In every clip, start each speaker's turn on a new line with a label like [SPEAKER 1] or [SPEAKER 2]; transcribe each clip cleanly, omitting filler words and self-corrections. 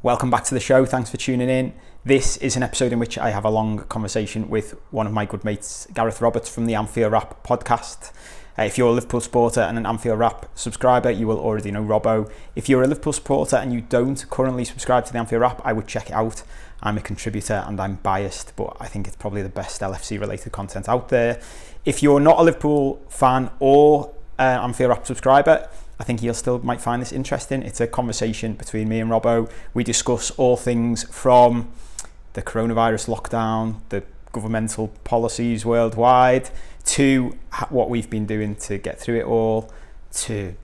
[SPEAKER 1] Welcome back to the show. Thanks for tuning in. This is an episode in which I have a long conversation with one of my good mates, Gareth Roberts from the Anfield Wrap podcast. If you're a Liverpool supporter and an Anfield Wrap subscriber, you will already know Robbo. If you're a Liverpool supporter and you don't currently subscribe to the Anfield Wrap, I would check it out. I'm a contributor and I'm biased, but I think it's probably the best LFC related content out there. If you're not a Liverpool fan or Anfield Wrap subscriber, I think you'll still might find this interesting. It's a conversation between me and Robbo. We discuss all things from the coronavirus lockdown, the governmental policies worldwide, to what we've been doing to get through it all, to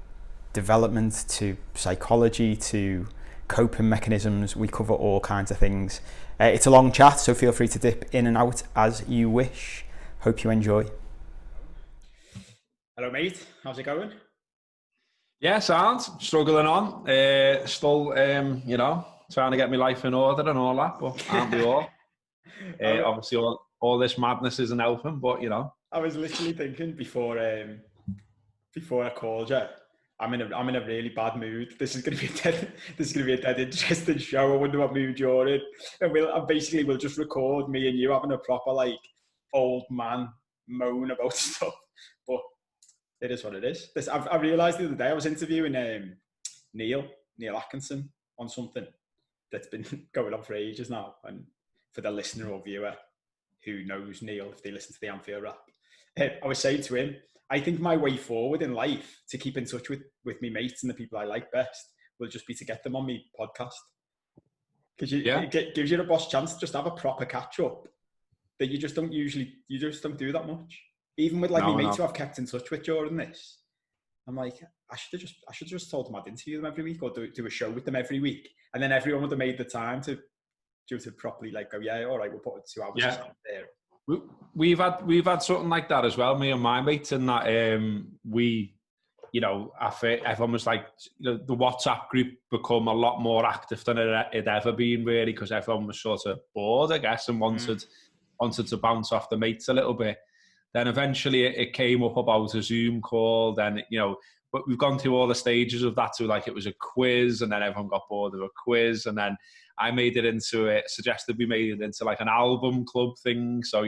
[SPEAKER 1] development, to psychology, to coping mechanisms. We cover all kinds of things. It's a long chat, so feel free to dip in and out as you wish. Hope you enjoy. Hello, mate. How's it going?
[SPEAKER 2] Yeah, sounds struggling on. Still, trying to get my life in order and all that, but aren't we all? Obviously, all this madness isn't helping, but
[SPEAKER 1] I was literally thinking before I called you, I'm in a really bad mood. This is going to be a dead interesting show. I wonder what mood you're in, and we'll just record me and you having a proper old man moan about stuff, but. It is what it is. I realised the other day I was interviewing Neil Atkinson on something that's been going on for ages now. And for the listener or viewer who knows Neil, if they listen to the Anfield Wrap, I was saying to him, I think my way forward in life to keep in touch with my mates and the people I like best will just be to get them on my podcast. Because it gives you the boss chance to just have a proper catch up that you just don't do that much. Even with my mates who I've kept in touch with during this, I'm like, I should have just told them I'd interview them every week or do a show with them every week, and then everyone would have made the time to properly go, yeah, all right, we'll put it 2 hours there.
[SPEAKER 2] We've had something like that as well, me and my mates, and that everyone was the WhatsApp group become a lot more active than it ever been, really, because everyone was sort of bored, I guess, and wanted to bounce off the mates a little bit. Then eventually it came up about a Zoom call. Then, but we've gone through all the stages of that. So it was a quiz, and then everyone got bored of a quiz. And then I suggested we made it into an album club thing. So,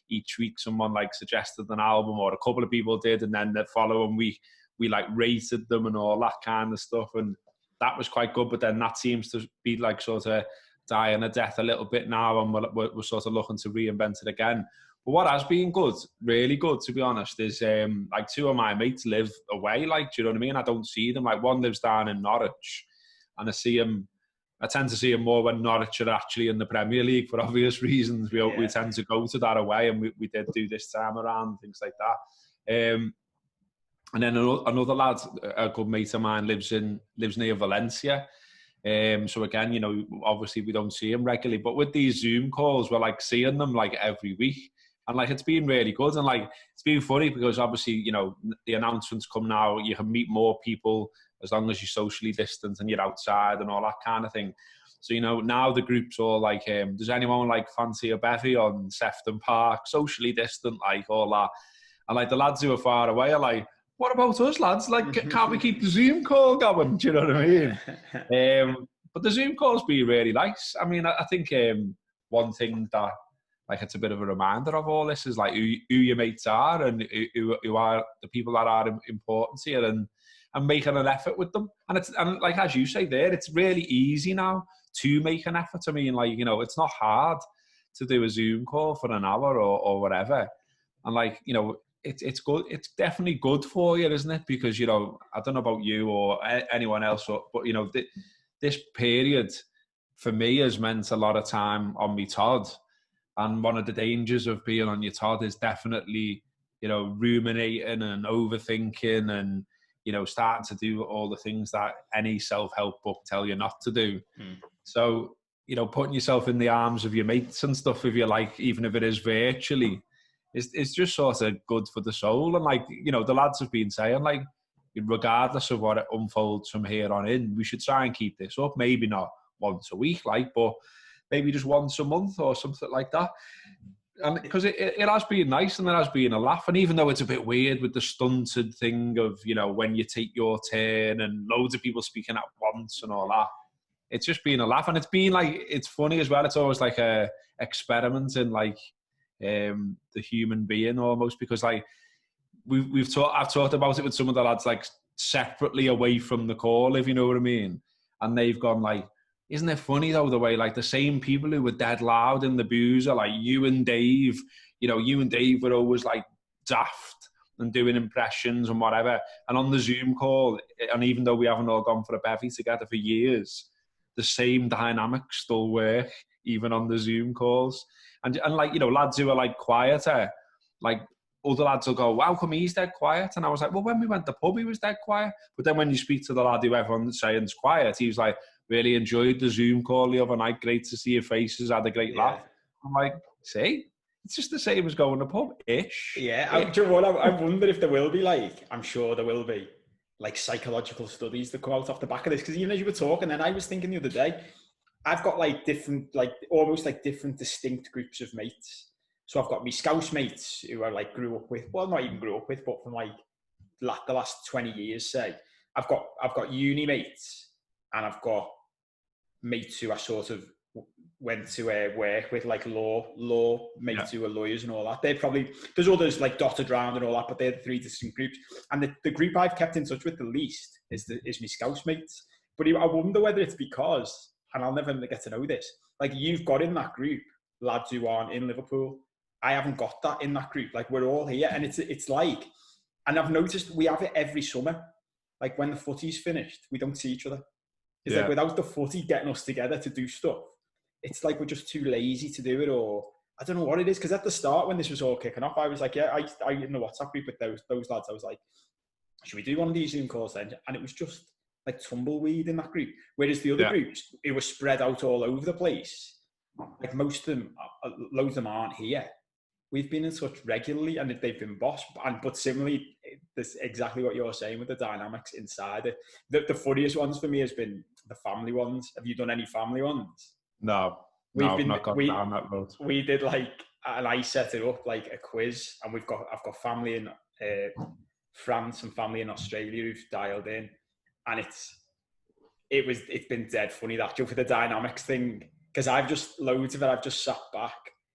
[SPEAKER 2] each week someone suggested an album, or a couple of people did. And then the following week we rated them and all that kind of stuff. And that was quite good. But then that seems to be sort of dying a death a little bit now. And we're sort of looking to reinvent it again. But what has been good, really good, to be honest, is two of my mates live away, do you know what I mean? I don't see them. One lives down in Norwich, and I tend to see him more when Norwich are actually in the Premier League for obvious reasons. We tend to go to that away, and we did do this time around, things like that. And then another lad, a good mate of mine, lives near Valencia. So again, obviously we don't see him regularly, but with these Zoom calls, we're seeing them every week. And it's been really good, and it's been funny because obviously the announcements come now. You can meet more people as long as you're socially distant and you're outside and all that kind of thing. So now the group's all does anyone fancy a bevy on Sefton Park, socially distant, all that, and the lads who are far away are what about us, lads? Can't we keep the Zoom call going? Do you know what I mean? But the Zoom call's been really nice. I mean, I think one thing that it's a bit of a reminder of all this is who your mates are and who are the people that are important to you, and making an effort with them. And as you say there, it's really easy now to make an effort. I mean, it's not hard to do a Zoom call for an hour or whatever. And it's good. It's definitely good for you, isn't it? Because I don't know about you or anyone else, but this period for me has meant a lot of time on me Todd. And one of the dangers of being on your Todd is definitely, ruminating and overthinking and, starting to do all the things that any self-help book tell you not to do. So, putting yourself in the arms of your mates and stuff, if you even if it is virtually, it's just sort of good for the soul. And the lads have been saying, regardless of what it unfolds from here on in, we should try and keep this up. Maybe not once a week, but maybe just once a month or something like that. And because it has been nice and there has been a laugh. And even though it's a bit weird with the stunted thing of, when you take your turn and loads of people speaking at once and all that, it's just been a laugh. And it's been like, it's funny as well. It's always like a experiment in like the human being almost, because like I've talked about it with some of the lads like separately away from the call, if you know what I mean. And they've gone like, isn't it funny though, the way like the same people who were dead loud in the booze are like you and Dave, you and Dave were always like daft and doing impressions and whatever. And on the Zoom call, and even though we haven't all gone for a bevy together for years, the same dynamics still work, even on the Zoom calls. And like, lads who are like quieter, like other lads will go, wow, come he's dead quiet. And I was like, well, when we went to the pub, he was dead quiet. But then when you speak to the lad who everyone's saying is quiet, he was like, really enjoyed the Zoom call the other night. Great to see your faces. Had a great laugh. I'm like, see, it's just the same as going to the pub-ish.
[SPEAKER 1] Yeah. Do you know what? I wonder if there will be I'm sure there will be psychological studies that come out off the back of this. Because even as you were talking, then I was thinking the other day, I've got different, almost different distinct groups of mates. So I've got my Scouse mates who I grew up with. Well, not even grew up with, but from the last 20 years, say. I've got uni mates, and I've got mates who I sort of went to work with, law mates who are lawyers and all that. They're probably, there's others dotted around and all that, but they're the three distinct groups. And the group I've kept in touch with the least is my Scouse mates. But I wonder whether it's because, and I'll never get to know this, you've got in that group lads who aren't in Liverpool. I haven't got that in that group. We're all here, and it's and I've noticed we have it every summer. When the footy's finished, we don't see each other. It's without the footy getting us together to do stuff, it's we're just too lazy to do it, or I don't know what it is. Because at the start, when this was all kicking off, I was I in the WhatsApp group with those lads, I was like, should we do one of these Zoom calls then? And it was just tumbleweed in that group. Whereas the other groups, it was spread out all over the place. Most of them, loads of them aren't here. We've been in touch regularly, and they've been boss. But similarly, this exactly what you're saying with the dynamics inside it. The funniest ones for me has been the family ones. Have you done any family ones?
[SPEAKER 2] No, I've not gone down that road.
[SPEAKER 1] We did and I set it up a quiz, and I've got family in France and family in Australia who've dialed in, and it's been dead funny that for the dynamics thing, because I've just loads of it. I've just sat back.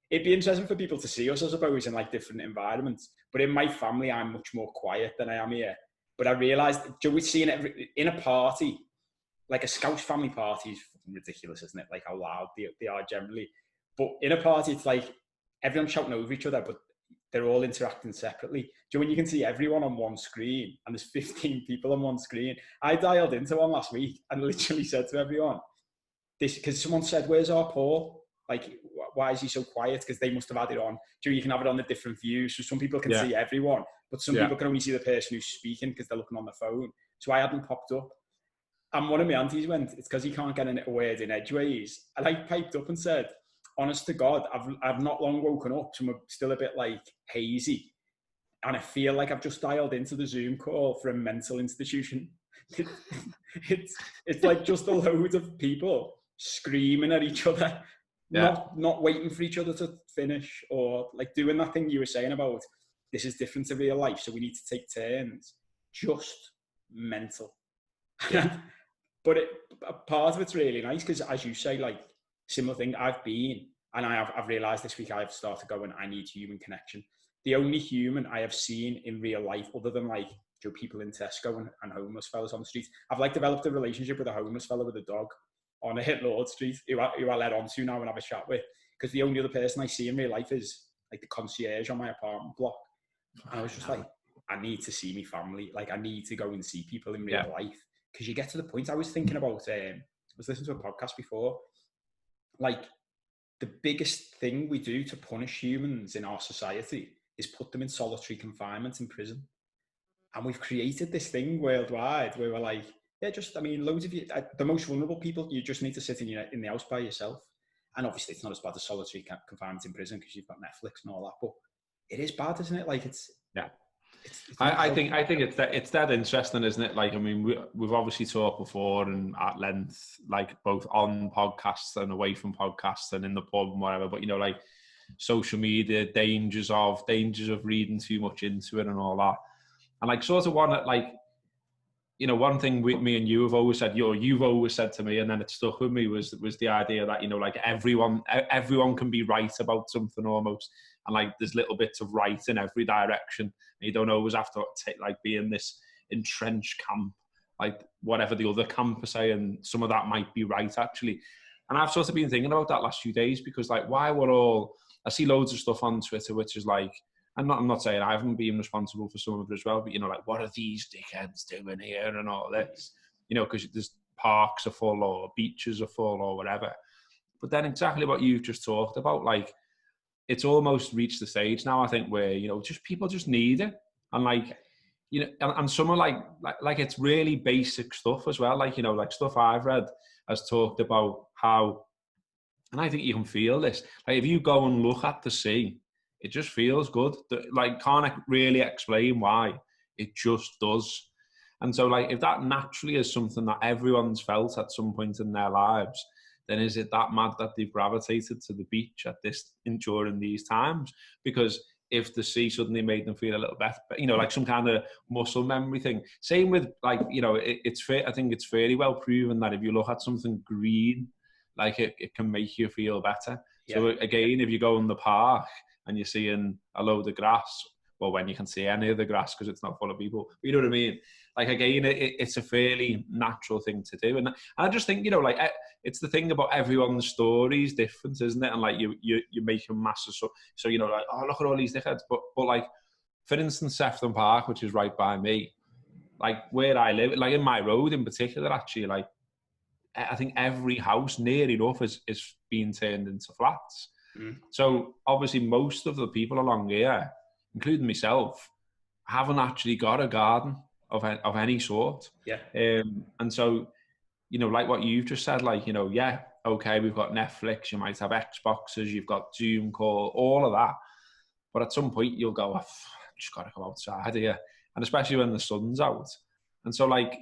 [SPEAKER 1] It'd be interesting for people to see us, I suppose, in different environments. But in my family, I'm much more quiet than I am here. But I realised, we've seen it in a party, a Scouse family party is ridiculous, isn't it? How loud they are generally. But in a party, it's everyone's shouting over each other, but they're all interacting separately. When you can see everyone on one screen, and there's 15 people on one screen. I dialed into one last week and literally said to everyone, because someone said, where's our Paul? Why is he so quiet? Because they must have had it on. You can have it on the different views. So some people can see everyone, but some people can only see the person who's speaking because they're looking on the phone. So I hadn't popped up. And one of my aunties went, it's because he can't get a word in edgeways. And I piped up and said, honest to God, I've not long woken up, so I'm still a bit hazy. And I feel I've just dialed into the Zoom call for a mental institution. It's just a load of people screaming at each other. Not waiting for each other to finish, or doing that thing you were saying about this is different to real life, so we need to take turns. Just mental. But part of it's really nice because, as you say, similar thing. I've realised this week I've started going, I need human connection. The only human I have seen in real life, other than people in Tesco and homeless fellas on the street, I've developed a relationship with a homeless fella with a dog on a hit Lord Street, who I let on to now and have a chat with, because the only other person I see in real life is the concierge on my apartment block. And I was just I need to see my family. I need to go and see people in real life, because you get to the point. I was thinking about, I was listening to a podcast before, the biggest thing we do to punish humans in our society is put them in solitary confinement in prison. And we've created this thing worldwide where we're loads of you, the most vulnerable people, you just need to sit in the house by yourself. And obviously it's not as bad as solitary confinement in prison because you've got Netflix and all that, but it is bad, isn't it?
[SPEAKER 2] I think it's that interesting, isn't it? We've obviously talked before and at length, both on podcasts and away from podcasts and in the pub and whatever, but social media, dangers of reading too much into it and all that. And sort of one that you know, one thing me and you have always said, you've always said to me, and then it stuck with me, was the idea that, you know, like everyone can be right about something almost, and like there's little bits of right in every direction, and you don't always have to be in this entrenched camp, like whatever the other camp are saying, some of that might be right actually. And I've sort of been thinking about that last few days, because like, I see loads of stuff on Twitter which is like, I'm not saying I haven't been responsible for some of it as well, but, you know, like, what are these dickheads doing here and all this? You know, because there's parks are full or beaches are full or whatever. But then exactly what you've just talked about, like, it's almost reached the stage now, I think, where, you know, just people just need it. And like, you know, and some are like it's really basic stuff as well. Like, you know, like stuff I've read has talked about how, and I think you can feel this, like if you go and look at the sea, it just feels good. Like, can't really explain why. It just does. And so, like, if that naturally is something that everyone's felt at some point in their lives, then is it that mad that they've gravitated to the beach during these times? Because if the sea suddenly made them feel a little better, you know, like some kind of muscle memory thing. Same with, like, you know, it's fair. I think it's fairly well proven that if you look at something green, like it can make you feel better. Yeah. So again, if you go in the park and you're seeing a load of grass, well, when you can see any of the grass because it's not full of people, you know what I mean? Like, again, it's a fairly natural thing to do. And I just think, you know, like, it's the thing about everyone's story is different, isn't it? And like, you make a massive, so, you know, like, oh, look at all these dickheads. But like, for instance, Sefton Park, which is right by me, like where I live, like in my road in particular, actually, like, I think every house near enough is being turned into flats. Mm. So obviously most of the people along here, including myself, haven't actually got a garden of any sort. Yeah. And so, you know, like what you've just said, like, you know, yeah, okay, we've got Netflix, you might have Xboxes, you've got Zoom call, all of that. But at some point you'll go, I've just got to go outside here. And especially when the sun's out. And so, like,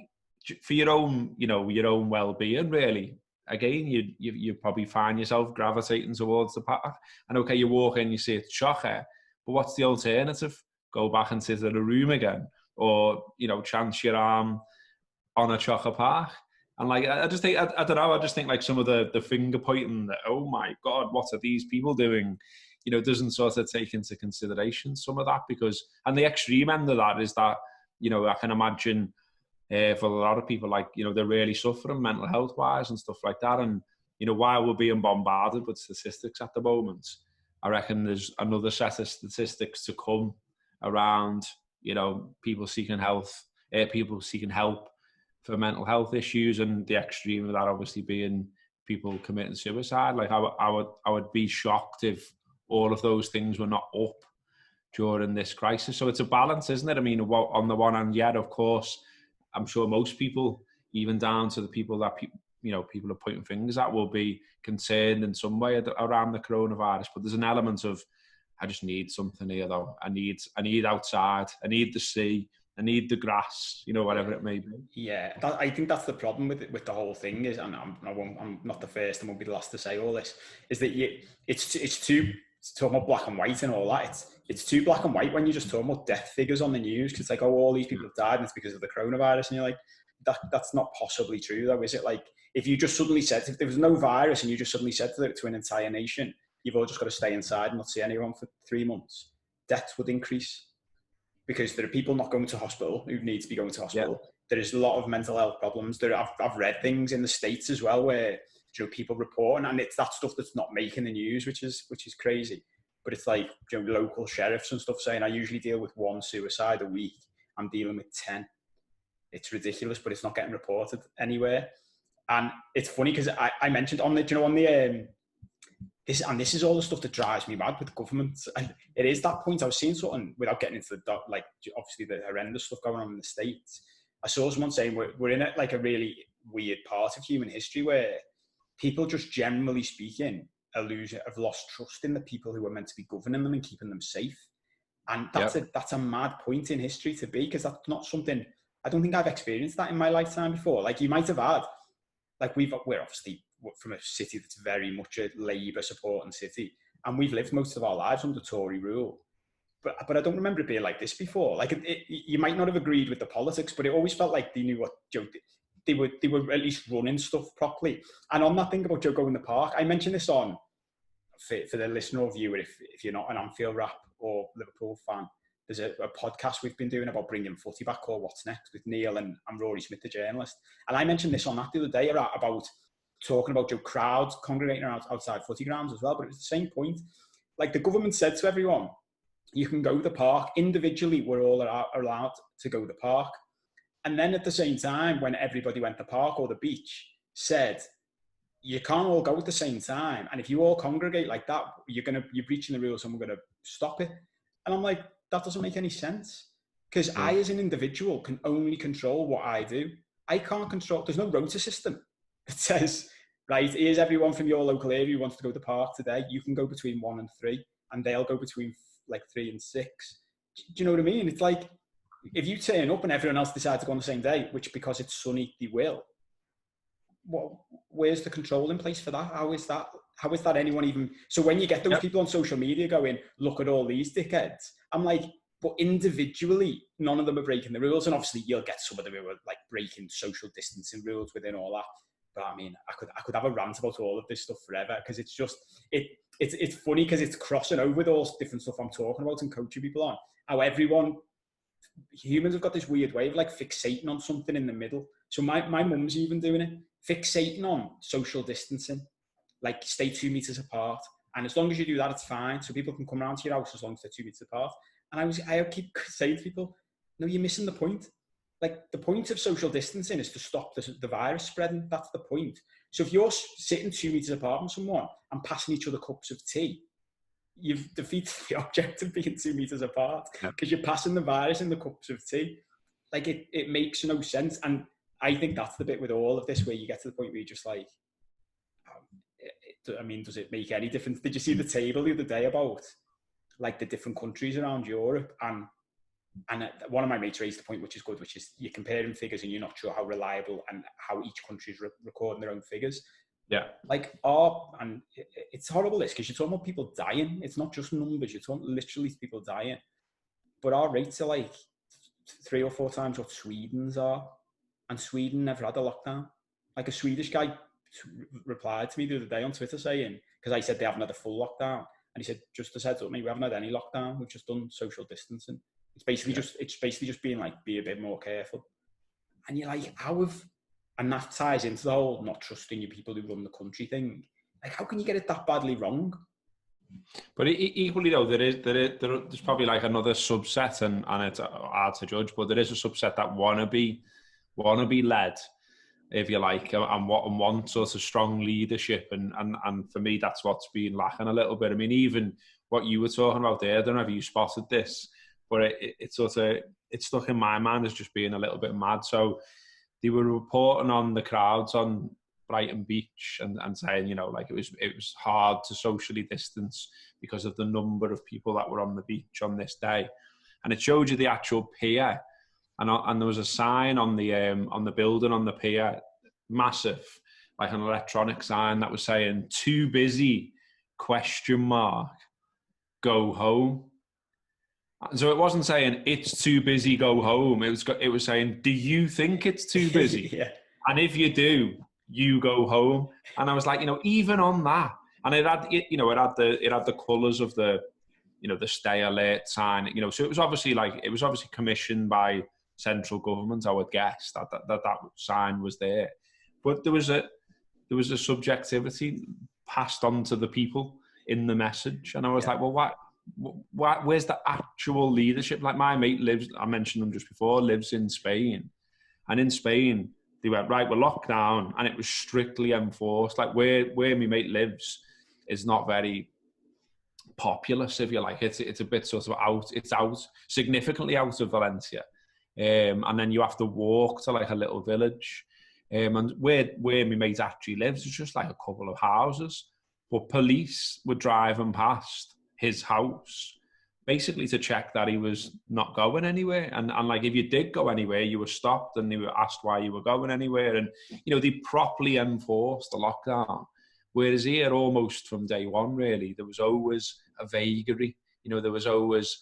[SPEAKER 2] for your own, you know, your own well-being, really, again, you probably find yourself gravitating towards the park. And okay, you walk in, you see it's chocker, but what's the alternative? Go back and sit in a room again, or, you know, chance your arm on a chocker park. And like, I just think, I don't know, I just think like some of the finger pointing that, oh my God, what are these people doing? You know, doesn't sort of take into consideration some of that, because, and the extreme end of that is that, you know, I can imagine for a lot of people, like, you know, they're really suffering mental health wise and stuff like that. And, you know, while we're being bombarded with statistics at the moment, I reckon there's another set of statistics to come around, you know, people seeking help for mental health issues, and the extreme of that obviously being people committing suicide. Like, I would be shocked if all of those things were not up during this crisis. So it's a balance, isn't it? I mean, on the one hand, yeah, of course, I'm sure most people, even down to the people that people are pointing fingers at, will be concerned in some way around the coronavirus. But there's an element of, I just need something here, though. I need outside. I need the sea. I need the grass. You know, whatever it may be.
[SPEAKER 1] Yeah, I think that's the problem with the whole thing. Is, and I'm not the first, and won't be the last to say all this. Is that it's too talking about black and white and all that. It's too black and white when you're just talking about death figures on the news, because it's like, oh, all these people have died and it's because of the coronavirus, and you're like, that's not possibly true, though, is it? Like, if you just suddenly said, if there was no virus and you just suddenly said to an entire nation, you've all just got to stay inside and not see anyone for 3 months, deaths would increase, because there are people not going to hospital who need to be going to hospital. Yeah. There is a lot of mental health problems. I've read things in the States as well where, you know, people reporting, and it's that stuff that's not making the news, which is crazy. But it's like, you know, local sheriffs and stuff saying, I usually deal with 1 suicide a week. I'm dealing with 10. It's ridiculous, but it's not getting reported anywhere. And it's funny because I mentioned on the this is all the stuff that drives me mad with the government. And it is that point. I was seeing something, without getting into like obviously the horrendous stuff going on in the States. I saw someone saying we're in a really weird part of human history where people, just generally speaking, have lost trust in the people who are meant to be governing them and keeping them safe. And that's a mad point in history to be, because that's not something, I don't think I've experienced that in my lifetime before. Like, you might have had, like, we're obviously from a city that's very much a Labour supporting city, and we've lived most of our lives under Tory rule. but I don't remember it being like this before. Like you might not have agreed with the politics, but it always felt like they knew what they were at least running stuff properly. And on that thing about Joe going to the park, I mentioned this on for the listener or viewer, if you're not an Anfield rap or Liverpool fan, there's a podcast we've been doing about bringing footy back called What's Next with Neil and Rory Smith, the journalist. And I mentioned this on that the other day about talking about crowds congregating outside footy grounds as well. But it was the same point. Like the government said to everyone, you can go to the park. Individually, we're all allowed to go to the park. And then at the same time, when everybody went to the park or the beach, said, you can't all go at the same time. And if you all congregate like that, you're breaching the rules and we're going to stop it. And I'm like, that doesn't make any sense. Because I, as an individual, can only control what I do. I can't control, there's no rota system that says, right, here's everyone from your local area who wants to go to the park today. You can go between 1 and 3, and they'll go between like 3 and 6. Do you know what I mean? It's like, if you turn up and everyone else decides to go on the same day, which because it's sunny, they will, well, where's the control in place for that? How is that anyone even... So when you get those people on social media going, look at all these dickheads, I'm like, but individually, none of them are breaking the rules. And obviously you'll get some of them who are like breaking social distancing rules within all that. But I mean, I could have a rant about all of this stuff forever, because it's just, it's funny because it's crossing over with all different stuff I'm talking about and coaching people on. How humans have got this weird way of like fixating on something in the middle. So my mum's even doing it, fixating on social distancing, like stay 2 meters apart. And as long as you do that, it's fine. So people can come around to your house as long as they're 2 meters apart. And I keep saying to people, no, you're missing the point. Like the point of social distancing is to stop the virus spreading. That's the point. So if you're sitting 2 meters apart from someone and passing each other cups of tea, you've defeated the object of being 2 meters apart, because you're passing the virus in the cups of tea. Like it makes no sense. And I think that's the bit with all of this where you get to the point where you're just like, I mean, does it make any difference? Did you see the table the other day about like the different countries around Europe? And one of my mates raised the point, which is good, which is you're comparing figures and you're not sure how reliable and how each country is recording their own figures.
[SPEAKER 2] Yeah.
[SPEAKER 1] Like, and it's horrible this, because you're talking about people dying. It's not just numbers. You're talking literally people dying. But our rates are like 3 or 4 times what Sweden's are. And Sweden never had a lockdown. Like a Swedish guy replied to me the other day on Twitter saying, because I said they haven't had a full lockdown. And he said, just as heads up, mate, we haven't had any lockdown. We've just done social distancing. It's basically just being like, be a bit more careful. And you're like, and that ties into the whole not trusting your people who run the country thing. Like, how can you get it that badly wrong?
[SPEAKER 2] But equally though, there's probably like another subset, and it's hard to judge, but there is a subset that wanna be led, if you like, and want sort of strong leadership, and for me that's what's been lacking a little bit. I mean, even what you were talking about there, I don't know if you spotted this, but it stuck in my mind as just being a little bit mad. So they were reporting on the crowds on Brighton Beach and saying, you know, like it was hard to socially distance because of the number of people that were on the beach on this day, and it showed you the actual pier, and there was a sign on the building on the pier, massive, like an electronic sign that was saying "too busy?" ? Go home. So it wasn't saying it's too busy, go home. It was saying, do you think it's too busy?
[SPEAKER 1] Yeah.
[SPEAKER 2] And if you do, you go home. And I was like, you know, even on that, and it had the colours of the, you know, the stay alert sign, you know, so it was obviously commissioned by central government, I would guess, that sign was there. But there was a subjectivity passed on to the people in the message. And I was like, well, where's the actual leadership? Like my mate I mentioned him just before, lives in Spain. And in Spain, they went, right, we're locked down, and it was strictly enforced. Like where my mate lives is not very populous, if you like. It's a bit sort of significantly out of Valencia. And then you have to walk to like a little village. And where my mate actually lives is just like a couple of houses. But police were driving past his house basically to check that he was not going anywhere. And like if you did go anywhere, you were stopped and they were asked why you were going anywhere. And, you know, they properly enforced the lockdown. Whereas here, almost from day one, really, there was always a vagary. You know, there was always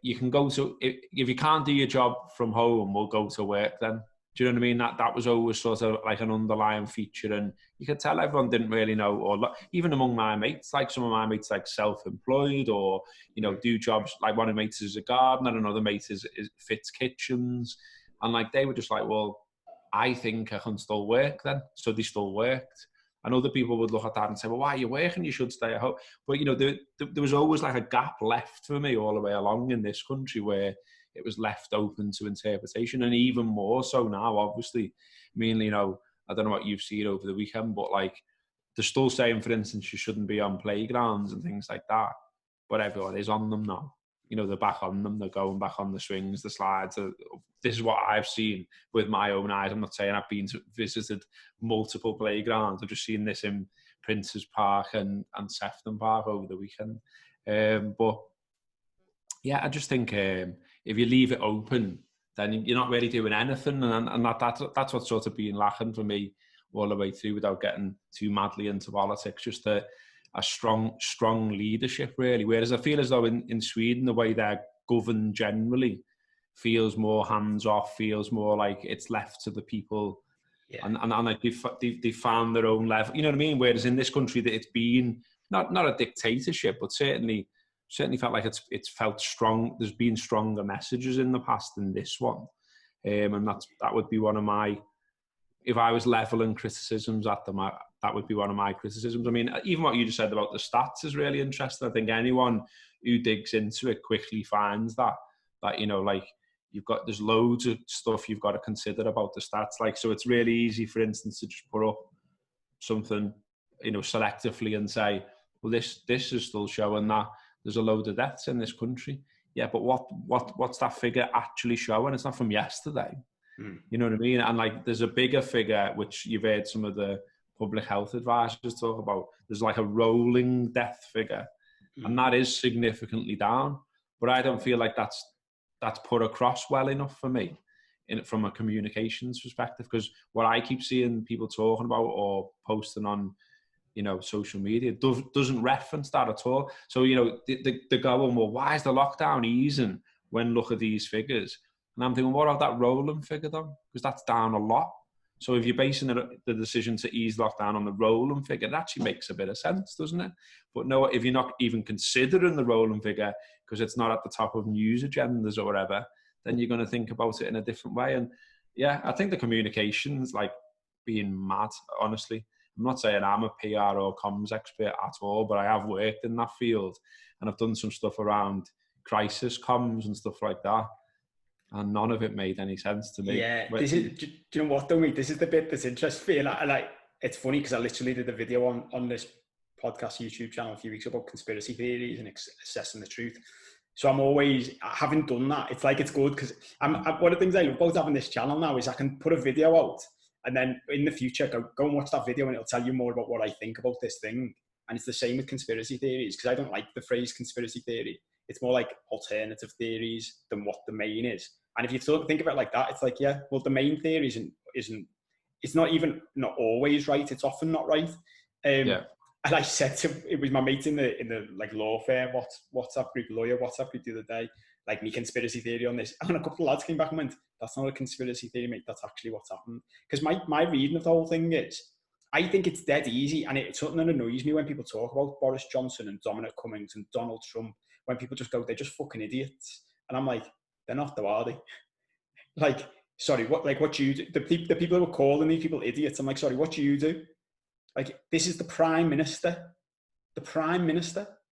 [SPEAKER 2] You can go to, if you can't do your job from home, we'll go to work then. Do you know what I mean? That was always sort of like an underlying feature, and you could tell everyone didn't really know, or even among my mates, like some of my mates like self-employed, or do jobs. Like one of my mates is a gardener, another mate is fits kitchens, and like they were just like, well, I think I can still work then, so they still worked. And other people would look at that and say, well, why are you working? You should stay at home. But there was always like a gap left for me all the way along in this country where it was left open to interpretation, and even more so now, obviously. I mean, I don't know what you've seen over the weekend, but like they're still saying, for instance, you shouldn't be on playgrounds and things like that, but everyone is on them now. They're back on them. They're going back on the swings, the slides. This is what I've seen with my own eyes. I'm not saying I've visited multiple playgrounds. I've just seen this in Prince's Park and Sefton Park over the weekend. But yeah, I just think if you leave it open, then you're not really doing anything, and that's what's sort of been lacking for me all the way through, without getting too madly into politics. Just a strong leadership, really. Whereas I feel as though in Sweden, the way they're governed generally feels more hands off, feels more like it's left to the people, and like they found their own level. You know what I mean? Whereas in this country, that it's been not a dictatorship, but certainly felt like it's felt strong. There's been stronger messages in the past than this one, and that would be one of my. If I was leveling criticisms at them, that would be one of my criticisms. I mean, even what you just said about the stats is really interesting. I think anyone who digs into it quickly finds that like there's loads of stuff you've got to consider about the stats. Like, so it's really easy, for instance, to just put up something, selectively and say, well, this is still showing that there's a load of deaths in this country. Yeah, but what's that figure actually showing? It's not from yesterday. You know what I mean? And like, there's a bigger figure, which you've heard some of the public health advisors talk about. There's like a rolling death figure, and that is significantly down. But I don't feel like that's put across well enough for me, from a communications perspective. Because what I keep seeing people talking about or posting on, social media doesn't reference that at all. So they're going, well, why is the lockdown easing when look at these figures? And I'm thinking, what about that rolling figure though? Because that's down a lot. So if you're basing the decision to ease lockdown on the rolling figure, it actually makes a bit of sense, doesn't it? But no, if you're not even considering the rolling figure because it's not at the top of news agendas or whatever, then you're going to think about it in a different way. And yeah, I think the communication's like being mad, honestly. I'm not saying I'm a PR or comms expert at all, but I have worked in that field and I've done some stuff around crisis comms and stuff like that. And none of it made any sense to me.
[SPEAKER 1] Yeah, do you know what though, mate? This is the bit that's interesting. Like, it's funny because I literally did a video on this podcast YouTube channel a few weeks ago about conspiracy theories and assessing the truth. So I haven't done that. It's like, it's good because one of the things I love about having this channel now is I can put a video out and then in the future go and watch that video and it'll tell you more about what I think about this thing. And it's the same with conspiracy theories, because I don't like the phrase conspiracy theory. It's more like alternative theories than what the main is. And if you think of it like that, it's like, yeah, well, the main theory isn't it's not always right. It's often not right. And I said it was my mate in the like law firm, WhatsApp group the other day, like, me conspiracy theory on this. And a couple of lads came back and went, that's not a conspiracy theory, mate. That's actually what's happened. Because my reading of the whole thing is, I think it's dead easy. And it's something that annoys me when people talk about Boris Johnson and Dominic Cummings and Donald Trump, when people just go, they're just fucking idiots. And I'm like, they're not, though, are they? Like, sorry, what do you do? The people who are calling these people idiots, I'm like, sorry, what do you do? Like, this is the Prime Minister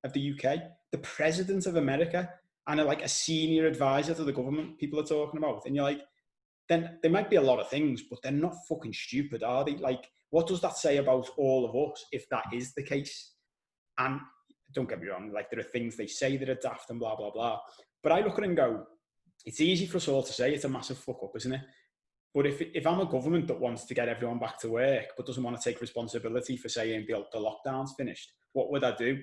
[SPEAKER 1] of the UK, the President of America, and a senior advisor to the government people are talking about. And you're like, then there might be a lot of things, but they're not fucking stupid, are they? Like, what does that say about all of us if that is the case? And don't get me wrong, like, there are things they say that are daft and blah, blah, blah. But I look at it and go, it's easy for us all to say it's a massive fuck up, isn't it? But if I'm a government that wants to get everyone back to work but doesn't want to take responsibility for saying the lockdown's finished, what would I do?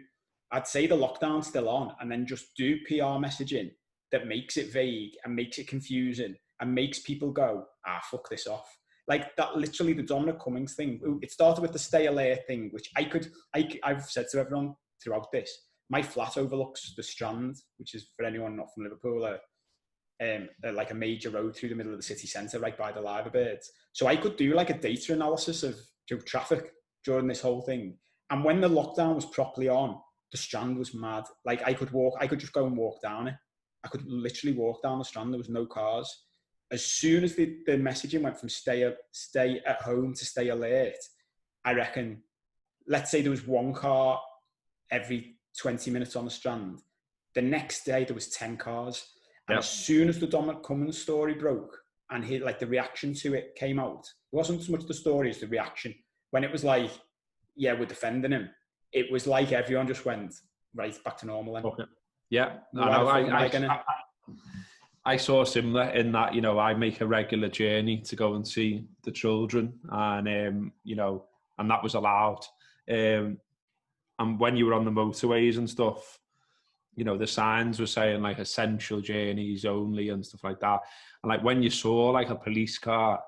[SPEAKER 1] I'd say the lockdown's still on and then just do PR messaging that makes it vague and makes it confusing and makes people go, fuck this off. Like that, literally the Dominic Cummings thing. It started with the stay alert thing, which I've said to everyone throughout this, my flat overlooks the Strand, which is, for anyone not from Liverpool, like a major road through the middle of the city centre, right by the Liver Birds. So I could do like a data analysis of traffic during this whole thing. And when the lockdown was properly on, the Strand was mad. Like I could just go and walk down it. I could literally walk down the Strand. There was no cars. As soon as the messaging went from stay at home to stay alert, I reckon, let's say there was one car every 20 minutes on the Strand. The next day there was 10 cars. And as soon as the Dominic Cummings story broke and the reaction to it came out, it wasn't so much the story as the reaction. When it was like, yeah, we're defending him, it was like everyone just went right back to normal then.
[SPEAKER 2] Okay. Yeah. I saw similar in that, you know, I make a regular journey to go and see the children, and you know, and that was allowed. And when you were on the motorways and stuff, you know, the signs were saying like essential journeys only and stuff like that. And like when you saw like a police car,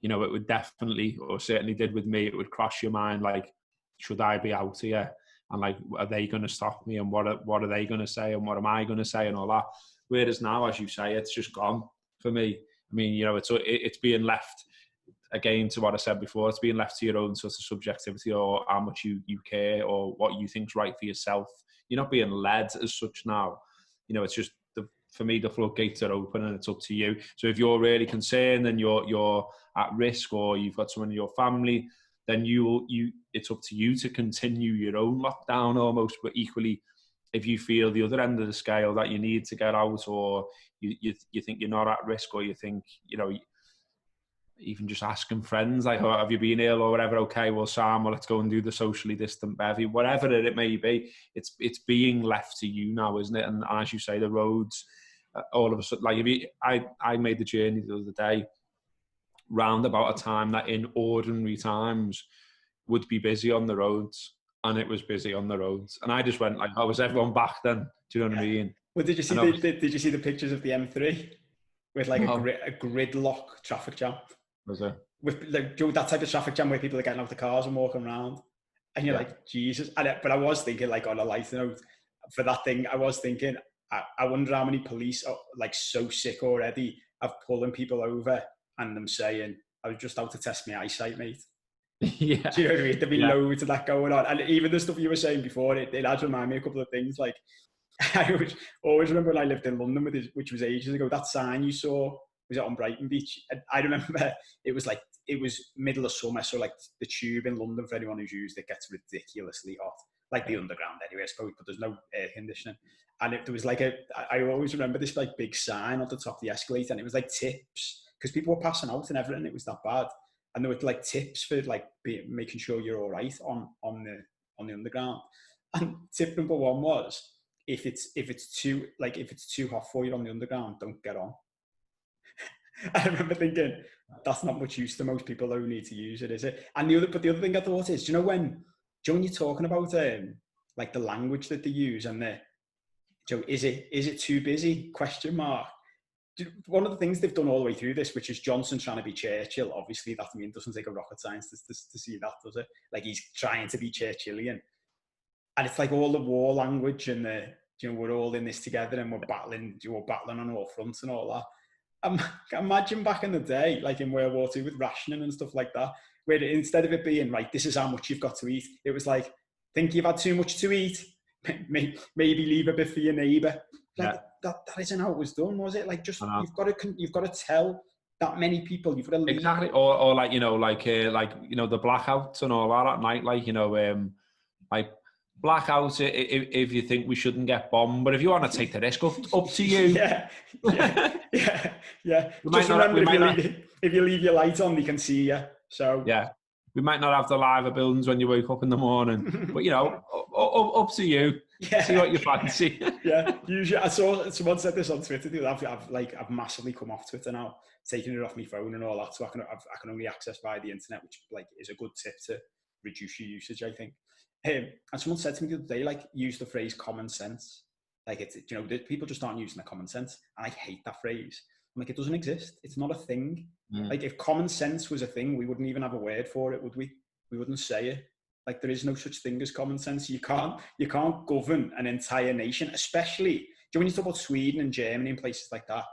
[SPEAKER 2] you know, it would definitely, or certainly did with me, it would cross your mind like, should I be out here? And like, are they going to stop me? And what are they going to say? And what am I going to say? And all that. Whereas now, as you say, it's just gone for me. I mean, you know, it's being left, again, to what I said before, it's being left to your own sort of subjectivity, or how much you care, or what you think's right for yourself. You're not being led as such now. You know, it's just, for me, the floodgates are open and it's up to you. So if you're really concerned and you're at risk, or you've got someone in your family, then it's up to you to continue your own lockdown almost. But equally, if you feel the other end of the scale that you need to get out, or you think you're not at risk, or you think, you know, even just asking friends, like, oh, have you been ill or whatever? Okay, well, Sam, well, let's go and do the socially distant bevy, whatever it may be. It's being left to you now, isn't it? And as you say, the roads, all of a sudden, like I made the journey the other day, round about a time that in ordinary times would be busy on the roads, and it was busy on the roads. And I just went like, oh, was everyone back then? Do you know what I mean?
[SPEAKER 1] Well, did you see the pictures of the M3 with like a gridlock traffic jam?
[SPEAKER 2] Was it?
[SPEAKER 1] With like that type of traffic jam where people are getting out the cars and walking around, and you're like, Jesus. But I was thinking, like, on a lighter note, for that thing, I was thinking, I wonder how many police are like so sick already of pulling people over and them saying, I was just out to test my eyesight, mate.
[SPEAKER 2] Yeah.
[SPEAKER 1] Do you know what I mean? There'd be loads of that going on. And even the stuff you were saying before, it has reminded me a couple of things. Like, I always remember when I lived in London, which was ages ago, that sign you saw, was it on Brighton Beach? I remember it was middle of summer, so like the tube in London, for anyone who's used it, gets ridiculously hot. Like the underground anyway, I suppose, but there's no air conditioning. And there was like I always remember this like big sign on the top of the escalator, and it was like tips, because people were passing out and everything. It was that bad. And there were like tips for like making sure you're all right on the underground. And tip number one was, if it's too hot for you on the underground, don't get on. I remember thinking, that's not much use to most people who need to use it, is it? And the other thing I thought is, do you know when you're talking about like the language that they use, and is it too busy? Question mark. One of the things they've done all the way through this, which is Johnson trying to be Churchill, obviously that doesn't take a rocket science to see that, does it? Like, he's trying to be Churchillian. And it's like all the war language and we're all in this together and we're battling on all fronts and all that. Imagine back in the day, like in World War II with rationing and stuff like that, where instead of it being, right, this is how much you've got to eat, it was like, think you've had too much to eat, maybe leave a bit for your neighbour. Like, that isn't how it was done, was it? Like, just you've got to tell that many people, you've got to leave.
[SPEAKER 2] Exactly. Or like, you know, like you know, the blackouts and all that at night, like, you know, like blackout if you think we shouldn't get bombed, but if you want to take the risk, up to you.
[SPEAKER 1] Yeah. Just remember, if you leave your light on, they can see you. So
[SPEAKER 2] yeah, we might not have the Liver buildings when you wake up in the morning, but you know, up to you. Yeah. See what you fancy.
[SPEAKER 1] Yeah, usually I saw someone said this on Twitter. I've massively come off Twitter now, taking it off my phone and all that, so I can only access via the internet, which like is a good tip to reduce your usage, I think. And someone said to me the other day, like, use the phrase common sense. Like, it's, you know, people just aren't using the common sense, and I hate that phrase. I'm like, it doesn't exist. It's not a thing. Like, if common sense was a thing, we wouldn't even have a word for it, would we? We wouldn't say it. Like, there is no such thing as common sense. You can't govern an entire nation, especially, do you know, when you talk about Sweden and Germany and places like that,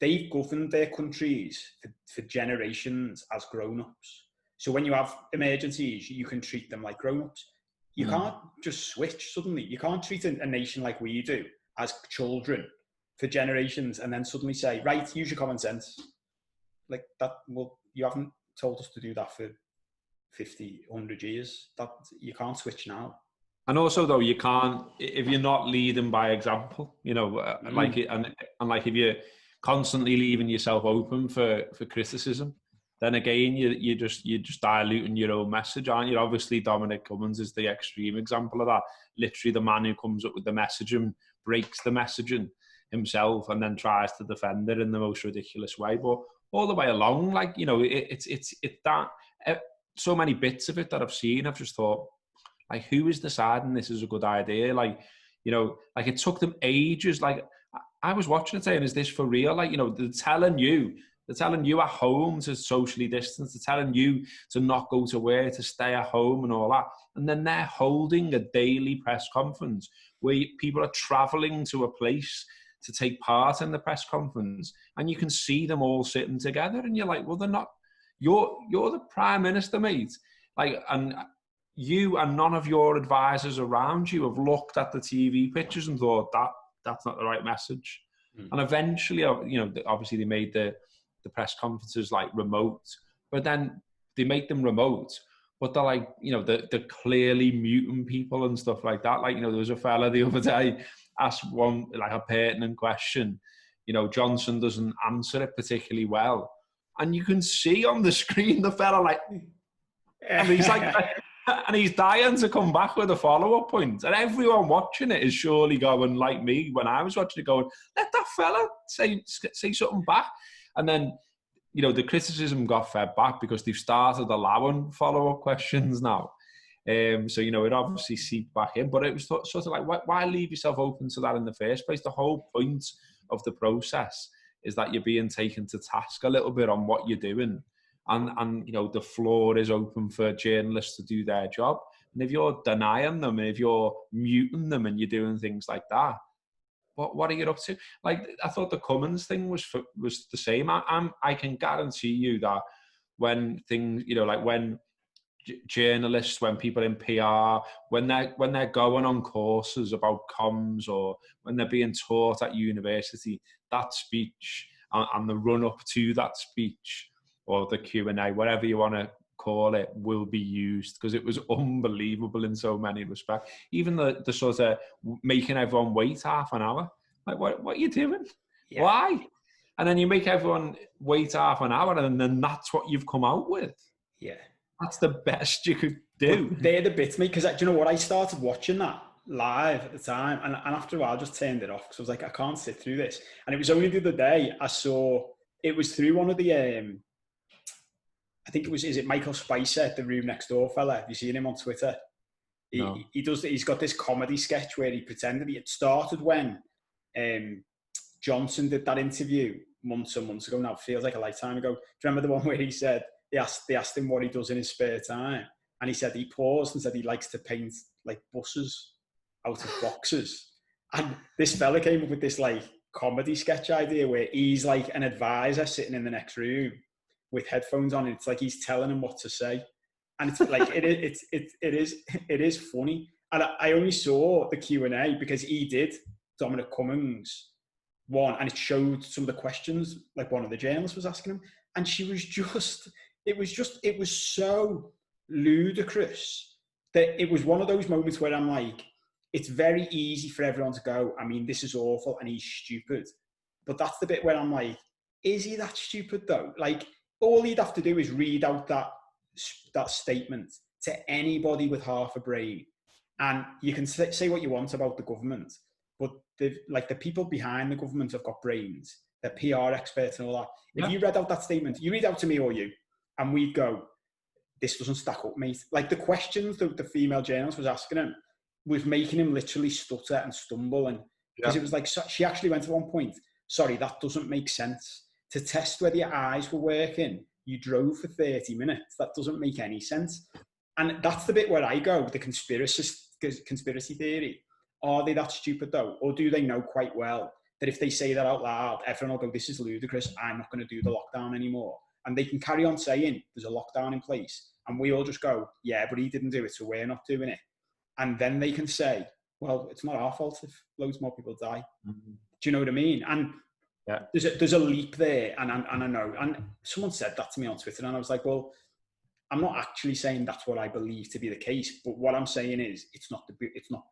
[SPEAKER 1] they've governed their countries for generations as grown-ups. So when you have emergencies, you can treat them like grown-ups. You can't just switch suddenly. You can't treat a nation like we do as children for generations and then suddenly say, right, use your common sense. Like that, well, you haven't told us to do that for 50, 100 years. That you can't switch now.
[SPEAKER 2] And also, though, you can't, if you're not leading by example, you know, like it, and like if you're constantly leaving yourself open for criticism, then again, you're just diluting your own message, aren't you? Obviously, Dominic Cummings is the extreme example of that. Literally, the man who comes up with the messaging, breaks the messaging himself, and then tries to defend it in the most ridiculous way. But all the way along, like, you know, it's that so many bits of it that I've seen, I've just thought, like, who is deciding this is a good idea? Like, you know, like it took them ages. Like, I was watching it saying, is this for real? Like, you know, they're telling you at home to socially distance. They're telling you to not go to work, to stay at home and all that. And then they're holding a daily press conference where people are traveling to a place to take part in the press conference. And you can see them all sitting together. And you're like, well, they're not, you're the Prime Minister, mate. Like, and you and none of your advisors around you have looked at the TV pictures and thought that's not the right message. And eventually, you know, obviously they made the press conferences like remote, but then they make them remote, but they're like, you know, they're clearly muting people and stuff like that. Like, you know, there was a fella the other day asked one, like, a pertinent question. You know, Johnson doesn't answer it particularly well. And you can see on the screen the fella like, and he's like, and he's dying to come back with a follow-up point. And everyone watching it is surely going, like me, when I was watching it, going, let that fella say something back. And then, you know, the criticism got fed back because they've started allowing follow-up questions now. So, you know, it obviously seeped back in. But it was sort of like, why leave yourself open to that in the first place? The whole point of the process is that you're being taken to task a little bit on what you're doing. And you know, the floor is open for journalists to do their job. And if you're denying them, and if you're muting them and you're doing things like that, what are you up to? Like, I thought the Cummins thing was the same. I can guarantee you that when things, you know, like when journalists, when people in PR, when they're going on courses about comms, or when they're being taught at university, that speech and the run up to that speech, or the Q&A, whatever you want to call it, will be used, because it was unbelievable in so many respects. Even the sort of making everyone wait half an hour. Like, what are you doing? Yeah. Why? And then you make everyone wait half an hour, and then that's what you've come out with.
[SPEAKER 1] Yeah.
[SPEAKER 2] That's the best you could do.
[SPEAKER 1] Well, they're the bits, mate, because, do you know what? I started watching that live at the time, and after a while I just turned it off, because I was like, I can't sit through this. And it was only the other day I saw, it was through one of the... I think it was, is it Michael Spicer, the Room Next Door fella? Have you seen him on Twitter?
[SPEAKER 2] No.
[SPEAKER 1] He's got this comedy sketch where he pretended it started when Johnson did that interview months and months ago now. It feels like a lifetime ago. Do you remember the one where he said, they asked him what he does in his spare time? And he said he paused and said he likes to paint like buses out of boxes. And this fella came up with this like comedy sketch idea where he's like an advisor sitting in the next room with headphones on, and it's like he's telling him what to say, and it's like it is funny. And I only saw the Q&A because he did Dominic Cummings one, and it showed some of the questions like one of the journalists was asking him, and she was just it was so ludicrous that it was one of those moments where I'm like, it's very easy for everyone to go, I mean, this is awful and he's stupid, but that's the bit where I'm like, is he that stupid though? Like, all he'd have to do is read out that statement to anybody with half a brain, and you can say what you want about the government, but the people behind the government have got brains. They're PR experts and all that. Yeah. If you read out that statement, you read out to me or you, and we'd go, this doesn't stack up, mate. Like, the questions the female journalist was asking him was making him literally stutter and stumble, and because it was like, she actually went at one point, sorry, that doesn't make sense. To test whether your eyes were working, you drove for 30 minutes. That doesn't make any sense. And that's the bit where I go, the conspiracy theory. Are they that stupid though? Or do they know quite well that if they say that out loud, everyone will go, this is ludicrous, I'm not going to do the lockdown anymore. And they can carry on saying there's a lockdown in place. And we all just go, yeah, but he didn't do it, so we're not doing it. And then they can say, well, it's not our fault if loads more people die. Mm-hmm. Do you know what I mean? And yeah, there's a leap there. And I know, and someone said that to me on Twitter, and I was like, well, I'm not actually saying that's what I believe to be the case, but what I'm saying is it's not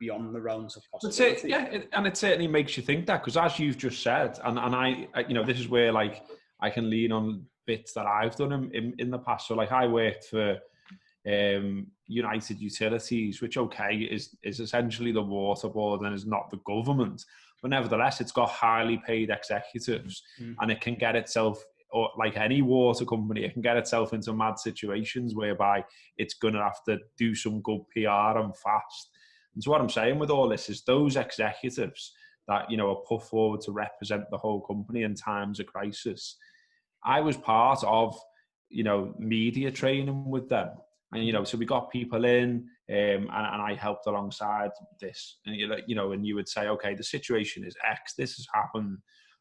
[SPEAKER 1] beyond the realms of possibility.
[SPEAKER 2] And it certainly makes you think that, because as you've just said, and I, you know, this is where like I can lean on bits that I've done in the past. So like I worked for United Utilities, which is essentially the water board and is not the government, but nevertheless it's got highly paid executives, and it can get itself, or like any water company, it can get itself into mad situations whereby it's going to have to do some good PR and fast. And so what I'm saying with all this is those executives that, you know, are put forward to represent the whole company in times of crisis. I was part of, you know, media training with them. And, you know, so we got people in and I helped alongside this. And, you know, and you would say, okay, the situation is X, this has happened.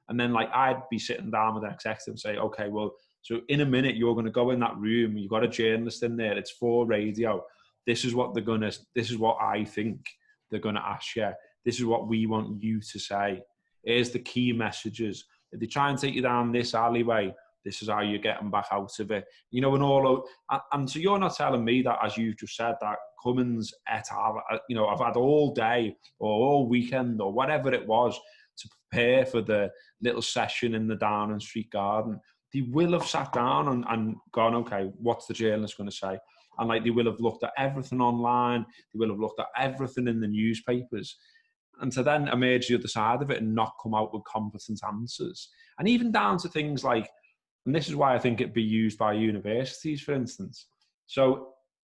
[SPEAKER 2] And then like I'd be sitting down with an executive and say, okay, well, so in a minute you're going to go in that room. You've got a journalist in there. It's for radio. This is what this is what I think they're going to ask you. This is what we want you to say. Here's the key messages. If they try and take you down this alleyway, this is how you're getting back out of it. You know, and so you're not telling me that, as you've just said, that Cummins et al., you know, I've had all day or all weekend or whatever it was to prepare for the little session in the Downing Street garden. They will have sat down and gone, okay, what's the journalist going to say? And like they will have looked at everything online. They will have looked at everything in the newspapers. And to then emerge the other side of it and not come out with competent answers. And even down to things like, and this is why I think it'd be used by universities, for instance. So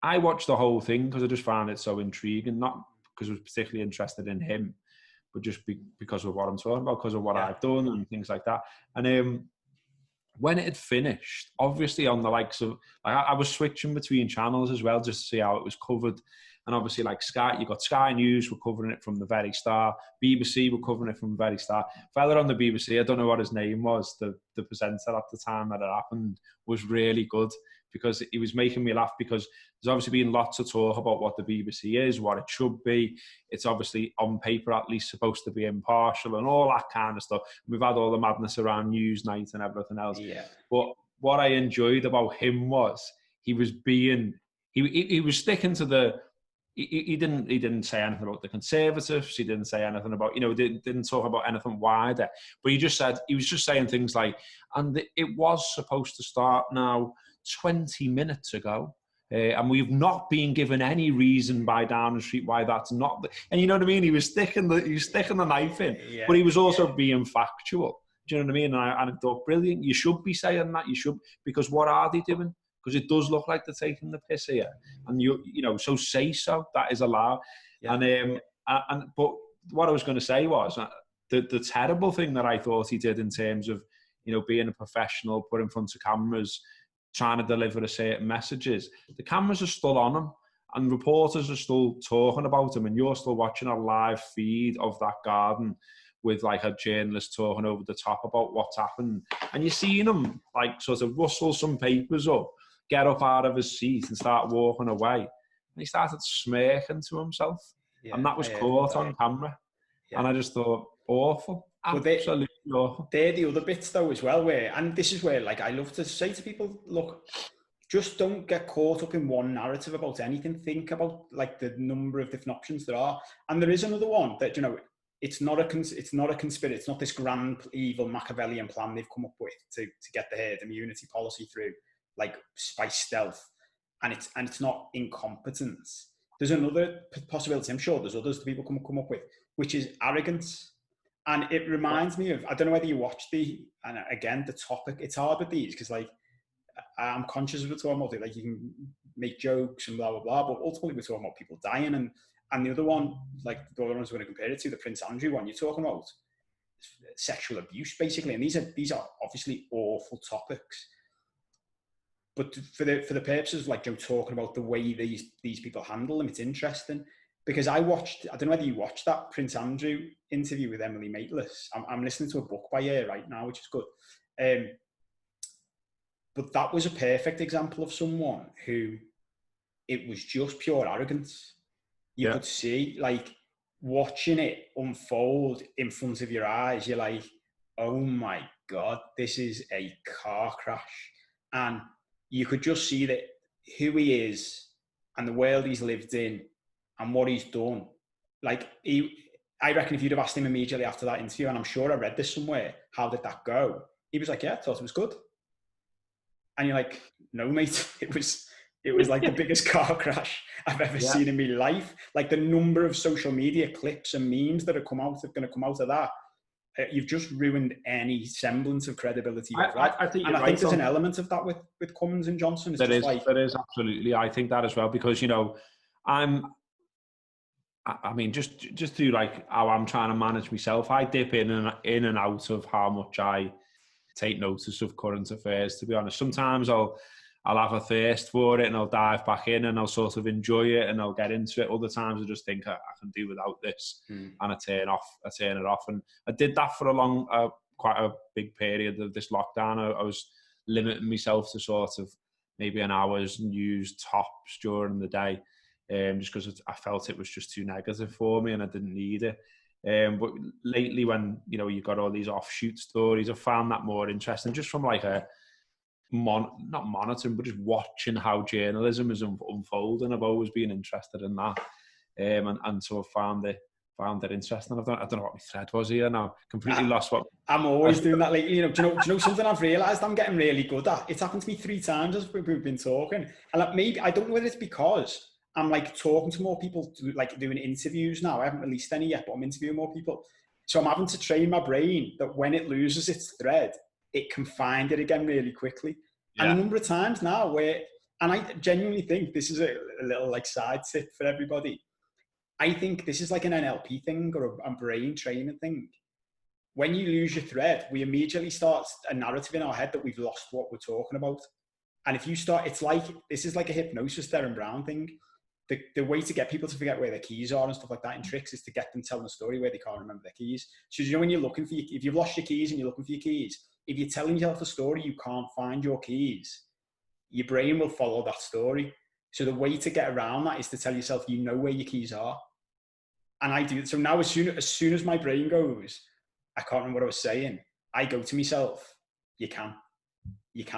[SPEAKER 2] I watched the whole thing because I just found it so intriguing, not because I was particularly interested in him, but just because of what I'm talking about, because of what I've done and things like that. And when it had finished, obviously on the likes of, I was switching between channels as well, just to see how it was covered. And obviously like Sky, you got Sky News, were covering it from the very start. BBC were covering it from the very start. Fella on the BBC, I don't know what his name was, the presenter at the time that it happened, was really good because he was making me laugh, because there's obviously been lots of talk about what the BBC is, what it should be. It's obviously on paper at least supposed to be impartial and all that kind of stuff. We've had all the madness around Newsnight and everything else. Yeah. But what I enjoyed about him was he was sticking to the. He didn't say anything about the Conservatives. He didn't say anything about, you know, didn't talk about anything wider. But he was just saying things like, and it was supposed to start now 20 minutes ago. And we've not been given any reason by Downing Street why that's not. And you know what I mean? He was sticking the knife in, but he was also being factual. Do you know what I mean? And I thought, brilliant. You should be saying that. You should, because what are they doing? Because it does look like they're taking the piss here, and you know, so say so. That is allowed. Yeah. And but what I was going to say was the terrible thing that I thought he did in terms of, you know, being a professional, put in front of cameras, trying to deliver a certain messages. The cameras are still on him, and reporters are still talking about him, and you're still watching a live feed of that garden with like a journalist talking over the top about what's happened, and you're seeing him like sort of rustle some papers up, get up out of his seat and start walking away. And he started smirking to himself. And that was caught on camera. Yeah. And I just thought, awful. Absolutely awful.
[SPEAKER 1] They're the other bits though as well, and this is where like I love to say to people, look, just don't get caught up in one narrative about anything. Think about like the number of different options there are. And there is another one that, you know, it's not a conspiracy. It's not this grand evil Machiavellian plan they've come up with to get the herd immunity policy through, like by stealth, and it's not incompetence. There's another possibility. I'm sure there's others that people come up with, which is arrogance. And it reminds me of, I don't know whether you watch and again, the topic, it's hard with these because like I'm conscious of it talking about it, like you can make jokes and blah blah blah, but ultimately we're talking about people dying, and the other one, like the other ones we're going to compare it to, the Prince Andrew one, you're talking about sexual abuse basically, and these are obviously awful topics. but for the purposes of like Joe talking about the way these people handle them, it's interesting because I don't know whether you watched that Prince Andrew interview with Emily Maitlis. I'm listening to a book by her right now, which is good. But that was a perfect example of someone who it was just pure arrogance. You could see, like, watching it unfold in front of your eyes, you're like, oh my God, this is a car crash. And you could just see that who he is and the world he's lived in and what he's done. Like, I reckon if you'd have asked him immediately after that interview, and I'm sure I read this somewhere, how did that go? He was like, yeah, I thought it was good. And you're like, no, mate, it was like the biggest car crash I've ever seen in my life. Like the number of social media clips and memes that are going to come out of that, you've just ruined any semblance of credibility.
[SPEAKER 2] I think
[SPEAKER 1] there's an element of that with Cummins and Johnson.
[SPEAKER 2] There is absolutely. I think that as well because I mean, just through like how I'm trying to manage myself, I dip in and out of how much I take notice of current affairs. To be honest, sometimes I'll have a thirst for it and I'll dive back in and I'll sort of enjoy it and I'll get into it. Other times I just think I can do without this and I turn it off. And I did that for quite a big period of this lockdown. I was limiting myself to sort of maybe an hour's news tops during the day, just because I felt it was just too negative for me and I didn't need it. But lately when, you've got all these offshoot stories, I've found that more interesting just from like not monitoring, but just watching how journalism is unfolding. I've always been interested in that, and so I found it interesting. I don't know what my thread was here now. Completely lost what.
[SPEAKER 1] I'm always doing that lately. Do you know something I've realised I'm getting really good at? It's happened to me 3 times as we've been talking, and like maybe I don't know whether it's because I'm like talking to more people, like doing interviews now. I haven't released any yet, but I'm interviewing more people. So I'm having to train my brain that when it loses its thread, it can find it again really quickly. Yeah. And a number of times now and I genuinely think this is a little like side tip for everybody. I think this is like an NLP thing or a brain training thing. When you lose your thread, we immediately start a narrative in our head that we've lost what we're talking about. And if you start, this is like a hypnosis Darren Brown thing. The way to get people to forget where their keys are and stuff like that in tricks is to get them telling a story where they can't remember their keys. So when you're looking if you've lost your keys and you're looking for your keys, if you're telling yourself a story, you can't find your keys, your brain will follow that story. So the way to get around that is to tell yourself, you know where your keys are. And I do. So now as soon as my brain goes, I can't remember what I was saying, I go to myself, you can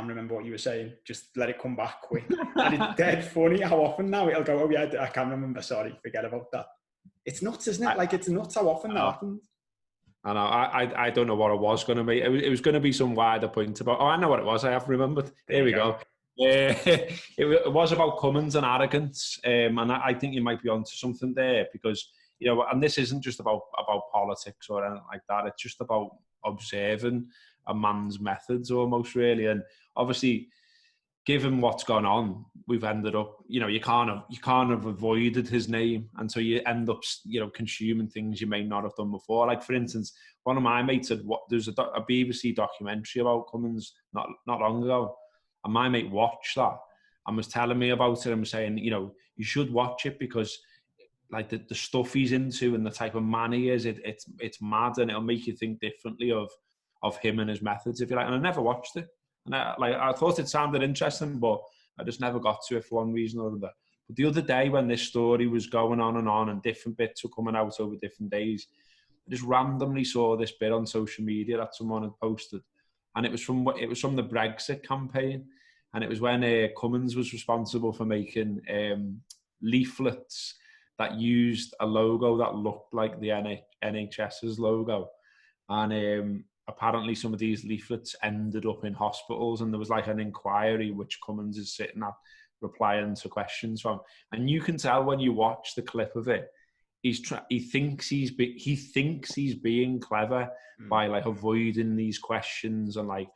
[SPEAKER 1] remember what you were saying. Just let it come back quick. And it's dead funny how often now it'll go, oh yeah, I can't remember. Sorry, forget about that. It's nuts, isn't it? It's nuts how often that happens.
[SPEAKER 2] I know. I don't know what it was going to be. It was going to be some wider point about. Oh, I know what it was. I have remembered. There we go. It was about Cummins and arrogance, and I think you might be onto something there because and this isn't just about politics or anything like that. It's just about observing a man's methods almost really, and obviously, given what's gone on, we've ended up, you can't have avoided his name, and so you end up, consuming things you may not have done before. Like for instance, one of my mates said, there's a BBC documentary about Cummins not long ago, and my mate watched that and was telling me about it and was saying, you should watch it because like the stuff he's into and the type of man he is, it's mad, and it'll make you think differently of him and his methods, if you like. And I never watched it. And I thought it sounded interesting, but I just never got to it for one reason or another. But the other day when this story was going on and different bits were coming out over different days, I just randomly saw this bit on social media that someone had posted. And it was from the Brexit campaign. And it was when Cummins was responsible for making leaflets that used a logo that looked like the NHS's logo. And apparently some of these leaflets ended up in hospitals, and there was like an inquiry which Cummins is sitting at replying to questions from. And you can tell when you watch the clip of it, he thinks he's being clever by like avoiding these questions and like,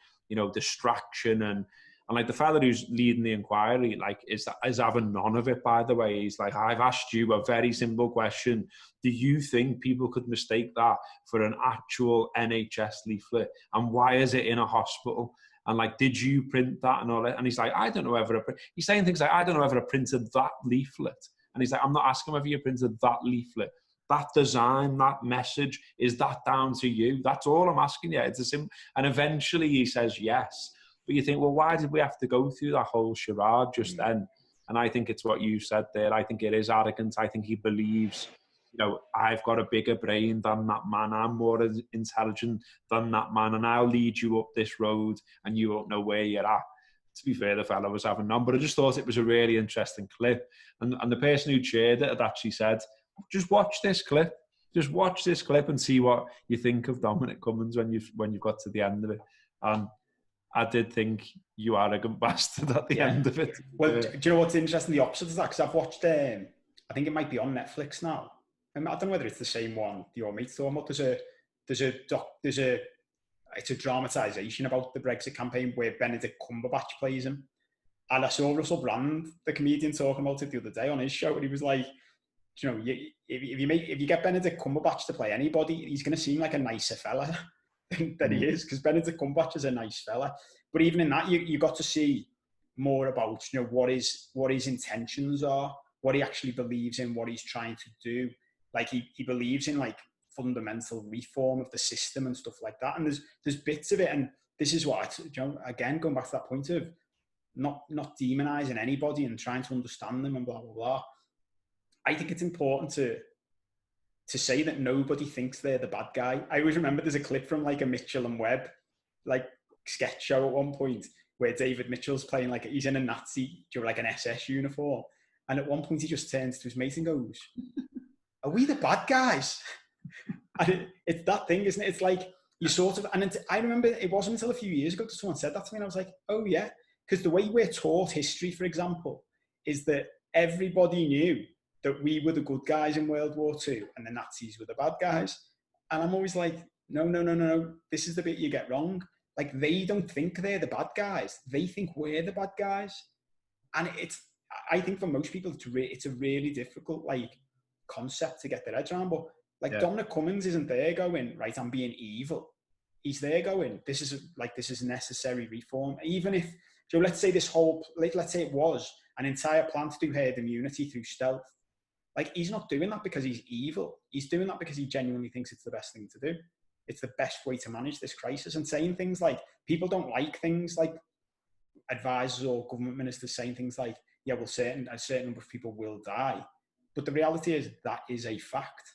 [SPEAKER 2] distraction and like the fella who's leading the inquiry, like is having none of it, by the way. He's like, I've asked you a very simple question. Do you think people could mistake that for an actual NHS leaflet? And why is it in a hospital? And like, did you print that and all that? And he's like, I don't know whether he's saying things like, I don't know whether I printed that leaflet. And he's like, I'm not asking whether you printed that leaflet. That design, that message, is that down to you? That's all I'm asking you. It's a simple. And eventually he says yes. But you think, well, why did we have to go through that whole charade just then? And I think it's what you said there. I think it is arrogant. I think he believes, I've got a bigger brain than that man. I'm more intelligent than that man. And I'll lead you up this road and you won't know where you're at. To be fair, the fella was having none. But I just thought it was a really interesting clip. And the person who shared it had actually said, just watch this clip. Just watch this clip and see what you think of Dominic Cummings when you've got to the end of it. And I did think, you arrogant bastard, at the end of it.
[SPEAKER 1] Well, do you know what's interesting? The opposite of that, because I've watched, I think it might be on Netflix now. I don't know whether it's the same one your mate's talking about. It's a dramatisation about the Brexit campaign where Benedict Cumberbatch plays him. And I saw Russell Brand, the comedian, talking about it the other day on his show, and he was like, if you get Benedict Cumberbatch to play anybody, he's going to seem like a nicer fella than he is, because Benedict Cumberbatch is a nice fella. But even in that, you got to see more about what his intentions are, what he actually believes in, what he's trying to do. Like he believes in like fundamental reform of the system and stuff like that. And there's bits of it, and this is what again, going back to that point of not demonizing anybody and trying to understand them and blah blah blah. I think it's important to say that nobody thinks they're the bad guy. I always remember there's a clip from like a Mitchell and Webb like sketch show at one point where David Mitchell's playing like he's in a Nazi, like an SS uniform, and at one point he just turns to his mate and goes, "Are we the bad guys?" And it's that thing, isn't it? It's like you sort of, and I remember it wasn't until a few years ago that someone said that to me, and I was like, "Oh yeah," because the way we're taught history, for example, is that everybody knew that we were the good guys in World War II and the Nazis were the bad guys. And I'm always like, no. This is the bit you get wrong. Like, they don't think they're the bad guys. They think we're the bad guys. And I think for most people, it's a really difficult, like, concept to get their heads around. But, like, Dominic Cummings isn't there going, right, I'm being evil. He's there going, this is necessary reform. Even if, let's say let's say it was an entire plan to do herd immunity through stealth. Like, he's not doing that because he's evil. He's doing that because he genuinely thinks it's the best thing to do. It's the best way to manage this crisis. And saying things like, people don't like things like advisors or government ministers saying things like, yeah, well, a certain number of people will die. But the reality is that is a fact.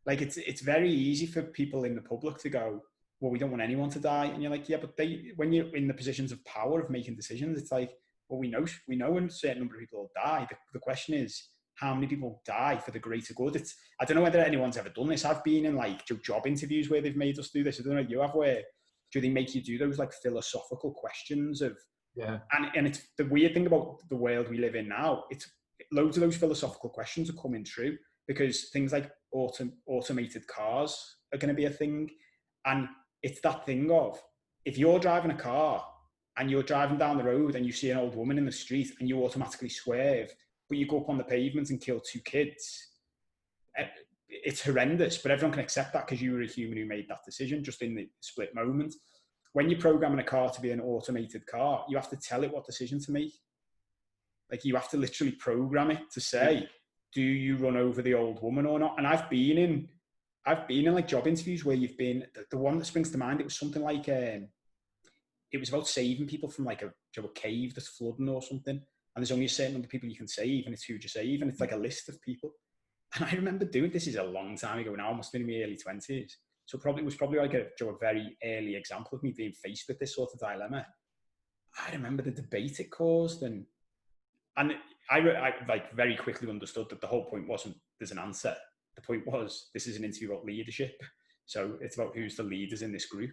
[SPEAKER 1] Like, it's very easy for people in the public to go, well, we don't want anyone to die. And you're like, yeah, but when you're in the positions of power of making decisions, it's like, well, we know a certain number of people will die. The question is, how many people die for the greater good? I don't know whether anyone's ever done this. I've been in like job interviews where they've made us do this. I don't know if you have, where do they make you do those like philosophical questions of, and it's the weird thing about the world we live in now. It's loads of those philosophical questions are coming true because things like automated cars are going to be a thing. And it's that thing of, if you're driving a car and you're driving down the road and you see an old woman in the street and you automatically swerve, but you go up on the pavement and kill 2 kids, it's horrendous, but everyone can accept that because you were a human who made that decision just in the split moment. When you're programming a car to be an automated car, you have to tell it what decision to make. Like, you have to literally program it to say, do you run over the old woman or not? And I've been in like job interviews where you've been, the one that springs to mind, it was something like, it was about saving people from like a cave that's flooding or something. And there's only a certain number of people you can save, and it's who you save, and it's like a list of people. And I remember doing this is a long time ago now, I must have been in my early 20s. So it was probably like a very early example of me being faced with this sort of dilemma. I remember the debate it caused, and I like very quickly understood that the whole point wasn't there's an answer. The point was, this is an interview about leadership. So it's about who's the leaders in this group.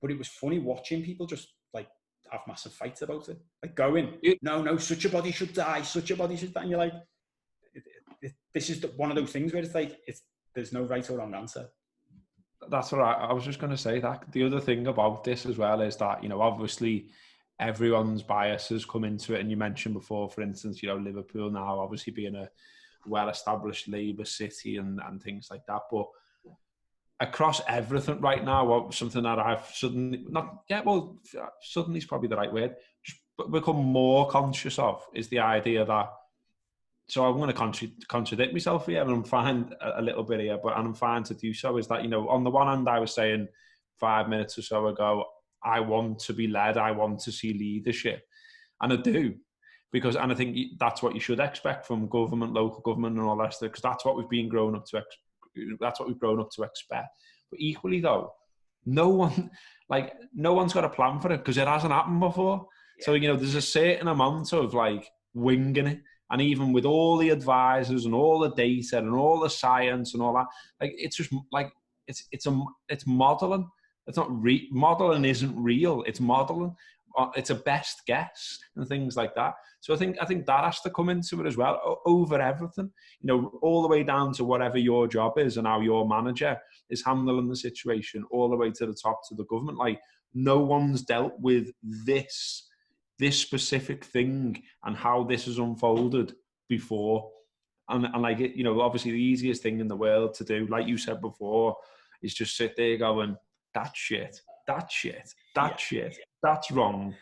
[SPEAKER 1] But it was funny watching people just like have massive fights about it, like going, no, such a body should die, and you're like, this is one of those things where it's like, there's no right or wrong answer.
[SPEAKER 2] That's what I was just going to say. That the other thing about this as well is that, obviously everyone's biases come into it, and you mentioned before, for instance, Liverpool now obviously being a well-established Labour city and things like that, but across everything right now, what something that I've suddenly suddenly is probably the right word, just become more conscious of is the idea that. So I'm going to contradict myself here, and I'm fine a little bit here, but I'm fine to do so. Is that, you know, on the one hand, I was saying 5 minutes or so ago, I want to be led, I want to see leadership, and I do, and I think that's what you should expect from government, local government, and all that stuff, because that's what we've been grown up to. That's what we've grown up to expect. But equally, though, no one's got a plan for it because it hasn't happened before. Yeah. So, you know, there's a certain amount of like winging it. And even with all the advisors and all the data and all the science and all that, like it's just like it's modeling. It's not modeling isn't real. It's modeling. It's a best guess and things like that. So I think that has to come into it as well, over everything. You know, all the way down to whatever your job is and how your manager is handling the situation, all the way to the top to the government. Like no one's dealt with this specific thing and how this has unfolded before. And like, you know, obviously the easiest thing in the world to do, like you said before, is just sit there going, that's shit, that's wrong.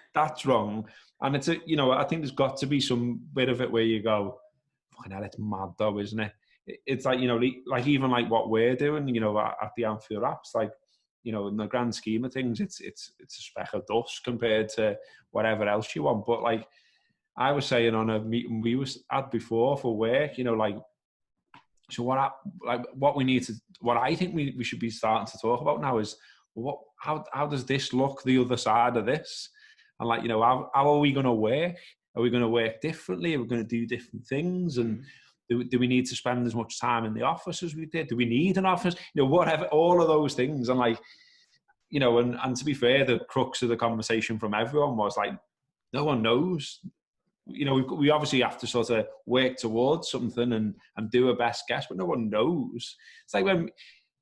[SPEAKER 2] And it's you know, I think there's got to be some bit of it where you go, fucking hell, it's mad though, isn't it? It's like, you know, like even like what we're doing, you know, at the Anfield apps, like, you know, in the grand scheme of things, it's a speck of dust compared to whatever else you want. But like I was saying on a meeting we had before for work, you know, like, so what I think we should be starting to talk about now is how does this look the other side of this? And like, you know, how are we going to work? Are we going to work differently? Are we going to do different things? And do we need to spend as much time in the office as we did? Do we need an office? You know, whatever, all of those things. And like, you know, and to be fair, the crux of the conversation from everyone was like, no one knows. You know, we obviously have to sort of work towards something and do a best guess, but no one knows. It's like when,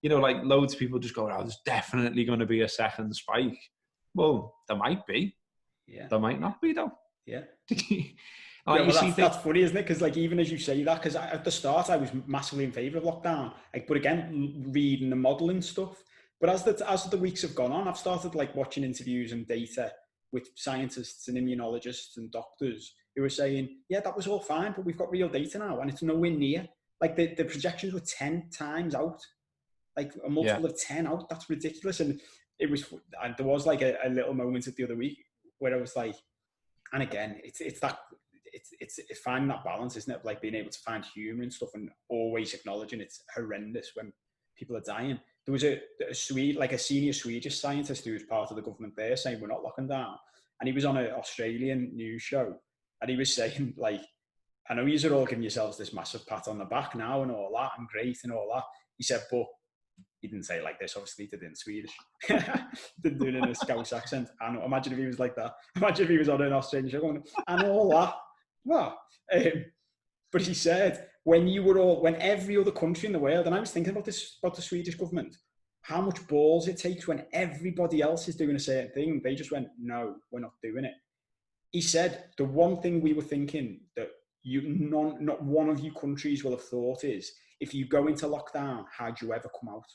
[SPEAKER 2] you know, like loads of people just go, oh, there's definitely going to be a second spike. Well, there might be. Yeah. There might not be, though.
[SPEAKER 1] Yeah. That's funny, isn't it? Because like, even as you say that, because at the start I was massively in favour of lockdown, like, but again, reading the modelling stuff. But as the weeks have gone on, I've started like watching interviews and data with scientists and immunologists and doctors who are saying, yeah, that was all fine, but we've got real data now and it's nowhere near. Like the projections were 10 times out, like a multiple of 10 out. That's ridiculous. And there was like a little moment the other week where I was like, and again, it's finding that balance, isn't it? Like being able to find humour and stuff and always acknowledging it's horrendous when people are dying. There was a senior Swedish scientist who was part of the government there saying we're not locking down. And he was on an Australian news show and he was saying, like, I know you're all giving yourselves this massive pat on the back now and all that and great and all that. He said, but he didn't say it like this, obviously he did it in Swedish. Didn't do it in a Scouse accent. I know, imagine if he was like that. Imagine if he was on an Australian show going, and all that. Well, but he said, when every other country in the world, and I was thinking about this, about the Swedish government, how much balls it takes when everybody else is doing a certain thing. They just went, no, we're not doing it. He said, the one thing we were thinking that not one of you countries will have thought is, if you go into lockdown, how do you ever come out?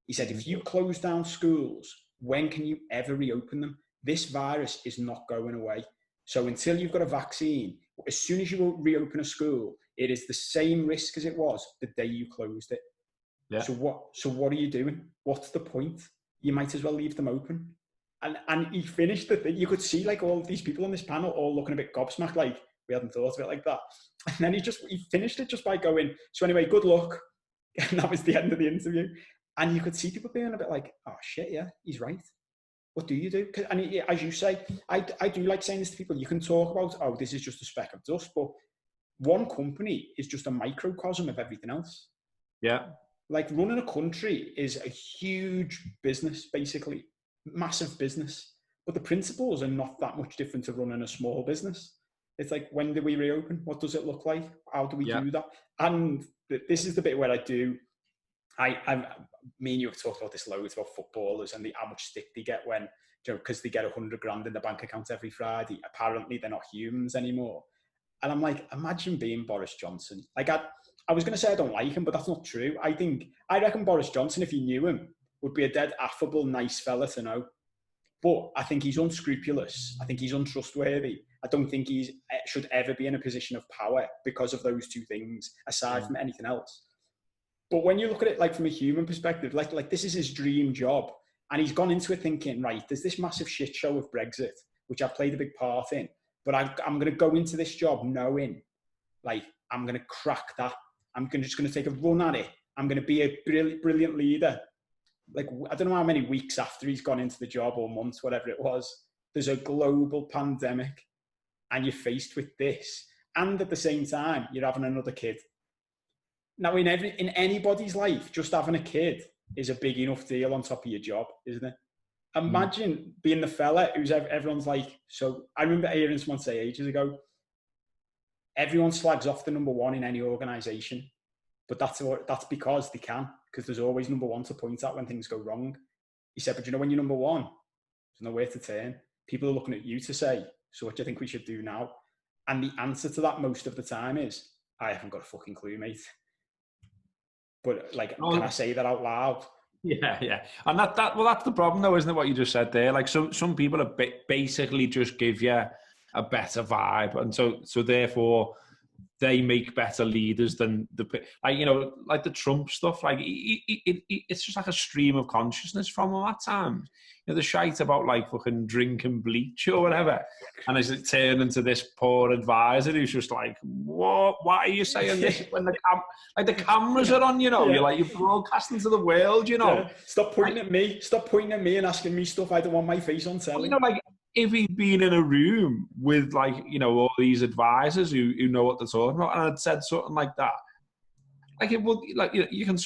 [SPEAKER 1] He said, if you close down schools, when can you ever reopen them? This virus is not going away. So until you've got a vaccine, as soon as you reopen a school, it is the same risk as it was the day you closed it. Yeah. So what are you doing? What's the point? You might as well leave them open. And he finished the thing. You could see like all of these people on this panel all looking a bit gobsmacked, like we hadn't thought of it like that. And then he finished it just by going, so anyway, good luck. And that was the end of the interview. And you could see people being a bit like, oh shit, yeah, he's right. What do you do? And as you say, I do like saying this to people. You can talk about, oh, this is just a speck of dust, but one company is just a microcosm of everything else.
[SPEAKER 2] Yeah.
[SPEAKER 1] Like running a country is a huge business, basically, massive business. But the principles are not that much different to running a small business. It's like, when do we reopen? What does it look like? How do we do that? And this is the bit where me and you have talked about this loads about footballers and how much stick they get when, you know, because they get 100 grand in the bank account every Friday. Apparently they're not humans anymore. And I'm like, imagine being Boris Johnson. Like I was going to say I don't like him, but that's not true. I reckon Boris Johnson, if you knew him, would be a dead affable, nice fella to know. But I think he's unscrupulous. I think he's untrustworthy. I don't think he should ever be in a position of power because of those two things, aside from anything else. But when you look at it like from a human perspective, like this is his dream job. And he's gone into it thinking, right, there's this massive shit show of Brexit, which I've played a big part in. But I'm going to go into this job knowing, like, I'm going to crack that. I'm just going to take a run at it. I'm going to be a brilliant leader. Like, I don't know how many weeks after he's gone into the job or months, whatever it was, there's a global pandemic and you're faced with this. And at the same time, you're having another kid. Now, in anybody's life, just having a kid is a big enough deal on top of your job, isn't it? Imagine being the fella who's everyone's like, so I remember hearing someone say ages ago, everyone slags off the number one in any organisation, but that's because they can. Because there's always number one to point at when things go wrong. He said, but you know, when you're number one, there's nowhere to turn. People are looking at you to say, so what do you think we should do now? And the answer to that most of the time is, I haven't got a fucking clue, mate. But like, can I say that out loud?
[SPEAKER 2] Yeah. And that's the problem though, isn't it, what you just said there? Like some people are basically just give you a better vibe. And so therefore, they make better leaders than like the Trump stuff. Like it's just like a stream of consciousness from him at times. You know, the shite about like fucking drinking bleach or whatever, and as it turned into this poor advisor who's just like, what? Why are you saying this when the cameras are on? You know, you're broadcasting to the world. You know,
[SPEAKER 1] stop pointing at me. Stop pointing at me and asking me stuff I don't want my face on telly.
[SPEAKER 2] You know, like, if he'd been in a room with, like, you know, all these advisors who know what they're talking about, and had said something like that, like, it would, like, you can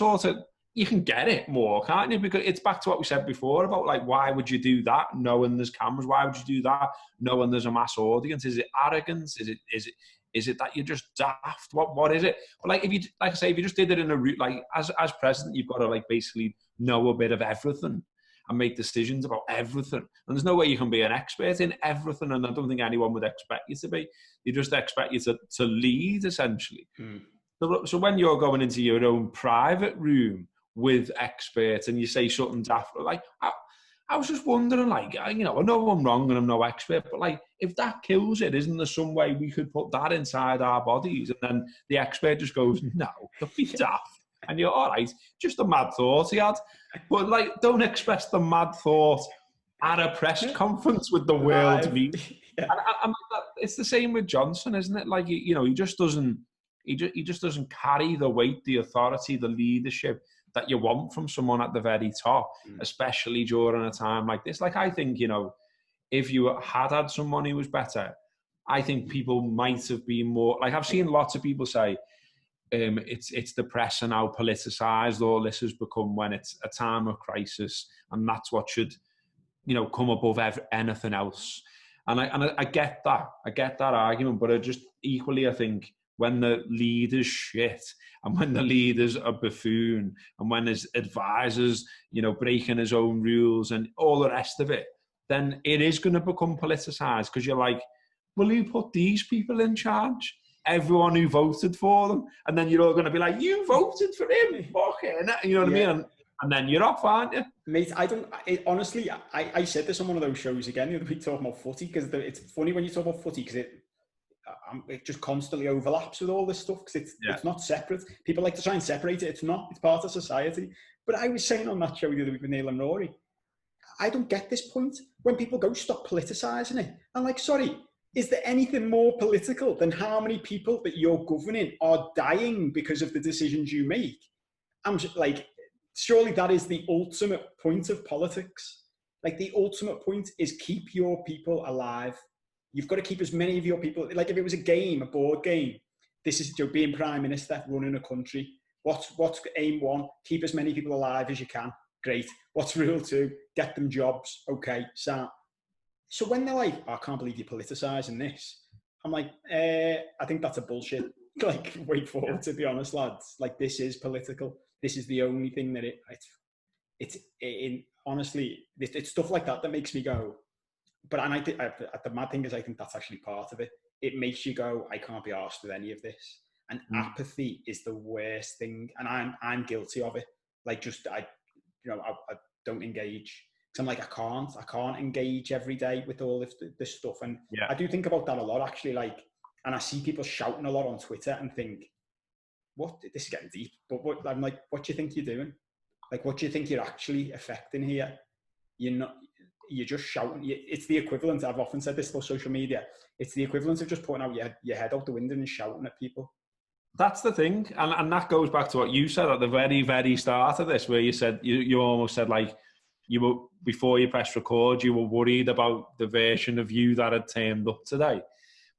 [SPEAKER 2] you can get it more, can't you? Because it's back to what we said before about, like, why would you do that knowing there's cameras? Why would you do that knowing there's a mass audience? Is it arrogance? Is it that you're just daft? What is it? But like, if you just did it in a room, like, as president, you've got to, like, basically know a bit of everything and make decisions about everything. And there's no way you can be an expert in everything, and I don't think anyone would expect you to be. They just expect you to lead, essentially. So when you're going into your own private room with experts and you say something daft, like, I was just wondering, like, you know, I know I'm wrong and I'm no expert, but, like, if that kills it, isn't there some way we could put that inside our bodies? And then the expert just goes, no, don't be daft. And you're all right, just a mad thought he had. But, like, don't express the mad thought at a press conference with the world media. And it's the same with Johnson, isn't it? Like, you know, he just doesn't carry the weight, the authority, the leadership that you want from someone at the very top, especially during a time like this. Like, I think, you know, if you had someone who was better, I think people might have been more, like, I've seen lots of people say, it's depressing how politicised all this has become when it's a time of crisis, and that's what should, you know, come above anything else. And I get that. I get that argument, but I just equally, I think, when the leader's shit, and when the leader's a buffoon, and when his advisors, you know, breaking his own rules and all the rest of it, then it is going to become politicised, because you're like, well, who put these people in charge? Everyone who voted for them. And then you're all going to be like, you voted for him, fucking, you know what I mean? And then you're off, aren't you?
[SPEAKER 1] Mate, honestly, I said this on one of those shows again the other week, talking about footy, because it's funny when you talk about footy, because it just constantly overlaps with all this stuff, because it's not separate. People like to try and separate it. It's not. It's part of society. But I was saying on that show the other week with Neil and Rory, I don't get this point when people go, stop politicising it. I'm like, sorry, is there anything more political than how many people that you're governing are dying because of the decisions you make? I'm just like, surely that is the ultimate point of politics. Like, the ultimate point is keep your people alive. You've got to keep as many of your people, like, if it was a game, a board game, this is being prime minister, running a country. What's aim one? Keep as many people alive as you can. Great. What's rule two? Get them jobs. Okay, so when they're like, oh, I can't believe you're politicising this, I'm like, I think that's a bullshit. Like, wait for it, to be honest, lads. Like, this is political. This is the only thing that honestly, it's stuff like that makes me go. But the mad thing is, I think that's actually part of it. It makes you go, I can't be arsed with any of this. And apathy is the worst thing, and I'm guilty of it. Like, I don't engage. Because I'm like, I can't engage every day with all this stuff. And I do think about that a lot, actually. Like, and I see people shouting a lot on Twitter and think, what? This is getting deep. But I'm like, what do you think you're doing? Like, what do you think you're actually affecting here? You're just shouting. It's the equivalent. I've often said this about social media. It's the equivalent of just putting out your head out the window and shouting at people.
[SPEAKER 2] That's the thing, and that goes back to what you said at the very, very start of this, where you said you almost said, like, you were, before you pressed record, you were worried about the version of you that had turned up today.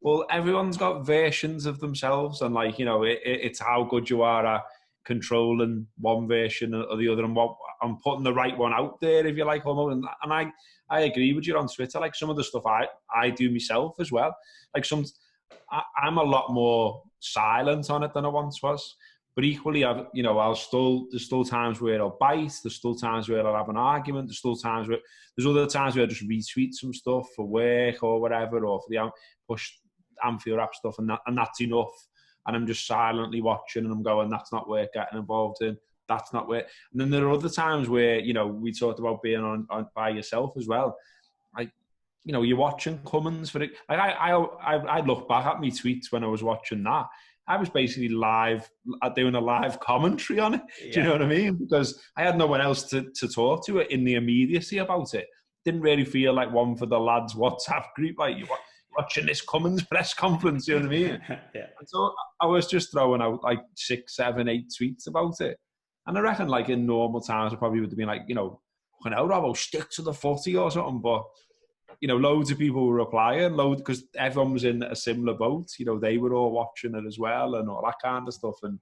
[SPEAKER 2] Well, everyone's got versions of themselves, and, like, it's how good you are at controlling one version or the other, and putting the right one out there, if you like, almost. And I agree with you on Twitter. Like, some of the stuff I do myself as well. Like, I'm a lot more silent on it than I once was. But equally, there's still times where I'll bite. There's still times where I'll have an argument. There's other times where I just retweet some stuff for work or whatever, or for the push Anfield app stuff, and that's enough. And I'm just silently watching, and I'm going, that's not worth getting involved in. That's not worth. And then there are other times where, we talked about being on by yourself as well. Like, you're watching Cummins for it. Like, I look back at my tweets when I was watching that. I was basically doing a live commentary on it. Yeah. Do you know what I mean? Because I had no one else to talk to in the immediacy about it. Didn't really feel like one for the lads' WhatsApp group. Like, you're watching this Cummins press conference, you know what I mean?
[SPEAKER 1] Yeah.
[SPEAKER 2] And so I was just throwing out like 6, 7, 8 tweets about it. And I reckon, like, in normal times, I probably would have been like, fucking hell, Robbo, stick to the footy or something. But, loads of people were replying, because everyone was in a similar boat. They were all watching it as well and all that kind of stuff. And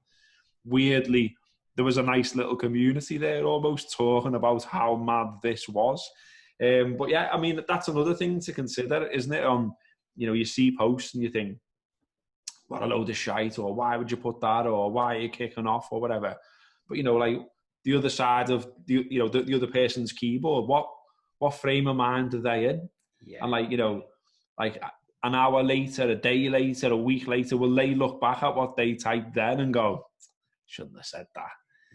[SPEAKER 2] weirdly, there was a nice little community there almost talking about how mad this was. But yeah, I mean, that's another thing to consider, isn't it? You see posts and you think, what a load of shite, or why would you put that, or why are you kicking off, or whatever. But, like, the other side of the other person's keyboard, what frame of mind are they in? Yeah. And, like an hour later, a day later, a week later, will they look back at what they typed then and go, shouldn't have said that?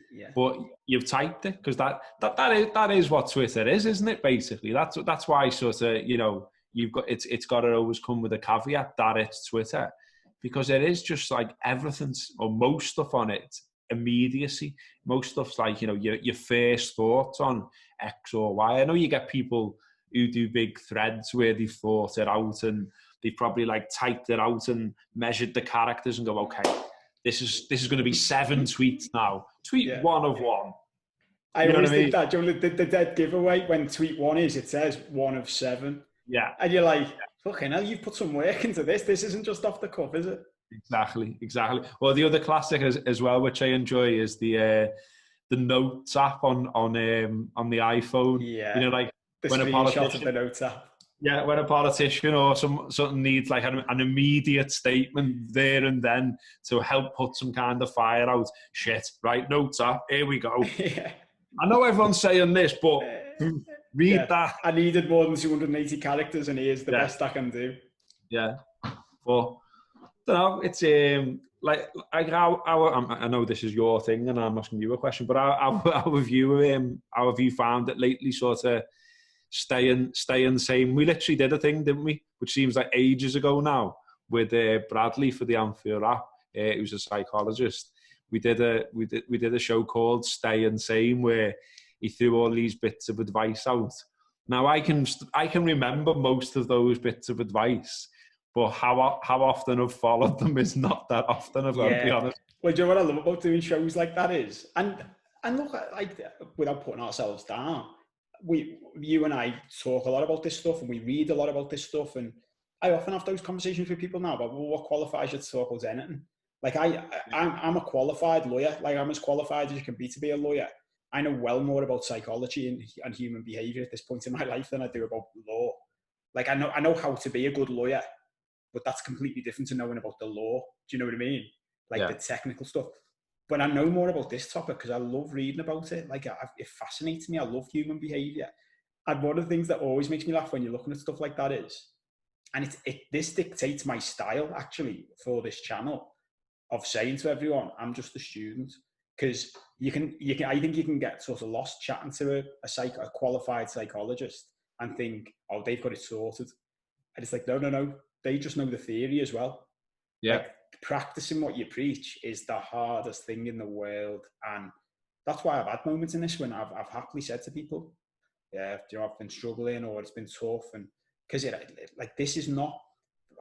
[SPEAKER 2] Yeah. But you've typed it, because that is what Twitter is, isn't it? Basically, that's why sort of you've got it's got to always come with a caveat that it's Twitter, because it is just like everything's, or most stuff on it, immediacy. Most stuff's like your first thoughts on X or Y. I know you get people who do big threads where they've thought it out and they've probably like typed it out and measured the characters and go, okay, this is going to be 7 tweets now. Tweet 1 of 1.
[SPEAKER 1] I always think that, the dead giveaway, when tweet 1 is, it says 1 of 7.
[SPEAKER 2] Yeah.
[SPEAKER 1] And you're like, fucking hell, you've put some work into this. This isn't just off the cuff, is it?
[SPEAKER 2] Exactly. Well, the other classic as well, which I enjoy, is the notes app on the iPhone.
[SPEAKER 1] Yeah.
[SPEAKER 2] Like,
[SPEAKER 1] the
[SPEAKER 2] when
[SPEAKER 1] screenshot of the notes app.
[SPEAKER 2] Yeah, when a politician or something needs like an immediate statement there and then to help put some kind of fire out. Shit, right, notes app, here we go. Yeah. I know everyone's saying this, but read that.
[SPEAKER 1] I needed more than 280 characters, and here's the best I can do.
[SPEAKER 2] Yeah, but I don't know. It's like I know this is your thing, and I'm asking you a question. But how have you found it lately? Sort of staying same. We literally did a thing, didn't we? Which seems like ages ago now, with Bradley for the Anfield app. He was a psychologist. We did a show called Staying Sane, where he threw all these bits of advice out. Now I can remember most of those bits of advice, but how often I've followed them is not that often, I've got to be honest.
[SPEAKER 1] Well, do you know what I love about doing shows like that is, and look, like, without putting ourselves down, you and I talk a lot about this stuff, and we read a lot about this stuff, and I often have those conversations with people now about, well, what qualifies you to talk about anything. Like, I'm a qualified lawyer. Like, I'm as qualified as you can be to be a lawyer. I know well more about psychology and human behaviour at this point in my life than I do about law. Like, I know how to be a good lawyer, but that's completely different to knowing about the law. Do you know what I mean? Like, the technical stuff. But I know more about this topic because I love reading about it. Like, it fascinates me. I love human behaviour. And one of the things that always makes me laugh when you're looking at stuff like that is, and this dictates my style, actually, for this channel. of saying to everyone, I'm just a student. Because I think you can get sort of lost chatting to a qualified psychologist and think, oh, they've got it sorted. And it's like, no, they just know the theory as well.
[SPEAKER 2] Yeah.
[SPEAKER 1] Like, practicing what you preach is the hardest thing in the world. And that's why I've had moments in this when I've happily said to people, yeah, you know, I've been struggling or it's been tough. And because like, this is not,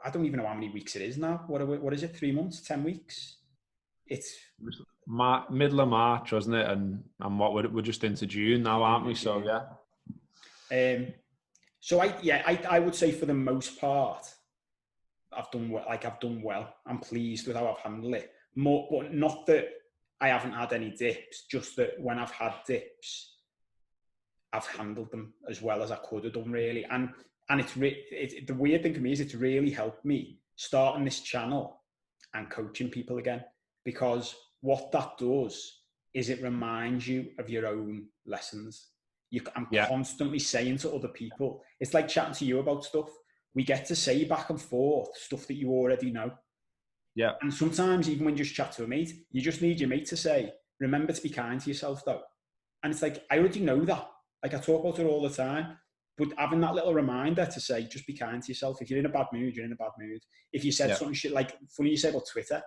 [SPEAKER 1] I don't even know how many weeks it is now. What is it? 3 months, 10 weeks? It's
[SPEAKER 2] middle of March, wasn't it? And what we're just into June now, aren't we? So yeah.
[SPEAKER 1] So I would say for the most part, I've done well. I'm pleased with how I've handled it. More, but not that I haven't had any dips. Just that when I've had dips, I've handled them as well as I could have done, really. And it's the weird thing for me is it's really helped me starting this channel and coaching people again, because what that does is it reminds you of your own lessons. I'm constantly saying to other people, it's like chatting to you about stuff. We get to say back and forth stuff that you already know.
[SPEAKER 2] Yeah.
[SPEAKER 1] And sometimes even when you just chat to a mate, you just need your mate to say, remember to be kind to yourself though. And it's like, I already know that. Like, I talk about it all the time, but having that little reminder to say, just be kind to yourself. If you're in a bad mood, you're in a bad mood. If you said something shit, like funny you say about Twitter,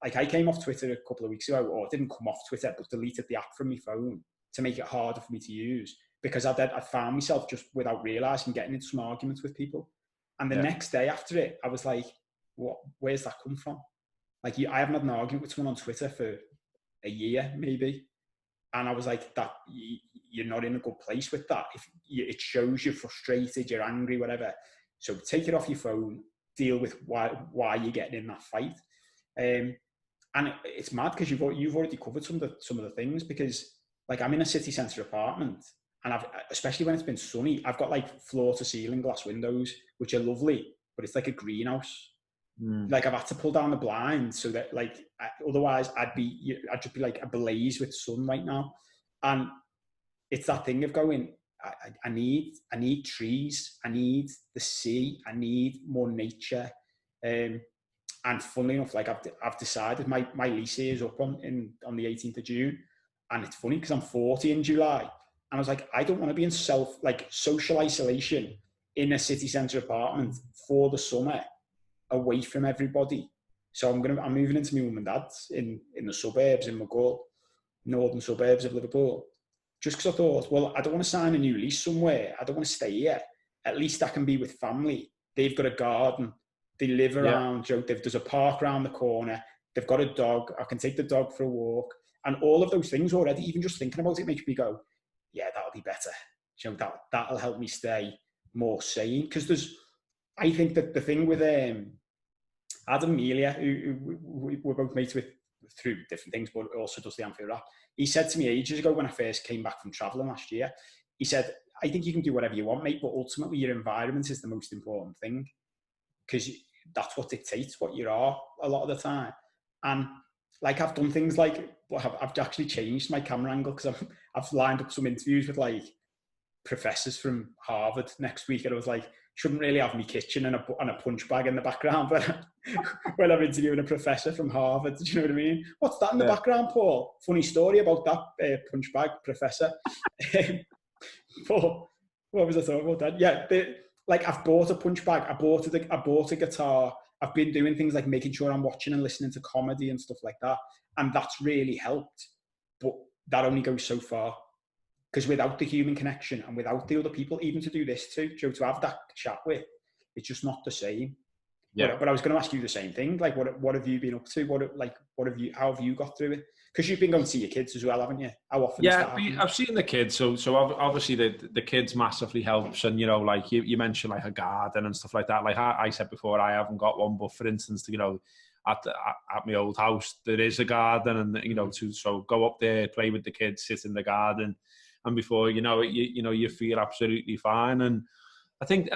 [SPEAKER 1] like I came off Twitter a couple of weeks ago, or didn't come off Twitter, but deleted the app from my phone to make it harder for me to use, because I found myself just without realising getting into some arguments with people. And the next day after it, I was like, where's that come from? Like, I haven't had an argument with someone on Twitter for a year, maybe. And I was like, that you're not in a good place with that. It shows you're frustrated, you're angry, whatever. So take it off your phone, deal with why you're getting in that fight. And it's mad because you've already covered some of the things, because like I'm in a city centre apartment, and especially when it's been sunny, I've got like floor to ceiling glass windows, which are lovely, but it's like a greenhouse. Like, I've had to pull down the blinds so that, like, otherwise I'd just be like ablaze with sun right now. And it's that thing of going, I need trees, I need the sea, I need more nature. And funnily enough, like I've decided my lease here is up on the 18th of June. And it's funny because I'm 40 in July. And I was like, I don't want to be in social isolation in a city centre apartment for the summer, away from everybody. So I'm moving into my mum and dad's in the suburbs, in Maghull, northern suburbs of Liverpool. Just because I thought, well, I don't want to sign a new lease somewhere. I don't want to stay here. At least I can be with family. They've got a garden. They live around, there's a park around the corner. They've got a dog. I can take the dog for a walk. And all of those things already, even just thinking about it makes me go, yeah, that'll be better. You know, that'll help me stay more sane. Because I think that the thing with Adam Melia, who we're both mates with through different things, but also does the Anfield rap, he said to me ages ago when I first came back from travelling last year, he said, I think you can do whatever you want, mate, but ultimately your environment is the most important thing, because that's what dictates what you are a lot of the time. And like, I've done things like, I've actually changed my camera angle, because I've lined up some interviews with like professors from Harvard next week, and I was like, shouldn't really have my kitchen and a punch bag in the background when I'm interviewing a professor from Harvard. Do you know what I mean? What's that in the background, Paul? Funny story about that punch bag professor. But what was I talking about then? Yeah, like, I've bought a punch bag. I bought a guitar. I've been doing things like making sure I'm watching and listening to comedy and stuff like that, and that's really helped. But that only goes so far. Because without the human connection and without the other people, even to do this too, Joe, to have that chat with, it's just not the same. Yeah. But I was going to ask you the same thing. Like, what have you been up to? How have you got through it? Because you've been going to see your kids as well, haven't you? How often?
[SPEAKER 2] Yeah, I've seen the kids. So obviously the kids massively helps. And, you know, like you mentioned, like a garden and stuff like that. Like I said before, I haven't got one, but for instance, you know, at my old house, there is a garden, and, you know, so go up there, play with the kids, sit in the garden. And before you know it, you feel absolutely fine. And I think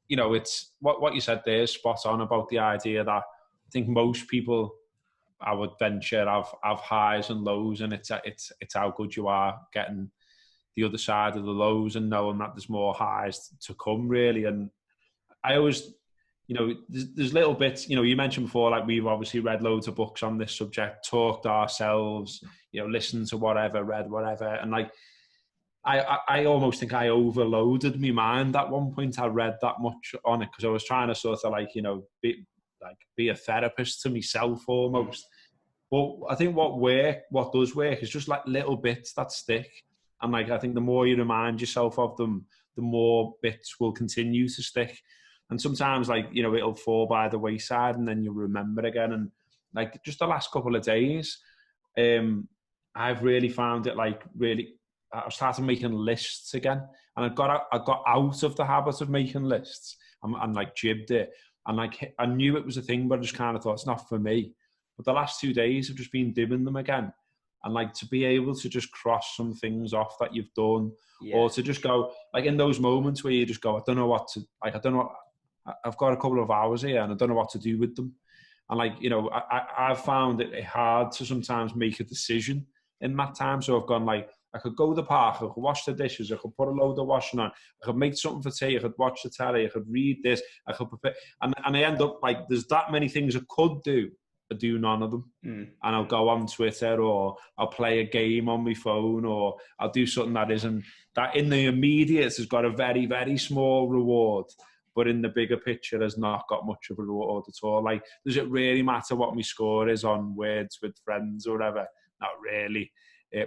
[SPEAKER 2] you know, it's what you said there is spot on about the idea that I think most people, I would venture, have highs and lows, and it's how good you are getting the other side of the lows and knowing that there's more highs to come, really. And I always, you know, there's little bits, you know, you mentioned before, like we've obviously read loads of books on this subject, talked ourselves, you know, listened to whatever, read whatever. And like, I almost think I overloaded my mind at one point. I read that much on it because I was trying to sort of like, you know, be a therapist to myself almost. But I think what does work is just like little bits that stick. And like, I think the more you remind yourself of them, the more bits will continue to stick. And sometimes, like, you know, it'll fall by the wayside and then you'll remember again. And like just the last couple of days, I've really found it like really, I started making lists again. And I got out of the habit of making lists and like jibbed it. And like, I knew it was a thing, but I just kind of thought it's not for me. But the last 2 days have just been doing them again. And like to be able to just cross some things off that you've done, or to just go like in those moments where you just go, I don't know what to, like, I don't know, I've got a couple of hours here and I don't know what to do with them. And like, you know, I've found it hard to sometimes make a decision in that time. So I've gone like, I could go to the park, I could wash the dishes, I could put a load of washing on, I could make something for tea, I could watch the telly, I could read this, I could prepare. And I end up like, there's that many things I could do. I do none of them. And I'll go on Twitter, or I'll play a game on my phone, or I'll do something that isn't, that in the immediate has got a very, very small reward, but in the bigger picture has not got much of a reward at all. Like, does it really matter what my score is on Words with Friends or whatever? Not really.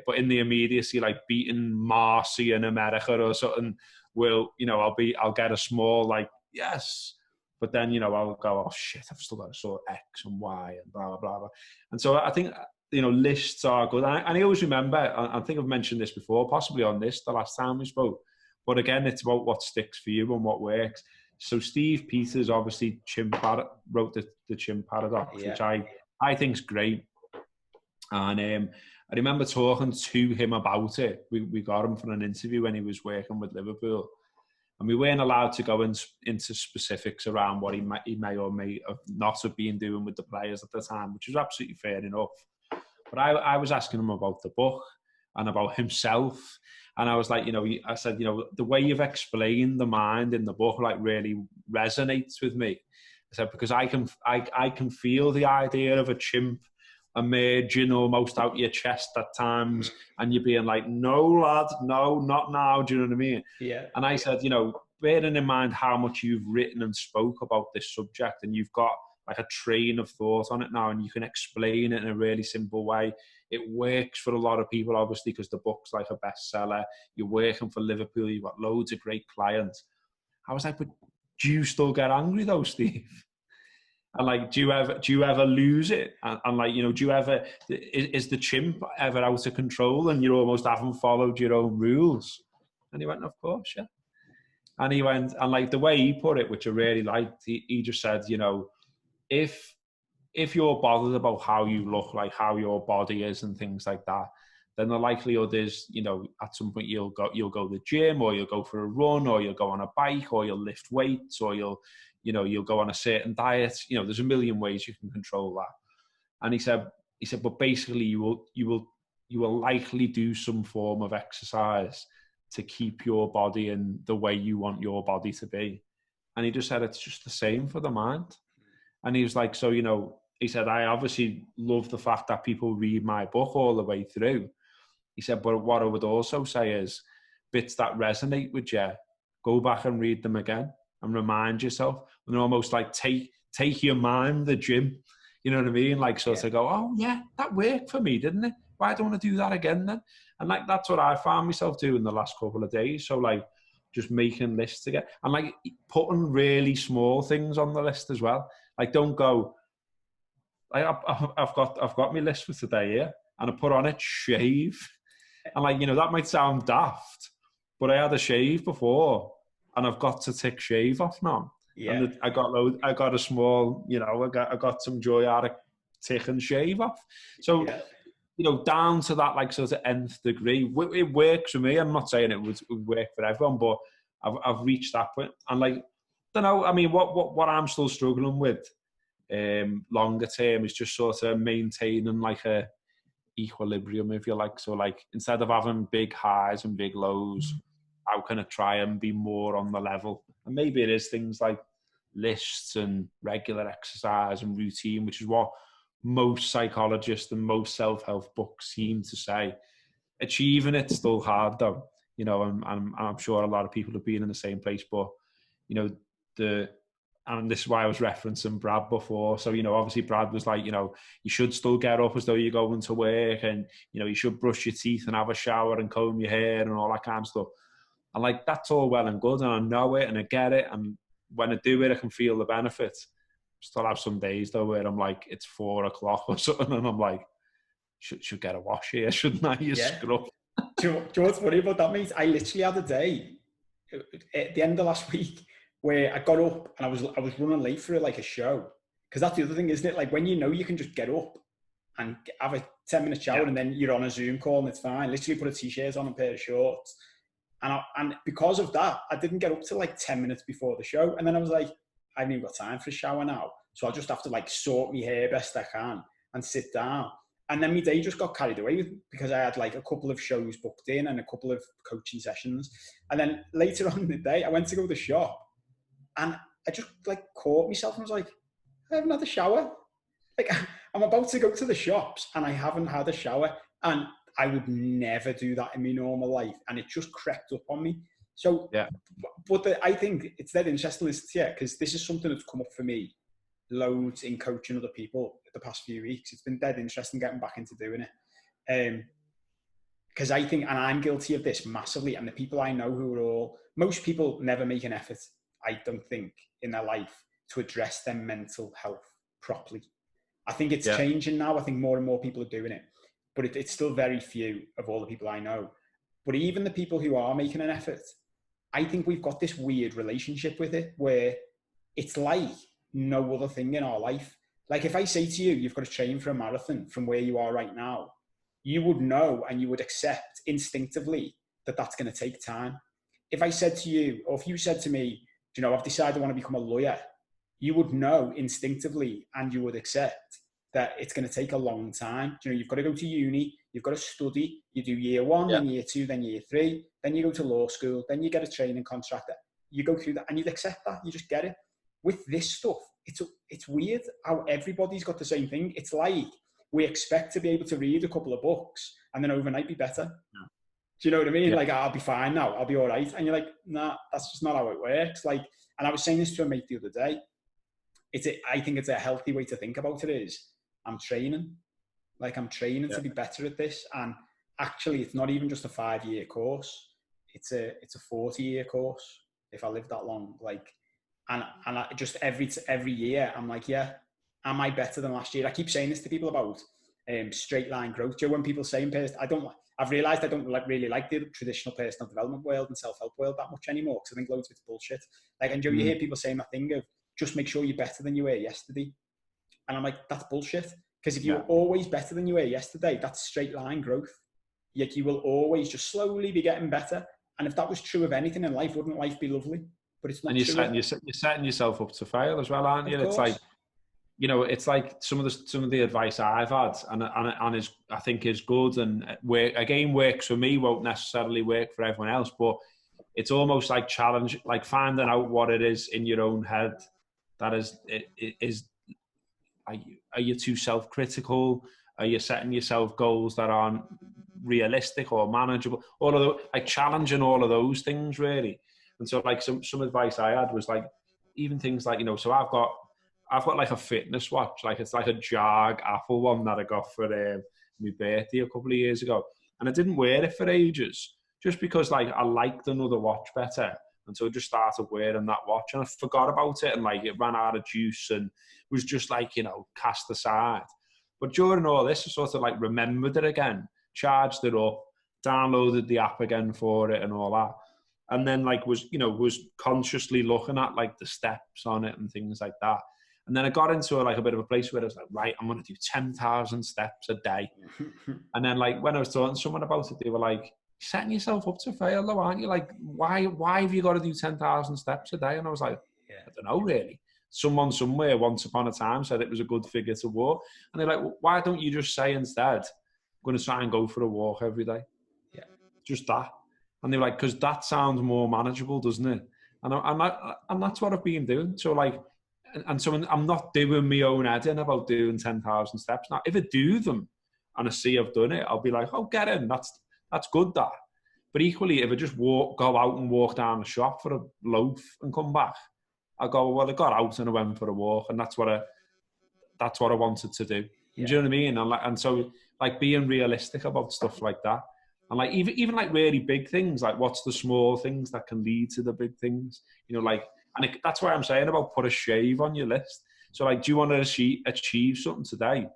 [SPEAKER 2] But in the immediacy, like beating Marcy in America or something, will, you know, I'll get a small, like, yes. But then, you know, I'll go, oh shit, I've still got to sort X and Y and blah, blah, blah, blah. And so I think, you know, lists are good. And I always remember, I think I've mentioned this before, possibly on this, the last time we spoke. But again, it's about what sticks for you and what works. So Steve Peters, obviously, wrote the Chimp Paradox, which I think is great. And I remember talking to him about it. We got him for an interview when he was working with Liverpool. And we weren't allowed to go into specifics around what he may or may have not have been doing with the players at the time, which was absolutely fair enough. But I was asking him about the book and about himself. And I was like, you know, I said, you know, the way you've explained the mind in the book, like, really resonates with me. I said, because I can feel the idea of a chimp emerging almost out your chest at times, and you're being like, no, lad, no, not now. Do you know what I mean?
[SPEAKER 1] Yeah.
[SPEAKER 2] And I said, you know, bearing in mind how much you've written and spoke about this subject, and you've got like a train of thought on it now, and you can explain it in a really simple way. It works for a lot of people, obviously, because the book's like a bestseller. You're working for Liverpool. You've got loads of great clients. I was like, but do you still get angry though, Steve? And like, do you ever lose it? And like, you know, do you ever, is the chimp ever out of control and you almost haven't followed your own rules? And he went, of course, yeah. And he went, and like the way he put it, which I really liked, he just said, you know, if you're bothered about how you look, like how your body is and things like that, then the likelihood is, you know, at some point you'll go to the gym, or you'll go for a run, or you'll go on a bike, or you'll lift weights, or you'll go on a certain diet. You know, there's a million ways you can control that. And he said, but basically you will likely do some form of exercise to keep your body in the way you want your body to be. And he just said, it's just the same for the mind. And he was like, so, you know, he said, I obviously love the fact that people read my book all the way through. He said, but what I would also say is, bits that resonate with you, go back and read them again and remind yourself, and almost like take your mind the gym. You know what I mean? Like, sort of go, oh yeah, that worked for me, didn't it? Why don't I do that again then? And like, that's what I found myself doing the last couple of days. So like, just making lists again, and like putting really small things on the list as well. Like, don't go, I've got my list for today here, and I put on it shave. And like, you know, that might sound daft, but I had a shave before, and I've got to tick shave off now. Yeah. And I got a small, you know, I got some joy out of ticking shave off. So, you know, down to that, like, sort of nth degree, it works for me. I'm not saying it would work for everyone, but I've reached that point. And like, I don't know, I mean, what I'm still struggling with longer term is just sort of maintaining like a equilibrium, if you like. So like, instead of having big highs and big lows, how can I try and be more on the level? And maybe it is things like lists and regular exercise and routine, which is what most psychologists and most self-help books seem to say. Achieving it's still hard though, you know, and I'm sure a lot of people have been in the same place, but you know, and this is why I was referencing Brad before. So, you know, obviously Brad was like, you know, you should still get up as though you're going to work, and, you know, you should brush your teeth and have a shower and comb your hair and all that kind of stuff. And like, that's all well and good, and I know it and I get it. And when I do it, I can feel the benefits. Still have some days though where I'm like, it's 4 o'clock or something, and I'm like, should get a wash here, shouldn't I? You scrub.
[SPEAKER 1] Do you know what's funny about that, mate? I literally had a day at the end of last week where I got up and I was running late for like a show. Because that's the other thing, isn't it? Like when you know you can just get up and have a 10-minute shower and then you're on a Zoom call and it's fine. Literally put a t-shirt on and a pair of shorts. And because of that, I didn't get up till like 10 minutes before the show. And then I was like, I haven't even got time for a shower now. So I'll just have to like sort my hair best I can and sit down. And then my day just got carried away because I had like a couple of shows booked in and a couple of coaching sessions. And then later on in the day, I went to go to the shop and I just like caught myself and was like, I haven't had a shower. Like I'm about to go to the shops and I haven't had a shower. And I would never do that in my normal life. And it just crept up on me. So, yeah. But I think it's that interesting, because this is something that's come up for me loads in coaching other people the past few weeks. It's been dead interesting getting back into doing it. Because I think, and I'm guilty of this massively, and the people I know who are most people never make an effort, I don't think, in their life to address their mental health properly. I think it's changing now. I think more and more people are doing it, but it's still very few of all the people I know. But even the people who are making an effort, I think we've got this weird relationship with it where it's like no other thing in our life. Like if I say to you, you've got to train for a marathon from where you are right now, you would know and you would accept instinctively that that's going to take time. If I said to you, or if you said to me, you know, I've decided I want to become a lawyer, you would know instinctively and you would accept that it's going to take a long time. You know, you've got to go to uni, you've got to study, you do year 1, then year 2, then year 3, then you go to law school, then you get a training contract. You go through that and you'd accept that, you just get it. With this stuff, it's weird how everybody's got the same thing. It's like we expect to be able to read a couple of books and then overnight be better. Yeah. Do you know what I mean? Yeah. Like, I'll be fine now, I'll be all right. And you're like, nah, that's just not how it works. Like, and I was saying this to a mate the other day. I think it's a healthy way to think about it is, I'm training. Like, I'm training to be better at this. And actually, it's not even just a 5-year course. It's a 40-year course if I live that long. Like, and I just every year, I'm like, yeah, am I better than last year? I keep saying this to people about straight line growth. Joe, when people say I've realised I don't really like the traditional personal development world and self-help world that much anymore, because I think loads of it's bullshit. Like, and Joe, you hear people saying that thing of just make sure you're better than you were yesterday. And I'm like, that's bullshit. Because if you're always better than you were yesterday, that's straight line growth. Like, you will always just slowly be getting better. And if that was true of anything in life, wouldn't life be lovely? But it's not. And
[SPEAKER 2] you're setting yourself up to fail as well, aren't you? It's like, you know, it's like some of the advice I've had, and is, I think, is good, and works for me, won't necessarily work for everyone else. But it's almost like challenge, like finding out what it is in your own head that is. Are you too self-critical? Are you setting yourself goals that aren't realistic or manageable? All of those, like challenging all of those things, really. And so, like, some advice I had was like, even things like, you know, so I've got like a fitness watch, like it's like a Jag Apple one that I got for my birthday a couple of years ago, and I didn't wear it for ages just because, like, I liked another watch better. And so I just started wearing that watch, and I forgot about it, and like it ran out of juice and was just like, you know, cast aside. But during all this, I sort of like remembered it again, charged it up, downloaded the app again for it and all that. And then like was consciously looking at like the steps on it and things like that. And then I got into a bit of a place where I was like, right, I'm going to do 10,000 steps a day. And then like when I was talking to someone about it, they were like, setting yourself up to fail though, aren't you? Like, why have you got to do 10,000 steps a day? And I was like, I don't know really. Someone somewhere once upon a time said it was a good figure to walk. And they're like, well, why don't you just say instead, I'm going to try and go for a walk every day? Yeah. Just that. And they were like, because that sounds more manageable, doesn't it? And that's what I've been doing. So like, and so I'm not doing my own head in about doing 10,000 steps. Now, if I do them and I see I've done it, I'll be like, oh, get in. That's good, that. But equally, if I just go out and walk down the shop for a loaf and come back, I go, well, I got out and I went for a walk, and that's what I wanted to do. Yeah. Do you know what I mean? And so like being realistic about stuff like that, and like even like really big things, like what's the small things that can lead to the big things, you know, like, and that's why I'm saying about put a shave on your list. So like, do you want to achieve something today?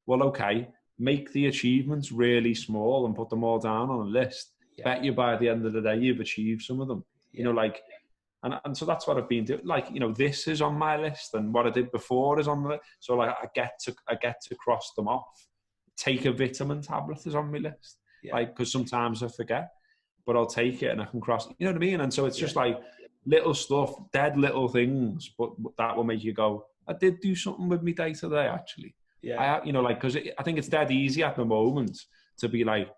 [SPEAKER 2] Well, okay, make the achievements really small and put them all down on a list. Yeah. Bet you by the end of the day you've achieved some of them. Yeah. You know, like, and so that's what I've been doing. Like, you know, this is on my list, and what I did before is on the. So like, I get to cross them off. Take a vitamin tablet is on my list, like, because sometimes I forget, but I'll take it and I can cross. You know what I mean? And so it's just like little stuff, dead little things, but that will make you go, I did do something with me day to day, actually. Yeah. You know, like, because I think it's dead easy at the moment to be like,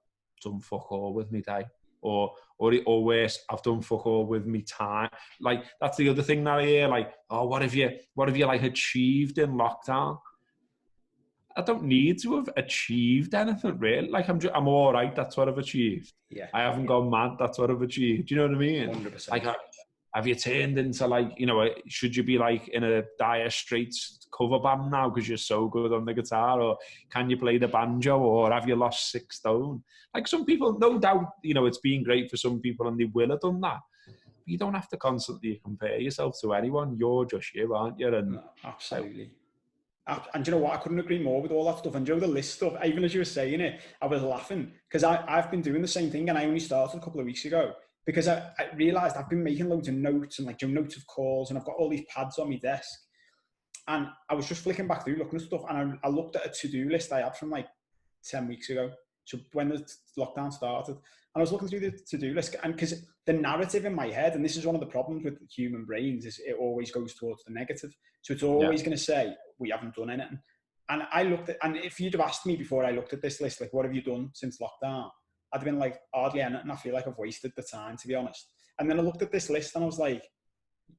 [SPEAKER 2] done fuck all with me day. Or worse, I've done fuck all with me time. Like, that's the other thing that I hear, like, oh, what have you like achieved in lockdown? I don't need to have achieved anything, really. Like, I'm all right, that's what I've achieved. Yeah. I haven't gone mad, that's what I've achieved. Do you know what I mean?
[SPEAKER 1] 100%.
[SPEAKER 2] Like, have you turned into, like, you know, should you be like in a Dire Straits cover band now because you're so good on the guitar, or can you play the banjo, or have you lost 6 stone? Like, some people, no doubt, you know, it's been great for some people and they will have done that. But you don't have to constantly compare yourself to anyone. You're just you, aren't you? And
[SPEAKER 1] no, absolutely. And you know what? I couldn't agree more with all that stuff. And you know, the list stuff, even as you were saying it, I was laughing because I've been doing the same thing, and I only started a couple of weeks ago. Because I realised I've been making loads of notes and like notes of calls, and I've got all these pads on my desk. And I was just flicking back through looking at stuff, and I looked at a to-do list I had from like 10 weeks ago. So when the lockdown started, and I was looking through the to-do list, and because the narrative in my head, and this is one of the problems with human brains, is it always goes towards the negative. So it's always going to say, we haven't done anything. And I looked at, and if you'd have asked me before I looked at this list, like, what have you done since lockdown? I'd have been like, hardly anything. I feel like I've wasted the time, to be honest. And then I looked at this list and I was like,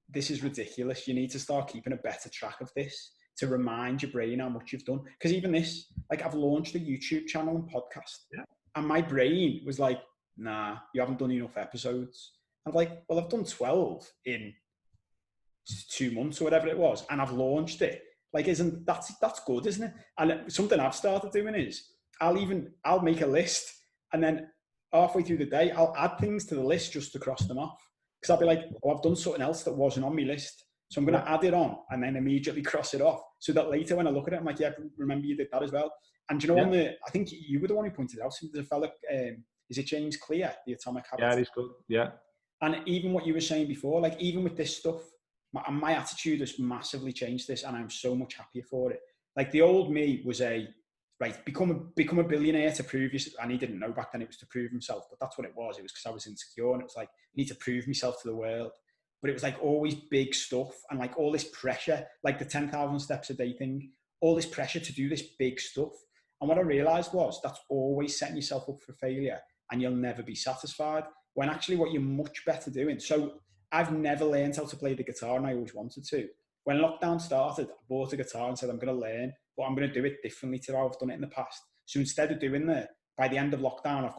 [SPEAKER 1] this is ridiculous. You need to start keeping a better track of this to remind your brain how much you've done. Because even this, like, I've launched a YouTube channel and podcast. Yeah. And my brain was like, nah, you haven't done enough episodes. I'm like, well, I've done 12 in 2 months or whatever it was. And I've launched it. Like, that's good, isn't it? And something I've started doing is I'll make a list. And then halfway through the day, I'll add things to the list just to cross them off. Because I'll be like, oh, I've done something else that wasn't on my list. So I'm going to add it on and then immediately cross it off. So that later when I look at it, I'm like, yeah, remember you did that as well. And you know, I think you were the one who pointed it out. So there's a fella, is it James Clear, The Atomic Habit?
[SPEAKER 2] Yeah, he's good. Yeah.
[SPEAKER 1] And even what you were saying before, like, even with this stuff, my attitude has massively changed this, and I'm so much happier for it. Like, the old me was become a billionaire to prove yourself. And he didn't know back then it was to prove himself, but that's what it was. It was because I was insecure, and it was like, I need to prove myself to the world. But it was like always big stuff, and like all this pressure, like the 10,000 steps a day thing, all this pressure to do this big stuff. And what I realized was that's always setting yourself up for failure, and you'll never be satisfied, when actually what you're much better doing. So I've never learned how to play the guitar, and I always wanted to. When lockdown started, I bought a guitar and said, I'm going to learn, but I'm going to do it differently to how I've done it in the past. So instead of doing that, by the end of lockdown,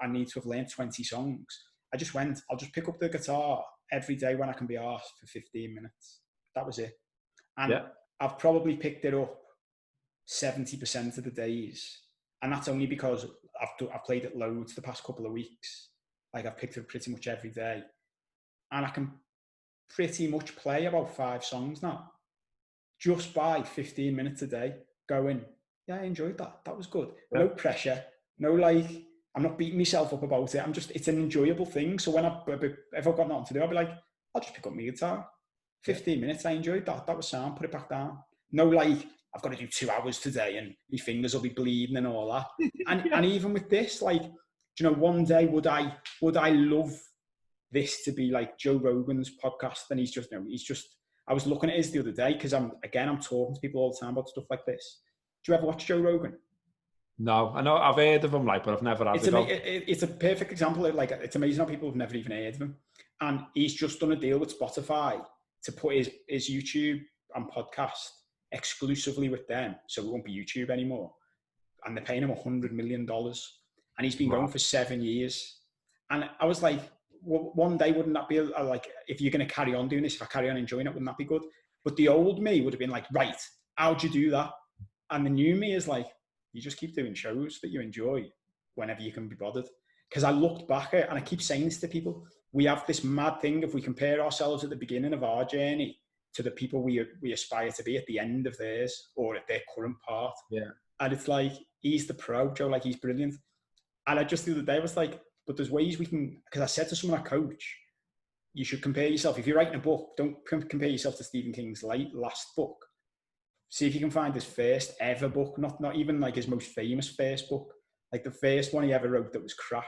[SPEAKER 1] I need to have learned 20 songs. I just went, I'll just pick up the guitar every day when I can be asked for 15 minutes. That was it. And I've probably picked it up 70% of the days. And that's only because I've played it loads the past couple of weeks. Like, I've picked it up pretty much every day. And I can pretty much play about 5 songs now, just by 15 minutes a day, going, yeah, I enjoyed that. That was good. Yeah. No pressure. No, like, I'm not beating myself up about it. It's an enjoyable thing. So if I've got nothing to do, I'll be like, I'll just pick up my guitar. 15 minutes, I enjoyed that. That was sound, put it back down. No, like, I've got to do 2 hours today and my fingers will be bleeding and all that. And even with this, like, you know, one day would I love this to be like Joe Rogan's podcast? And he's just, I was looking at his the other day because I'm talking to people all the time about stuff like this. Do you ever watch Joe Rogan?
[SPEAKER 2] No, I know, I've heard of him, like, but I've never had
[SPEAKER 1] it's a perfect example of, like, it's amazing how people have never even heard of him. And he's just done a deal with Spotify to put his YouTube and podcast exclusively with them, so it won't be YouTube anymore. And they're paying him $100 million. And he's been going for 7 years. And I was like, well, one day, wouldn't that be like, if you're going to carry on doing this, if I carry on enjoying it, wouldn't that be good? But the old me would have been like, right, how'd you do that? And the new me is like, you just keep doing shows that you enjoy whenever you can be bothered. Because I looked back at it, and I keep saying this to people, we have this mad thing, if we compare ourselves at the beginning of our journey to the people we aspire to be at the end of theirs, or at their current part.
[SPEAKER 2] Yeah.
[SPEAKER 1] And it's like, he's the pro, Joe, like he's brilliant. And I just the other day was like, but there's ways we can, because I said to someone I coach, you should compare yourself. If you're writing a book, don't compare yourself to Stephen King's last book. See if you can find his first ever book, not even like his most famous first book, like the first one he ever wrote that was crap.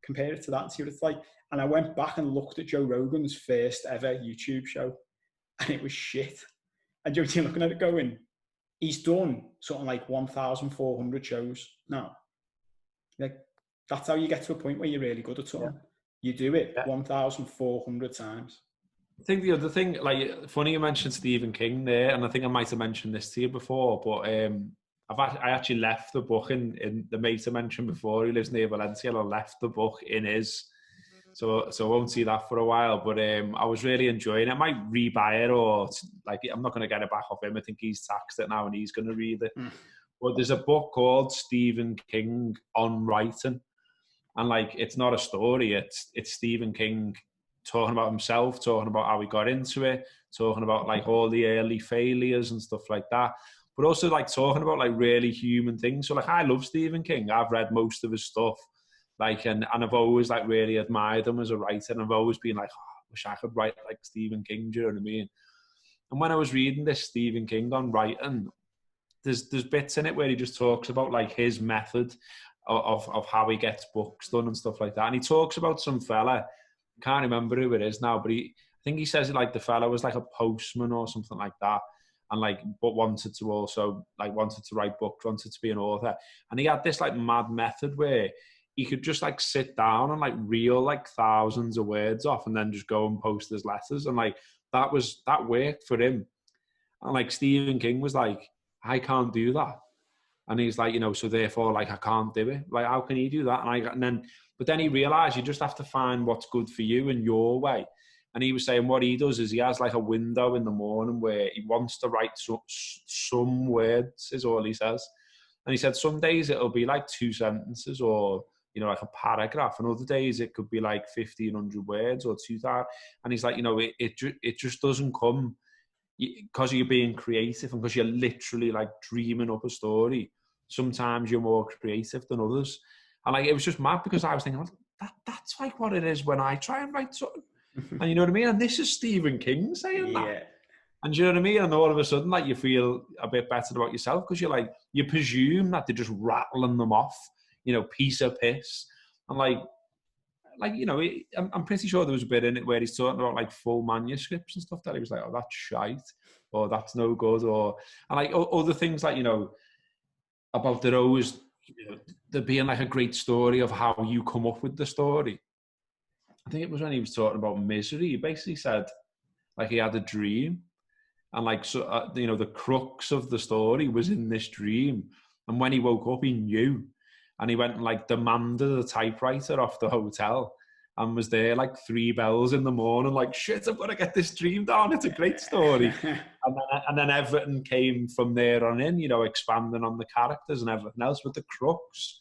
[SPEAKER 1] Compare it to that and see what it's like. And I went back and looked at Joe Rogan's first ever YouTube show, and it was shit. And you're looking at it going, he's done something like 1,400 shows now. Like, that's how you get to a point where you're really good at something. You do it 1,400 times.
[SPEAKER 2] I think the other thing, like, funny you mentioned Stephen King there, and I think I might have mentioned this to you before, but I actually left the book in the mate I mentioned before, who lives near Valencia, and I left the book in his. So I won't see that for a while, but I was really enjoying it. I might rebuy it, or like, I'm not going to get it back off him. I think he's taxed it now and he's going to read it. But there's a book called Stephen King on Writing, and like, it's not a story. It's Stephen King talking about himself, talking about how he got into it, talking about like all the early failures and stuff like that. But also like talking about like really human things. So like, I love Stephen King. I've read most of his stuff. Like, and I've always like really admired him as a writer. And I've always been like, oh, I wish I could write like Stephen King, do you know what I mean? And when I was reading this Stephen King on writing, there's bits in it where he just talks about like his method of how he gets books done and stuff like that. And he talks about some fella, can't remember who it is now, but I think he says like the fella was like a postman or something like that. And like, but wanted to write books, wanted to be an author. And he had this like mad method where he could just like sit down and like reel like thousands of words off and then just go and post his letters. And like, that worked for him. And like, Stephen King was like, I can't do that. And he's like, you know, so therefore like, I can't do it. Like, how can you do that? But then he realized you just have to find what's good for you in your way. And he was saying what he does is he has like a window in the morning where he wants to write some words, is all he says. And he said some days it'll be like 2 sentences or, you know, like a paragraph. And other days it could be like 1,500 words or 2,000. And he's like, you know, it just doesn't come because you're being creative and because you're literally like dreaming up a story. Sometimes you're more creative than others. And like, it was just mad because I was thinking, that's like what it is when I try and write something. And you know what I mean? And this is Stephen King saying that. And you know what I mean? And all of a sudden, like, you feel a bit better about yourself because you're like, you presume that they're just rattling them off, you know, piece of piss. And like, you know, I'm pretty sure there was a bit in it where he's talking about like full manuscripts and stuff that he was like, oh, that's shite, or that's no good, and like other things like, you know, about there always, you know, there being like a great story of how you come up with the story. I think it was when he was talking about misery. He basically said like he had a dream, and like, so you know, the crux of the story was in this dream. And when he woke up, he knew, and he went and like demanded a typewriter off the hotel, and was there like 3 bells in the morning, like, shit, I've got to get this dream down. It's a great story. and then everything came from there on in, you know, expanding on the characters and everything else. But the crux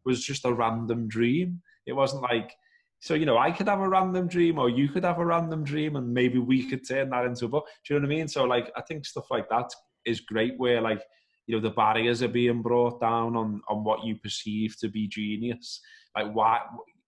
[SPEAKER 2] was just a random dream. It wasn't like, so, you know, I could have a random dream or you could have a random dream and maybe we could turn that into a book. Do you know what I mean? So like, I think stuff like that is great where like, you know, the barriers are being brought down on what you perceive to be genius. Like, why?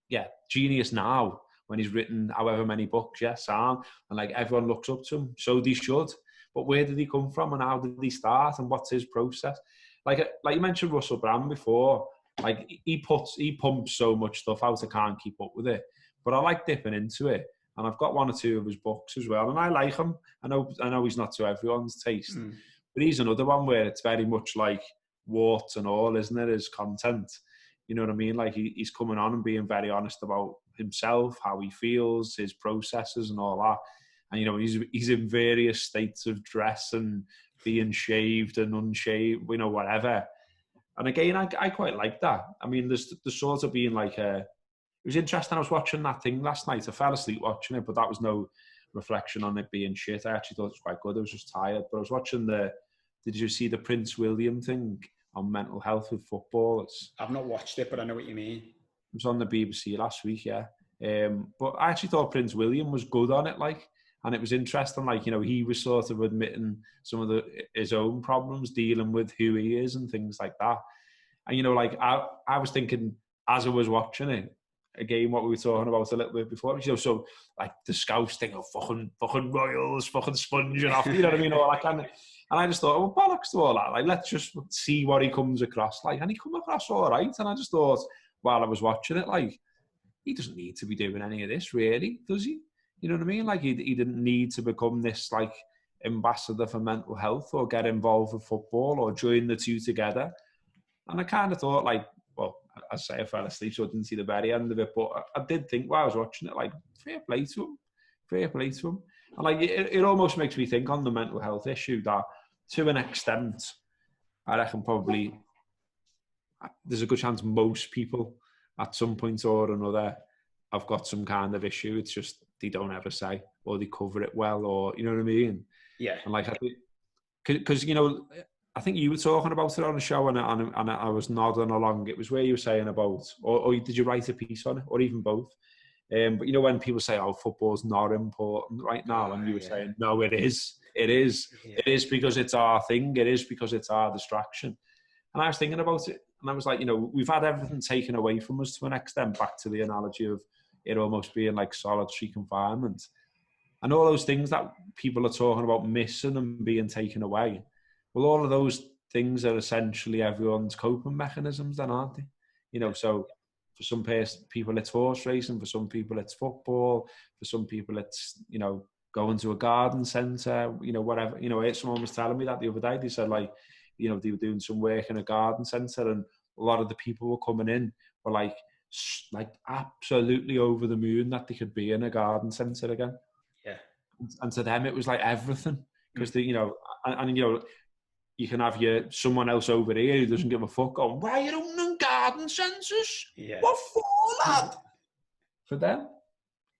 [SPEAKER 2] Yeah, genius now when he's written however many books, and like everyone looks up to him, so they should. But where did he come from and how did he start and what's his process? Like you mentioned Russell Brand before, like he pumps so much stuff out, I can't keep up with it. But I like dipping into it, and I've got 1 or 2 of his books as well, and I like him. I know he's not to everyone's taste, but he's another one where it's very much like warts and all, isn't it? His content, you know what I mean? Like he's coming on and being very honest about himself, how he feels, his processes and all that. And, you know, he's in various states of dress and being shaved and unshaved, you know, whatever. And again, I quite like that. I mean, there's sort of being like it was interesting. I was watching that thing last night. I fell asleep watching it, but that was no reflection on it being shit. I actually thought it was quite good. I was just tired. But I was watching did you see the Prince William thing on mental health with football?
[SPEAKER 1] I've not watched it, but I know what you mean.
[SPEAKER 2] It was on the BBC last week, yeah. But I actually thought Prince William was good on it, like, and it was interesting, like, you know, he was sort of admitting some of his own problems, dealing with who he is and things like that. And, you know, like, I was thinking, as I was watching it, again, what we were talking about a little bit before, you know, so, like, the Scouse thing of fucking Royals, fucking sponging off, you know what I mean, all that kind of, and I just thought, well, bollocks to all that, like, let's just see what he comes across like, and he come across all right, and I just thought, while I was watching it, like, he doesn't need to be doing any of this, really, does he? You know what I mean? Like, he didn't need to become this, like, ambassador for mental health or get involved with football or join the two together. And I kind of thought, like, well, I say I fell asleep, so I didn't see the very end of it, but I did think while I was watching it, like, fair play to him. Fair play to him. And, like, it almost makes me think on the mental health issue that, to an extent, I reckon probably there's a good chance most people at some point or another have got some kind of issue. It's just they don't ever say, or they cover it well, or, you know what I mean?
[SPEAKER 1] Yeah.
[SPEAKER 2] And, like, I think, because, you know, I think you were talking about it on the show, and I was nodding along. It was where you were saying about, or did you write a piece on it, or even both? But, you know, when people say, oh, football's not important right now, and you were saying, no, it is. It is. Yeah. It is because it's our thing. It is because it's our distraction. And I was thinking about it, and I was like, you know, we've had everything taken away from us to an extent, back to the analogy of it almost being like solitary confinement. And all those things that people are talking about missing and being taken away, well, all of those things are essentially everyone's coping mechanisms then, aren't they? You know, so for some people it's horse racing, for some people it's football, for some people it's, you know, going to a garden centre, you know, whatever. You know, someone was telling me that the other day. They said, like, you know, they were doing some work in a garden centre, and a lot of the people were coming in were like absolutely over the moon that they could be in a garden centre again.
[SPEAKER 1] Yeah.
[SPEAKER 2] And to them, it was like everything, because they, you know, and you know, you can have someone else over here who doesn't give a fuck going, why are you opening garden centres?
[SPEAKER 1] Yeah.
[SPEAKER 2] What for, lad? For them.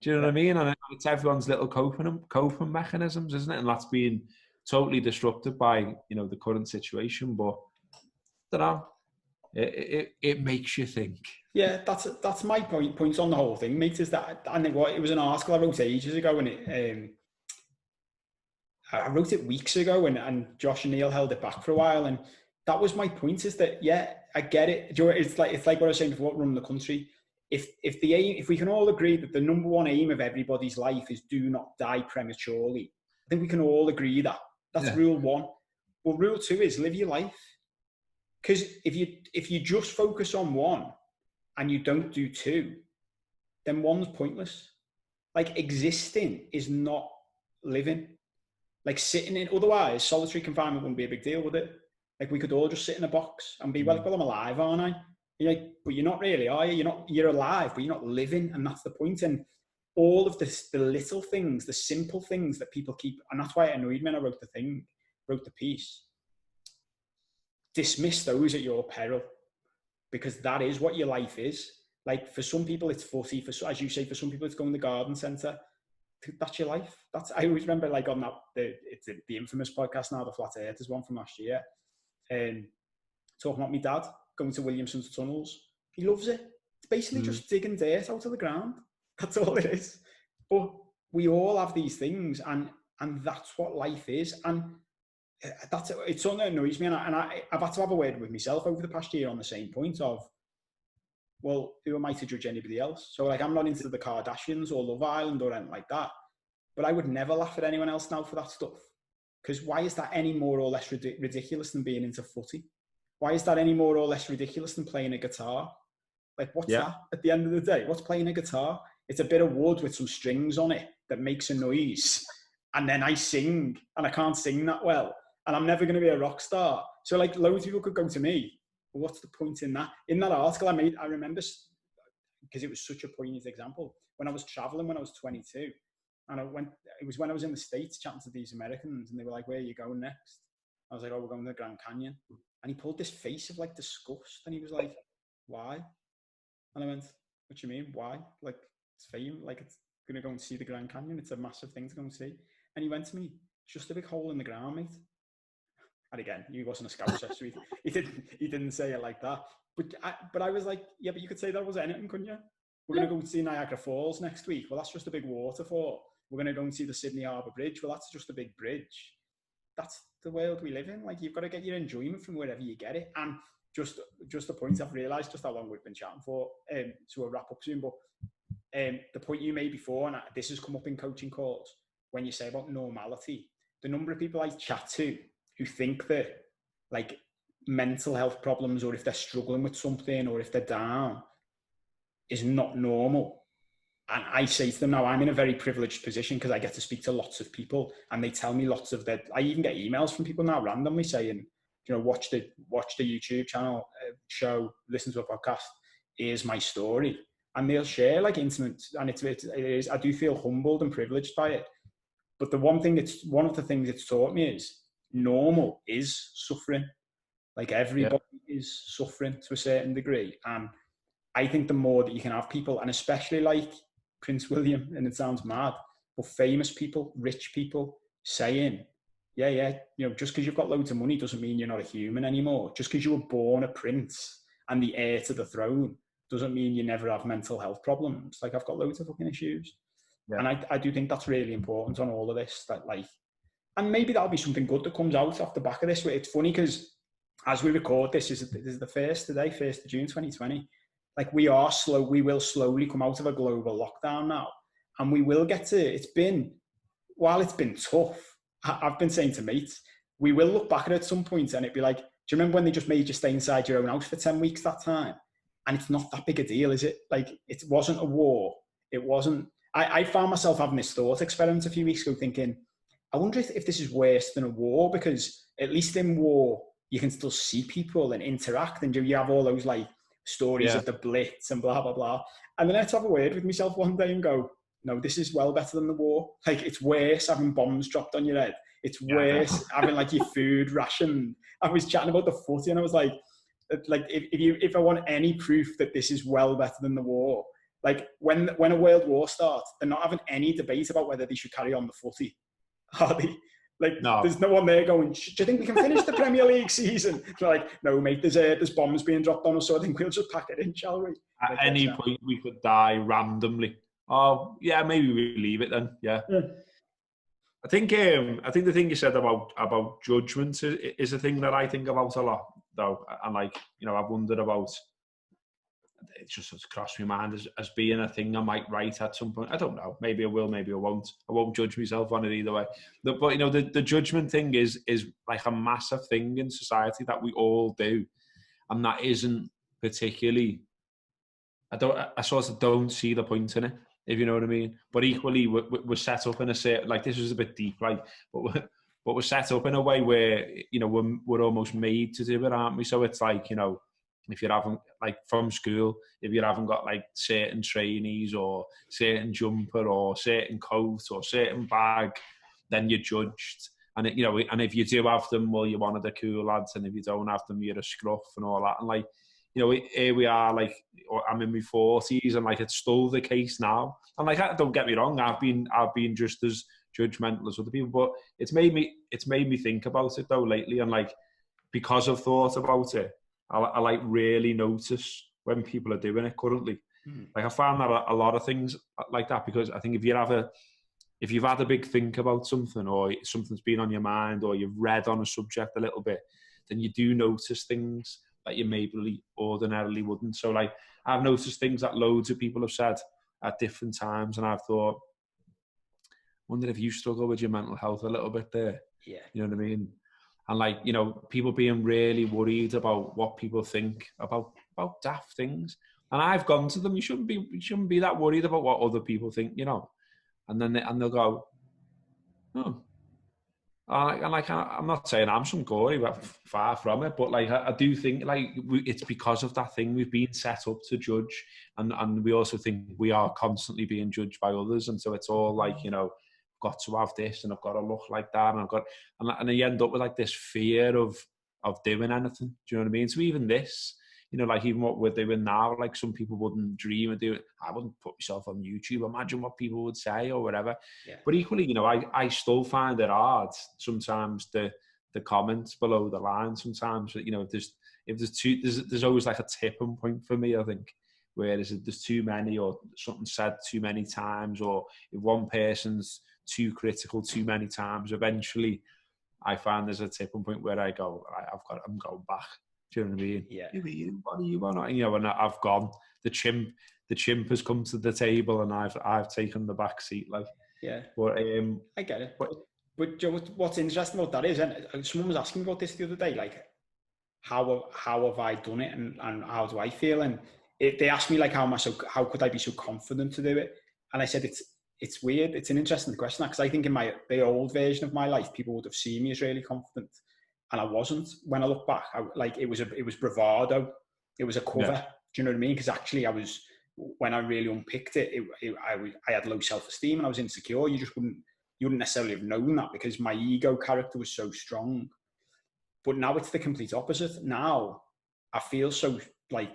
[SPEAKER 2] Do you know what I mean? And it's everyone's little coping mechanisms, isn't it? And that's being totally disrupted by, you know, the current situation. But I don't know. It makes you think.
[SPEAKER 1] Yeah, that's my point on the whole thing, mate. Is that, and it was an article I wrote ages ago, and I wrote it weeks ago, and Josh and Neil held it back for a while, and that was my point. Is that, yeah, I get it. It's like what I was saying before, running the country. If we can all agree that the number one aim of everybody's life is do not die prematurely, I think we can all agree that. That's rule one. Well, rule two is live your life. Because if you just focus on one and you don't do two, then one's pointless. Like, existing is not living. Like, sitting in, otherwise solitary confinement wouldn't be a big deal, would it? Like, we could all just sit in a box and be well, I'm alive, aren't I? You're like, but you're not really, are you? You're alive, but you're not living, and that's the point. And all of this, the little things, the simple things that people keep, and that's why it annoyed me when I wrote the piece. Dismiss those at your peril, because that is what your life is. Like, for some people it's footy, as you say, for some people it's going to the garden centre. That's your life. I always remember, like, on that, it's the infamous podcast now, the Flat Earthers one from last year, and talking about my dad going to Williamson's tunnels. He loves it. It's basically just digging dirt out of the ground. That's all it is. But we all have these things, and that's what life is. And it's something that annoys me, and I've had to have a word with myself over the past year on the same point of, well, who am I to judge anybody else? So, like, I'm not into the Kardashians or Love Island or anything like that, but I would never laugh at anyone else now for that stuff, because why is that any more or less ridiculous than being into footy? Why is that any more or less ridiculous than playing a guitar? Like, what's that at the end of the day? What's playing a guitar? It's a bit of wood with some strings on it that makes a noise, and then I sing, and I can't sing that well, and I'm never going to be a rock star. So, like, loads of people could go to me, well, what's the point in that? In that article I remember because it was such a poignant example. When I was traveling when I was 22, and it was when I was in the States chatting to these Americans, and they were like, "Where are you going next?" I was like, "Oh, we're going to the Grand Canyon." And he pulled this face of like disgust, and he was like, "Why?" And I went, "What do you mean? Why? Like, it's fame. Like, it's going to go and see the Grand Canyon. It's a massive thing to go and see." And he went to me, "It's just a big hole in the ground, mate." And again, he wasn't a scouser, so he didn't say it like that. But I was like, yeah, but you could say that was anything, couldn't you? We're going to go and see Niagara Falls next week. Well, that's just a big waterfall. We're going to go and see the Sydney Harbour Bridge. Well, that's just a big bridge. That's the world we live in. Like, you've got to get your enjoyment from wherever you get it. And just a point, I've realised just how long we've been chatting for. So we'll wrap up soon. But the point you made before, and this has come up in coaching calls, when you say about normality, the number of people I chat to who think that like mental health problems, or if they're struggling with something, or if they're down, is not normal. And I say to them, now I'm in a very privileged position because I get to speak to lots of people, and they tell me lots of their, I even get emails from people now randomly saying, you know, watch the YouTube channel, show, listen to a podcast, here's my story. And they'll share like intimate, and it is, I do feel humbled and privileged by it. But one of the things it's taught me is normal is suffering. Like, everybody is suffering to a certain degree. And I think the more that you can have people, and especially like Prince William, and it sounds mad, but famous people, rich people saying, yeah, you know, just because you've got loads of money doesn't mean you're not a human anymore. Just because you were born a prince and the heir to the throne doesn't mean you never have mental health problems. Like, I've got loads of fucking issues. Yeah. And I do think that's really important on all of this, that like, and maybe that'll be something good that comes out off the back of this. It's funny because as we record this is the 1st today, 1st of June 2020. Like, we will slowly come out of a global lockdown now. And we will get to, while it's been tough, I've been saying to mates, we will look back at some point and it'd be like, do you remember when they just made you stay inside your own house for 10 weeks that time? And it's not that big a deal, is it? Like, it wasn't a war. It wasn't. I found myself having this thought experiment a few weeks ago thinking, I wonder if this is worse than a war, because at least in war, you can still see people and interact, and you have all those like stories of the Blitz and blah, blah, blah. And then I had to have a word with myself one day and go, no, this is well better than the war. Like, it's worse having bombs dropped on your head. It's worse having like your food rationed. I was chatting about the footy and I was like if I want any proof that this is well better than the war, like when a world war starts, they're not having any debate about whether they should carry on the footy, are they? Like, no. There's no one there going, do you think we can finish the Premier League season? They're like, no, mate, there's bombs being dropped on us, so I think we'll just pack it in, shall we?
[SPEAKER 2] At any point, we could die randomly. Oh, yeah, maybe we leave it then. Yeah. I think the thing you said about judgment is a thing that I think about a lot, though. And like, you know, I've wondered about, it's just crossed my mind as being a thing I might write at some point. I don't know. Maybe I will, maybe I won't. I won't judge myself on it either way. But you know, the judgment thing is like a massive thing in society that we all do, and that isn't particularly. I sort of don't see the point in it, if you know what I mean. But equally, we're set up in a certain, like, this is a bit deep, like, but we're set up in a way where, you know, we're almost made to do it, aren't we? So it's like, you know, if you haven't, like, from school, if you haven't got like certain trainees or certain jumper or certain coat or certain bag, then you're judged. And you know, and if you do have them, well, you're one of the cool lads, and if you don't have them, you're a scruff and all that. And like, you know, here we are, like, I'm in my 40s, and like, it's still the case now. And like, don't get me wrong, I've been just as judgmental as other people, but it's made me think about it though lately, and like, because I've thought about it, I like really notice when people are doing it currently. Like, I found that a lot of things like that, because I think if you've had a big think about something, or something's been on your mind, or you've read on a subject a little bit, then you do notice things that you maybe ordinarily wouldn't. So like, I've noticed things that loads of people have said at different times, and I've thought, wonder if you struggle with your mental health a little bit there. Yeah. You know what I mean? And like, you know, people being really worried about what people think about daft things. And I've gone to them, you shouldn't be that worried about what other people think, you know. And then they'll go, oh, And like, I'm not saying I'm some gory, but far from it. But like, I do think like it's because of that thing we've been set up to judge, and we also think we are constantly being judged by others, and so it's all like, you know, got to have this and I've got to look like that, and and you end up with like this fear of doing anything. Do you know what I mean? So even this, you know, like even what we're doing now, like some people wouldn't dream of doing. I wouldn't put myself on YouTube. Imagine what people would say or whatever.
[SPEAKER 1] Yeah.
[SPEAKER 2] But equally, you know, I still find it hard sometimes the comments below the line. Sometimes, you know, there's always like a tipping point for me, I think, where there's too many or something said too many times, or if one person's too critical too many times, eventually I find there's a tipping point where I go, I'm going back. Do you know what I mean?
[SPEAKER 1] Yeah.
[SPEAKER 2] What are you on? You know, and I've gone. The chimp has come to the table, and I've taken the back seat. Like,
[SPEAKER 1] yeah.
[SPEAKER 2] But
[SPEAKER 1] I get it. But Joe, what's interesting about that is, and someone was asking me about this the other day, like, how have I done it, and how do I feel? And they asked me like, how could I be so confident to do it? And I said, it's weird. It's an interesting question, because I think in the old version of my life, people would have seen me as really confident. And I wasn't. When I look back, it was bravado. It was a cover. Yeah. Do you know what I mean? Because actually, when I really unpicked it, I had low self-esteem and I was insecure. You wouldn't necessarily have known that, because my ego character was so strong. But now it's the complete opposite. Now I feel so like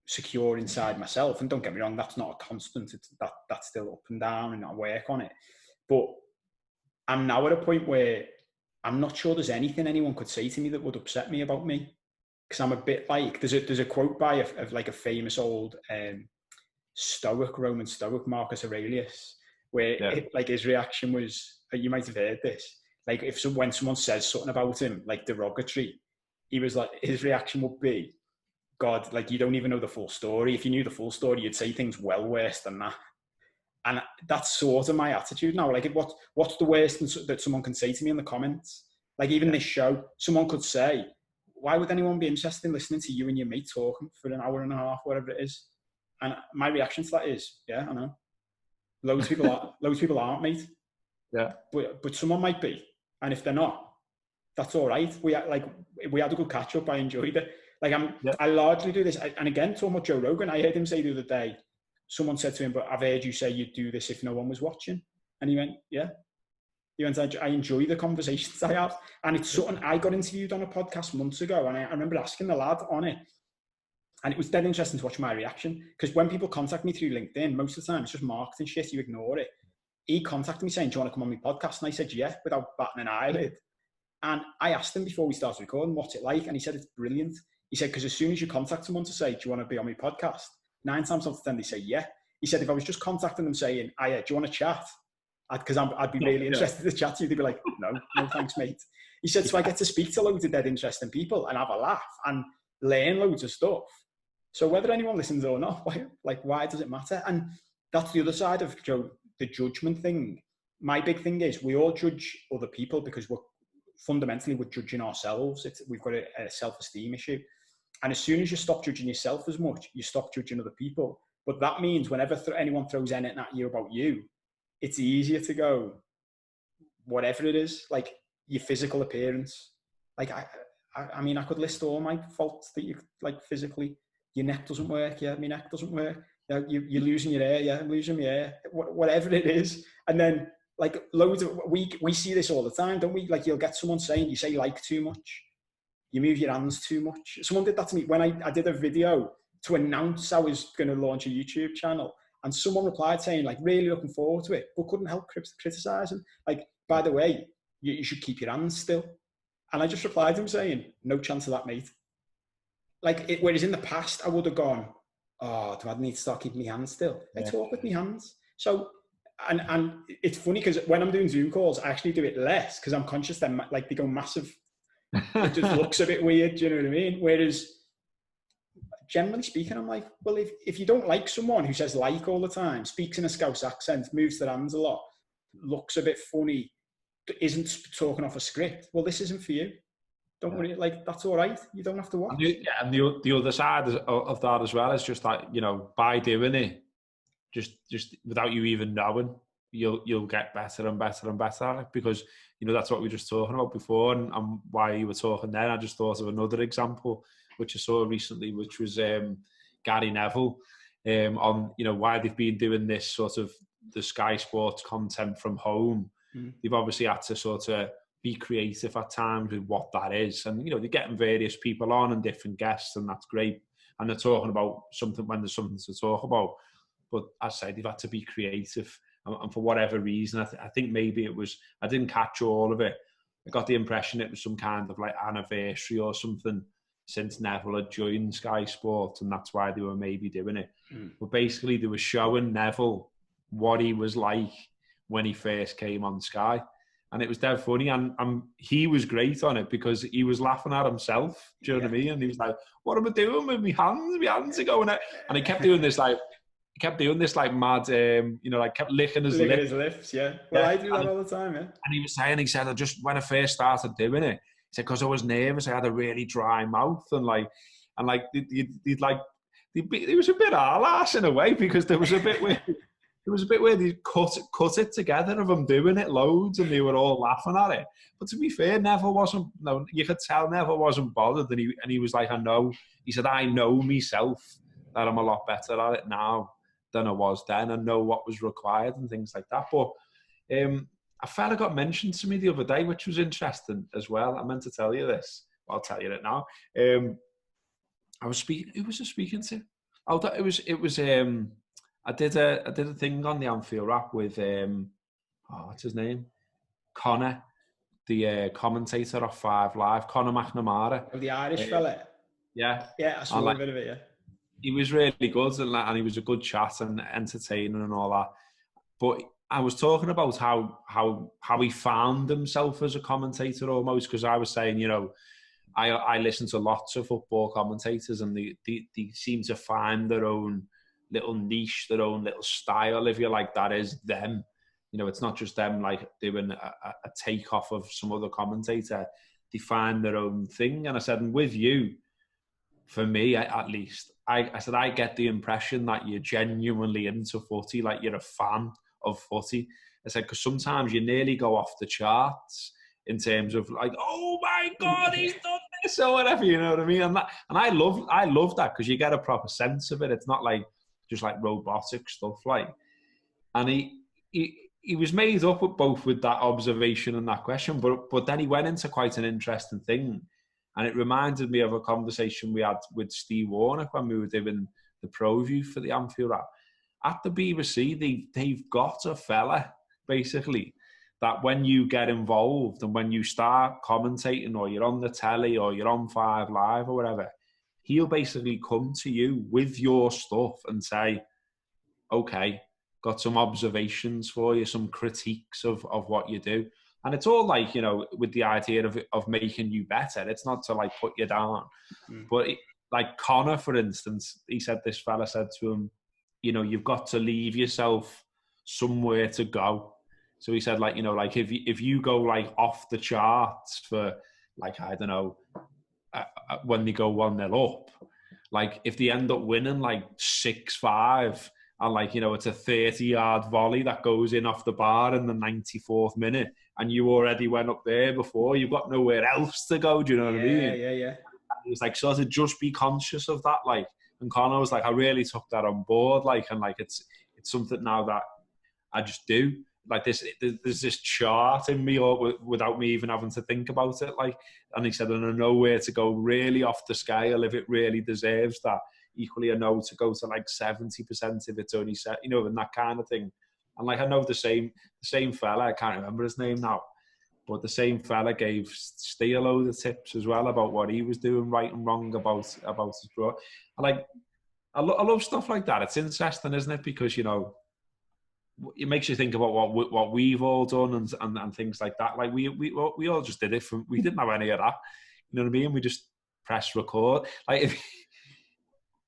[SPEAKER 1] secure inside myself. And don't get me wrong, that's not a constant. That's still up and down, and I work on it. But I'm now at a point where I'm not sure there's anything anyone could say to me that would upset me about me, because I'm a bit like, there's a quote by of like a famous old Roman Stoic, Marcus Aurelius, where like his reaction was, you might have heard this, like when someone says something about him like derogatory, he was like, his reaction would be, God, like you don't even know the full story. If you knew the full story, you'd say things well worse than that. And that's sort of my attitude now. Like, what's the worst that someone can say to me in the comments? Like, even this show, someone could say, why would anyone be interested in listening to you and your mate talking for an hour and a half, whatever it is? And my reaction to that is, yeah, I know. Loads of people aren't, mate.
[SPEAKER 2] Yeah.
[SPEAKER 1] But someone might be. And if they're not, that's all right. We had a good catch up. I enjoyed it. Like, I largely do this. And again, talking about Joe Rogan, I heard him say the other day, someone said to him, but I've heard you say you'd do this if no one was watching. And he went, yeah. He went, I enjoy the conversations I have. And it's something I got interviewed on a podcast months ago. And I remember asking the lad on it. And it was dead interesting to watch my reaction. Because when people contact me through LinkedIn, most of the time it's just marketing shit, you ignore it. He contacted me saying, do you want to come on my podcast? And I said, yeah, without batting an eyelid. And I asked him before we started recording, what's it like? And he said, it's brilliant. He said, because as soon as you contact someone to say, do you want to be on my podcast? 9 times out of 10, they say, yeah. He said, if I was just contacting them saying, do you want to chat? Because I'd be really interested to chat to you. They'd be like, no thanks, mate. He said, so I get to speak to loads of dead interesting people and have a laugh and learn loads of stuff. So whether anyone listens or not, why does it matter? And that's the other side of the judgment thing. My big thing is we all judge other people because we're judging ourselves. We've got a self-esteem issue. And as soon as you stop judging yourself as much, you stop judging other people. But that means whenever anyone throws anything at you about you, it's easier to go, whatever it is, like your physical appearance. Like, I mean, I could list all my faults that you like physically. Your neck doesn't work. Yeah, my neck doesn't work. You're losing your hair. Yeah, I'm losing my hair. Whatever it is. And then like loads of, we see this all the time, don't we? Like you'll get someone saying, you say like too much. You move your hands too much. Someone did that to me when I did a video to announce I was going to launch a YouTube channel. And someone replied saying, like, really looking forward to it, but couldn't help criticizing. Like, by the way, you should keep your hands still. And I just replied to him saying, no chance of that, mate. Like, whereas in the past, I would have gone, oh, do I need to start keeping my hands still? I talk with my hands. So, and it's funny because when I'm doing Zoom calls, I actually do it less because I'm conscious that, like, they go massive. It just looks a bit weird, do you know what I mean? Whereas, generally speaking, I'm like, well, if you don't like someone who says like all the time, speaks in a Scouse accent, moves their hands a lot, looks a bit funny, isn't talking off a script, well, this isn't for you. Don't worry, like, that's all right. You don't have to watch.
[SPEAKER 2] And the other side of that as well is just that, you know, by doing it, just without you even knowing, you'll get better and better and better at it, because that's what we were just talking about before, and why you were talking then. I just thought of another example which I saw recently, which was Gary Neville, on why they've been doing this sort of the Sky Sports content from home. They've obviously had to sort of be creative at times with what that is, and they're getting various people on and different guests, and that's great, and they're talking about something when there's something to talk about. But as I say, they've had to be creative, and for whatever reason, I think maybe it was, I didn't catch all of it. I got the impression it was some kind of like anniversary or something since Neville had joined Sky Sports, and that's why they were maybe doing it. But basically, they were showing Neville what he was like when he first came on Sky. And it was dead funny, and he was great on it because he was laughing at himself. Do you know what I mean? And he was like, "What am I doing with my hands? My hands are going out." And he kept doing this like mad, like kept licking his
[SPEAKER 1] lips. Yeah. Well, I do that all the time. Yeah. And
[SPEAKER 2] he said, I just, when I first started doing it, he said, because I was nervous, I had a really dry mouth, and he was a bit arse in a way, because there was a bit where. There was a bit where they cut it together of them doing it loads, and they were all laughing at it. But to be fair, Neville wasn't. No, you could tell Neville wasn't bothered, and he was like, "I know." He said, "I know myself that I'm a lot better at it now than I was then. I know what was required and things like that." But a fella got mentioned to me the other day, which was interesting as well. I meant to tell you this. I'll tell you it now. I was speaking. Who was I speaking to? Oh, it was. I did a thing on the Anfield app with what's his name? Connor, the commentator of 5 Live, Connor McNamara.
[SPEAKER 1] Of the Irish fella.
[SPEAKER 2] Yeah.
[SPEAKER 1] Yeah, I saw a bit of it, yeah.
[SPEAKER 2] He was really good, and he was a good chat and entertaining and all that. But I was talking about how he found himself as a commentator almost, because I was saying, I listen to lots of football commentators, and they seem to find their own little niche, their own little style, if you like, that is them. It's not just them like doing a takeoff of some other commentator. They find their own thing. And I said, and with you, for me at least, I said, I get the impression that you're genuinely into footy, like you're a fan of footy. I said, because sometimes you nearly go off the charts in terms of like, oh my God, he's done this or whatever, you know what I mean? And I love that, because you get a proper sense of it. It's not like just like robotic stuff, like. And he was made up with that observation and that question, but then he went into quite an interesting thing, and it reminded me of a conversation we had with Steve Warnock when we were doing the pro view for the Anfield app. At the BBC, they've got a fella basically that when you get involved and when you start commentating, or you're on the telly or you're on 5 Live or whatever, he'll basically come to you with your stuff and say, okay, got some observations for you, some critiques of what you do. And it's all like, with the idea of making you better. It's not to like put you down. But like Connor, for instance, this fella said to him, you've got to leave yourself somewhere to go. So he said, like, like if you go like off the charts for like, I don't know, when they go 1-0 up, like if they end up winning like 6-5, and like, it's a 30-yard volley that goes in off the bar in the 94th minute, and you already went up there before, you've got nowhere else to go. Do you know what I mean?
[SPEAKER 1] Yeah.
[SPEAKER 2] It was like, sort of just be conscious of that, like. And Connor was like, I really took that on board, like, and like it's something now that I just do. Like there's this chart in me, or without me even having to think about it, like. And he said, and I know where to go really off the scale if it really deserves that. Equally, I know to go to like 70% if it's only set, and that kind of thing. And like, I know the same fella, I can't remember his name now, but the same fella gave Steve a load of tips as well about what he was doing right and wrong about his bro. I love stuff like that. It's interesting, isn't it? Because it makes you think about what we've all done and things like that. Like we all just did it we didn't have any of that. You know what I mean? We just pressed record. Like if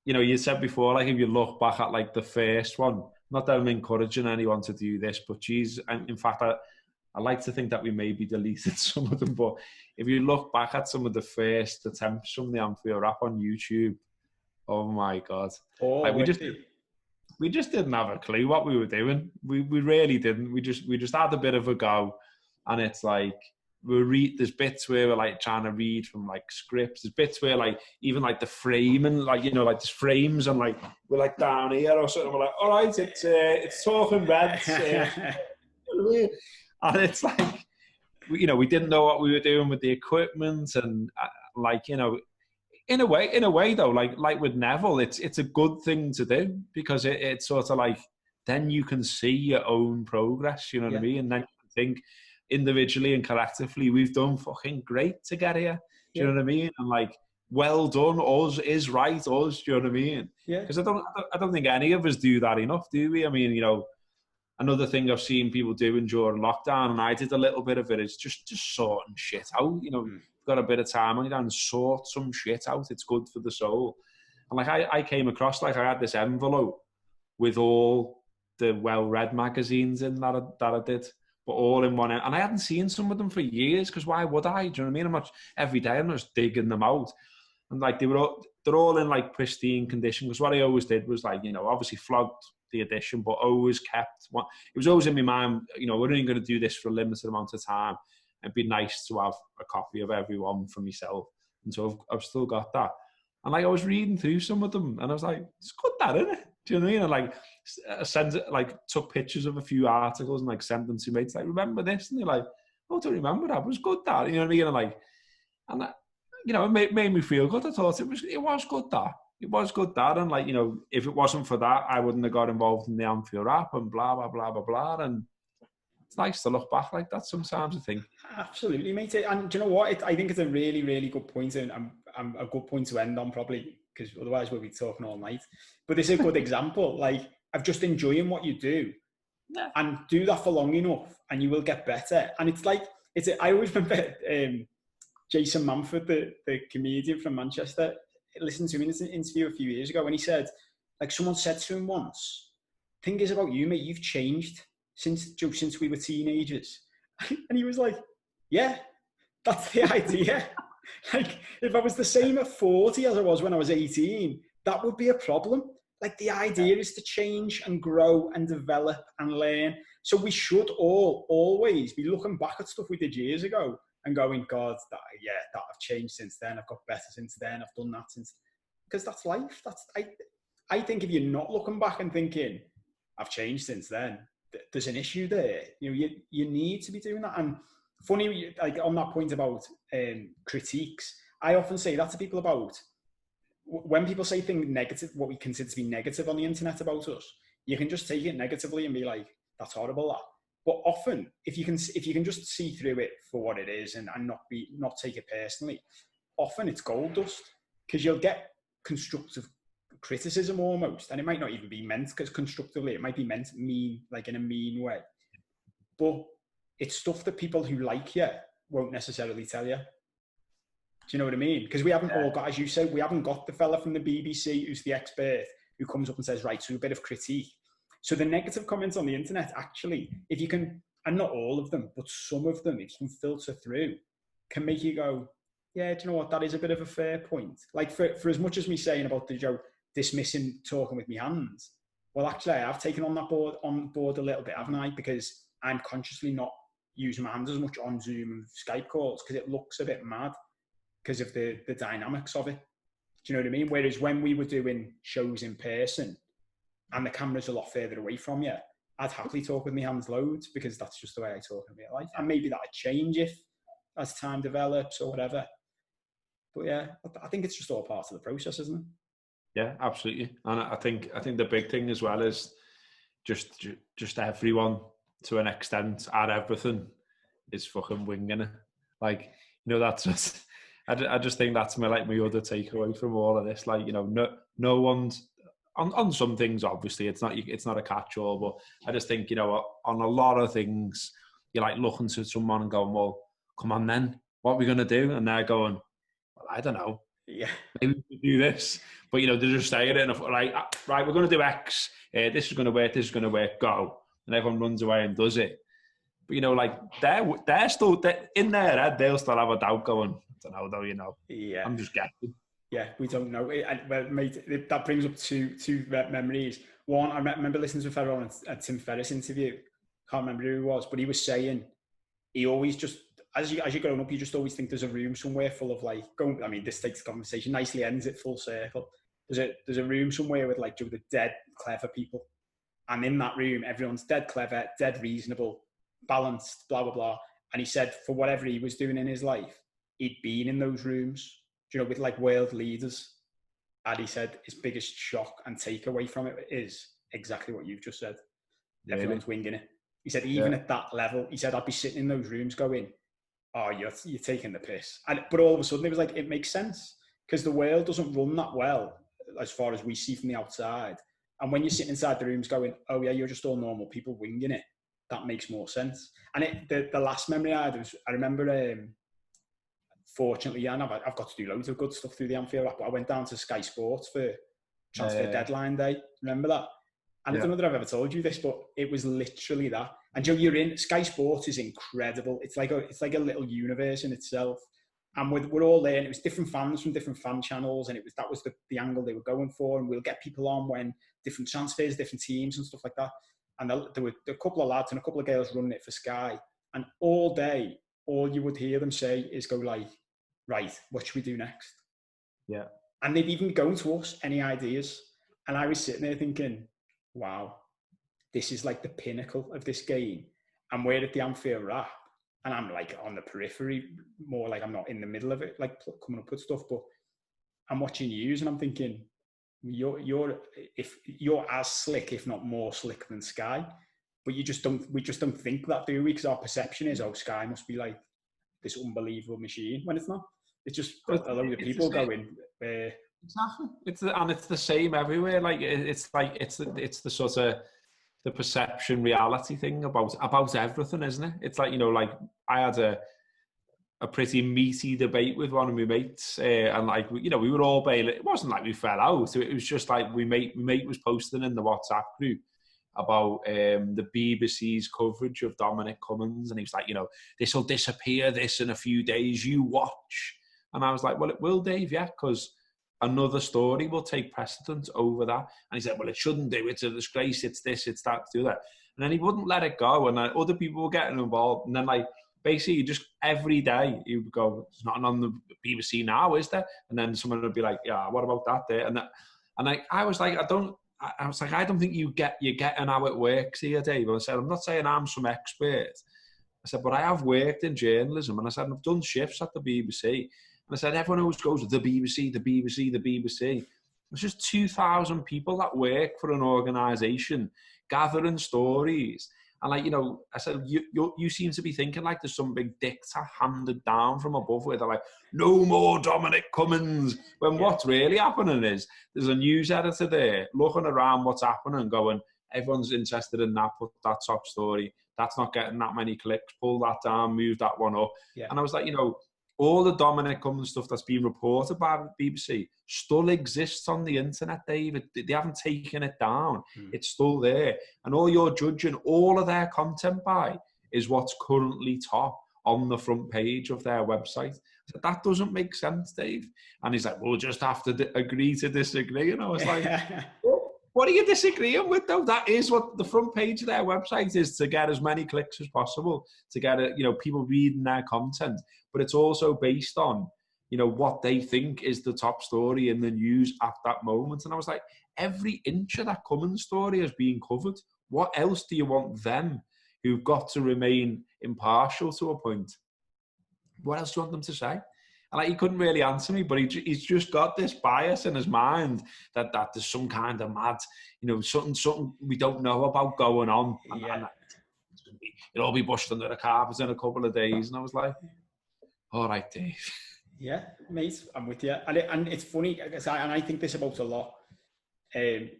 [SPEAKER 2] you said before, like if you look back at like the first one, not that I'm encouraging anyone to do this, but geez, and in fact, I like to think that we maybe deleted some of them. But if you look back at some of the first attempts from the Anfield app on YouTube, oh my God!
[SPEAKER 1] Oh,
[SPEAKER 2] like we just we just didn't have a clue what we were doing. We really didn't. We just had a bit of a go, and it's like there's bits where we're like trying to read from like scripts. There's bits where like even like the framing, like like there's frames and like we're like down here or something. We're like, all right, it's talking reds, and it's like we didn't know what we were doing with the equipment, and like in a way though, like with Neville, it's a good thing to do because it's sort of like then you can see your own progress. You know what I mean? And then you think, individually and collectively, we've done fucking great to get here. Do you know what I mean? And like, well done, us is right, us. Do you know what I mean?
[SPEAKER 1] Yeah.
[SPEAKER 2] Because I don't think any of us do that enough, do we? I mean, another thing I've seen people doing during lockdown, and I did a little bit of it, is just sorting shit out. You've got a bit of time on you and sort some shit out. It's good for the soul. And like I came across, like I had this envelope with all the well-read magazines in that I did. But all in one, and I hadn't seen some of them for years because why would I? Do you know what I mean? I'm not every day. I'm just digging them out, and like they're all in like pristine condition. Because what I always did was like obviously flogged the edition, but always kept one. It was always in my mind. We're only going to do this for a limited amount of time. It'd be nice to have a copy of every one for myself, and so I've still got that. And like I was reading through some of them, and I was like, it's good that, isn't it? Do you know what I mean? And like took pictures of a few articles and like sent them to mates. Like, remember this? And they're like, oh, I don't remember that. It was good that. You know what I mean? And like, it made me feel good. I thought it was good that. It was good that. And like, if it wasn't for that, I wouldn't have got involved in the Anfield app and blah blah blah blah blah. And it's nice to look back like that sometimes, I think.
[SPEAKER 1] Absolutely, mate. And do you know what? I think it's a really, really good point, and a good point to end on probably, because otherwise we'll be talking all night. But this is a good example, like, of just enjoying what you do, and do that for long enough, and you will get better. And it's like, I always remember Jason Manford, the comedian from Manchester, listened to him in an interview a few years ago, and he said, like, someone said to him once, "Thing is about you, mate, you've changed since we were teenagers." And he was like, yeah, that's the idea. Like, if I was the same at 40 as I was when I was 18, that would be a problem. Like, the idea is to change and grow and develop and learn. So we should always be looking back at stuff we did years ago and going, God, that I've changed since then. I've got better since then. I've done that since. Because that's life. I think if you're not looking back and thinking, I've changed since then, there's an issue there. You need to be doing that. And funny, like on that point about critiques, I often say that to people about when people say things negative, what we consider to be negative on the internet about us. You can just take it negatively and be like, "That's horrible." That. But often, if you can just see through it for what it is and not take it personally, often it's gold dust, because you'll get constructive criticism almost, and it might not even be meant because constructively, it might be meant mean, like in a mean way, but it's stuff that people who like you won't necessarily tell you. Do you know what I mean? Because we haven't all got, as you said, we haven't got the fella from the BBC who's the expert who comes up and says, right, so a bit of critique. So the negative comments on the internet, actually, if you can, and not all of them, but some of them, if you can filter through, can make you go, yeah, do you know what, that is a bit of a fair point. Like for as much as me saying about the joke, dismissing talking with my hands, well, actually, I have taken on board a little bit, haven't I? Because I'm consciously not using my hands as much on Zoom and Skype calls because it looks a bit mad because of the dynamics of it. Do you know what I mean? Whereas when we were doing shows in person and the camera's a lot further away from you, I'd happily talk with my hands loads because that's just the way I talk in real life. And maybe that'd change as time develops or whatever. But yeah, I think it's just all part of the process, isn't it?
[SPEAKER 2] Yeah, absolutely. And I think the big thing as well is just everyone to an extent at everything is fucking winging it. Like, that's just, I just think that's my other takeaway from all of this. Like, no one's on some things, obviously it's not a catch-all, but I just think, on a lot of things, you're like looking to someone and going, well, come on then, what are we going to do? And they're going, well, I don't know.
[SPEAKER 1] Yeah.
[SPEAKER 2] Maybe we do this. But, they're just saying it and like, right, we're going to do X. This is going to work. This is going to work. Go. And everyone runs away and does it. But, like, they're still, in their head, they'll still have a doubt going, I don't know, though,
[SPEAKER 1] Yeah.
[SPEAKER 2] I'm just guessing.
[SPEAKER 1] Yeah, we don't know. Well, mate, that brings up two memories. One, I remember listening to a fellow on a Tim Ferriss interview. Can't remember who he was, but he was saying he always just, as you're growing up, you just always think there's a room somewhere full of like, I mean, this takes the conversation nicely, ends it full circle. There's a room somewhere with like the dead clever people, and in that room, everyone's dead clever, dead reasonable, balanced, blah blah blah. And he said for whatever he was doing in his life, he'd been in those rooms, with like world leaders. And he said his biggest shock and takeaway from it is exactly what you've just said.
[SPEAKER 2] Really?
[SPEAKER 1] Everyone's winging it. He said even at that level, he said I'd be sitting in those rooms going, "Oh, you're taking the piss." But all of a sudden, it was like it makes sense because the world doesn't run that well as far as we see from the outside. And when you're sitting inside the rooms going, "Oh yeah, you're just all normal people winging it," that makes more sense. And the last memory I had was I remember. Fortunately, and I've got to do loads of good stuff through the Anfield app. But I went down to Sky Sports for transfer deadline day. Remember that? And I don't know that I've ever told you this, but it was literally that. And you're in Sky Sports is incredible. It's like a little universe in itself. And we're all there, and it was different fans from different fan channels, and that was the angle they were going for. And we'll get people on when different transfers, different teams, and stuff like that. And there were a couple of lads and a couple of girls running it for Sky, and all day, all you would hear them say is go like, "Right, what should we do next?"
[SPEAKER 2] Yeah.
[SPEAKER 1] And they'd even go to us, any ideas? And I was sitting there thinking, wow, this is like the pinnacle of this game. And we're at the Anfield wrap, and I'm like on the periphery, more like I'm not in the middle of it, like coming up with stuff, but I'm watching you and I'm thinking, you're as slick, if not more slick than Sky. But we just don't think that, do we? Because our perception is, oh, Sky must be like this unbelievable machine, when it's not. It's just a load of people going.
[SPEAKER 2] Exactly. It's the same everywhere. Like it's the sort of the perception reality thing about everything, isn't it? It's like, like I had a pretty meaty debate with one of my mates, and like we were all bailing. It wasn't like we fell out. It was just like my mate was posting in the WhatsApp group about the BBC's coverage of Dominic Cummings, and he was like, this will disappear in a few days, you watch. And I was like, well, it will, Dave, yeah, because another story will take precedence over that. And he said, well, it shouldn't do, it's a disgrace, it's this, it's that, do that. And then he wouldn't let it go, and then other people were getting involved, and then like basically just every day you would go, there's nothing on the BBC now, is there? And then someone would be like, yeah, what about that there? And I was like, I don't think you getting how it works here, Dave. I said, I'm not saying I'm some expert. I said, but I have worked in journalism, and I said, I've done shifts at the BBC. And I said, everyone always goes to the BBC, the BBC, the BBC. It's just 2,000 people that work for an organisation, gathering stories. And like, I said, you seem to be thinking like there's some big dictator handed down from above where they're like, no more Dominic Cummings. When what's really happening is there's a news editor there looking around what's happening and going, everyone's interested in that, put that top story. That's not getting that many clicks. Pull that down, move that one up. Yeah. And I was like, all the Dominic Cummings stuff that's been reported by the BBC still exists on the internet, David. They haven't taken it down. It's still there. And all you're judging all of their content by is what's currently top on the front page of their website. I said, that doesn't make sense, Dave. And he's like, we'll just have to agree to disagree. And I was like, what are you disagreeing with, though? That is what the front page of their website is, to get as many clicks as possible, to get people reading their content. But it's also based on, what they think is the top story in the news at that moment. And I was like, every inch of that Cummins story is being covered. What else do you want them, who've got to remain impartial to a point? What else do you want them to say? And like, he couldn't really answer me, but he's just got this bias in his mind that there's some kind of mad, something we don't know about going on. And it'll all be pushed under the carpet in a couple of days. And I was like, all right, Dave.
[SPEAKER 1] Yeah, mate, I'm with you. And it's funny, and I think this about a lot. The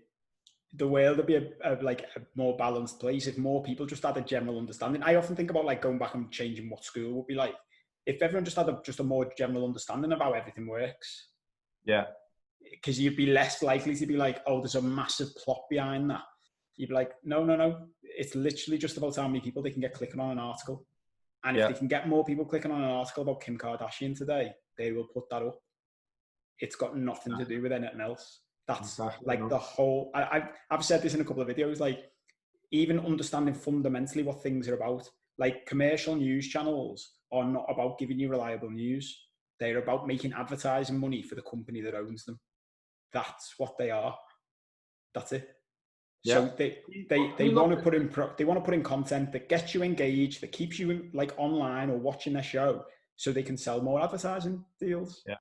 [SPEAKER 1] world would be a more balanced place if more people just had a general understanding. I often think about like going back and changing what school would be like. If everyone just had a more general understanding of how everything works.
[SPEAKER 2] Yeah.
[SPEAKER 1] Because you'd be less likely to be like, oh, there's a massive plot behind that. You'd be like, no. It's literally just about how many people they can get clicking on an article. And if they can get more people clicking on an article about Kim Kardashian today, they will put that up. it's got nothing to do with anything else. That's
[SPEAKER 2] Exactly,
[SPEAKER 1] like the whole. I've said this in a couple of videos. Like, even understanding fundamentally what things are about. Like, commercial news channels are not about giving you reliable news. They're about making advertising money for the company that owns them. That's what they are. That's it.
[SPEAKER 2] Yeah.
[SPEAKER 1] So they want to put in content that gets you engaged, that keeps you like online or watching their show, so they can sell more advertising deals.
[SPEAKER 2] Yeah.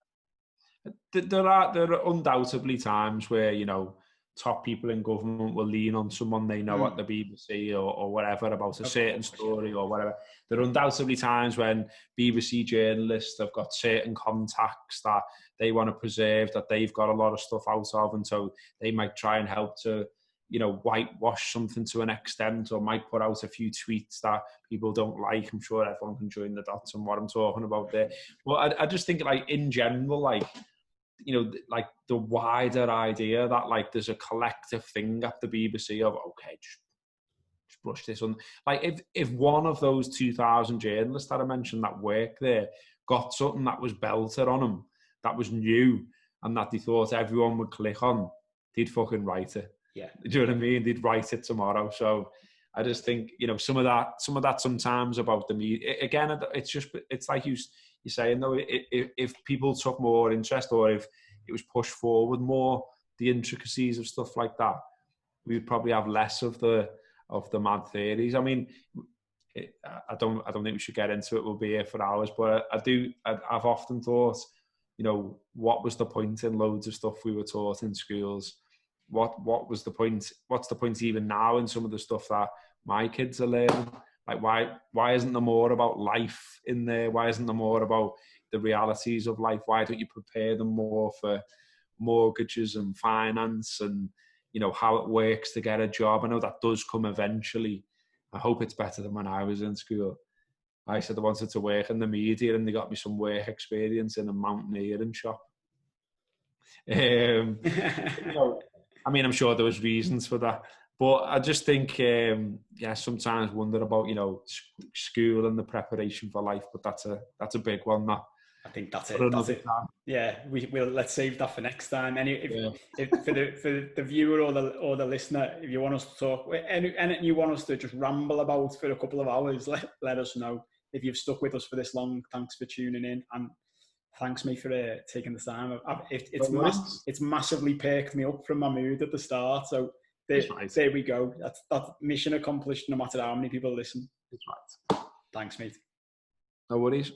[SPEAKER 2] There are undoubtedly times where, you know, top people in government will lean on someone they know at the BBC or whatever about a certain story or whatever. There are undoubtedly times when BBC journalists have got certain contacts that they want to preserve, that they've got a lot of stuff out of, and so they might try and help to, you know, whitewash something to an extent, or might put out a few tweets that people don't like. I'm sure everyone can join the dots on what I'm talking about there. Well, I just think, like, in general, like, you know, like the wider idea that, like, there's a collective thing at the BBC of, okay, just brush this on. Like, if one of those 2,000 journalists that I mentioned that work there got something that was belted on them, that was new, and that they thought everyone would click on, they'd fucking write it.
[SPEAKER 1] Yeah.
[SPEAKER 2] Do you know what I mean? They'd write it tomorrow. So I just think, you know, some of that sometimes about the media, again, it's like you're saying, though, if people took more interest, or if it was pushed forward more, the intricacies of stuff like that, we'd probably have less of the mad theories. I mean, I don't think we should get into it. We'll be here for hours, but I've often thought, you know, what was the point in loads of stuff we were taught in schools? What was the point? What's the point even now in some of the stuff that my kids are learning? Like, why isn't there more about life in there? Why isn't there more about the realities of life? Why don't you prepare them more for mortgages and finance and, you know, how it works to get a job? I know that does come eventually. I hope it's better than when I was in school. I said I wanted to work in the media, and they got me some work experience in a mountaineering shop. You know, I mean, I'm sure there was reasons for that, but I just think, sometimes wonder about, you know, school and the preparation for life. But that's a big one. That
[SPEAKER 1] I think that's it. Yeah, let's save that for next time. And if for the viewer or the listener, if you want us to talk anything you want us to just ramble about for a couple of hours, let us know. If you've stuck with us for this long, thanks for tuning in, and thanks, mate, for taking the time. It's massively perked me up from my mood at the start. So there we go. That's mission accomplished, no matter how many people listen.
[SPEAKER 2] That's right.
[SPEAKER 1] Thanks, mate.
[SPEAKER 2] No worries.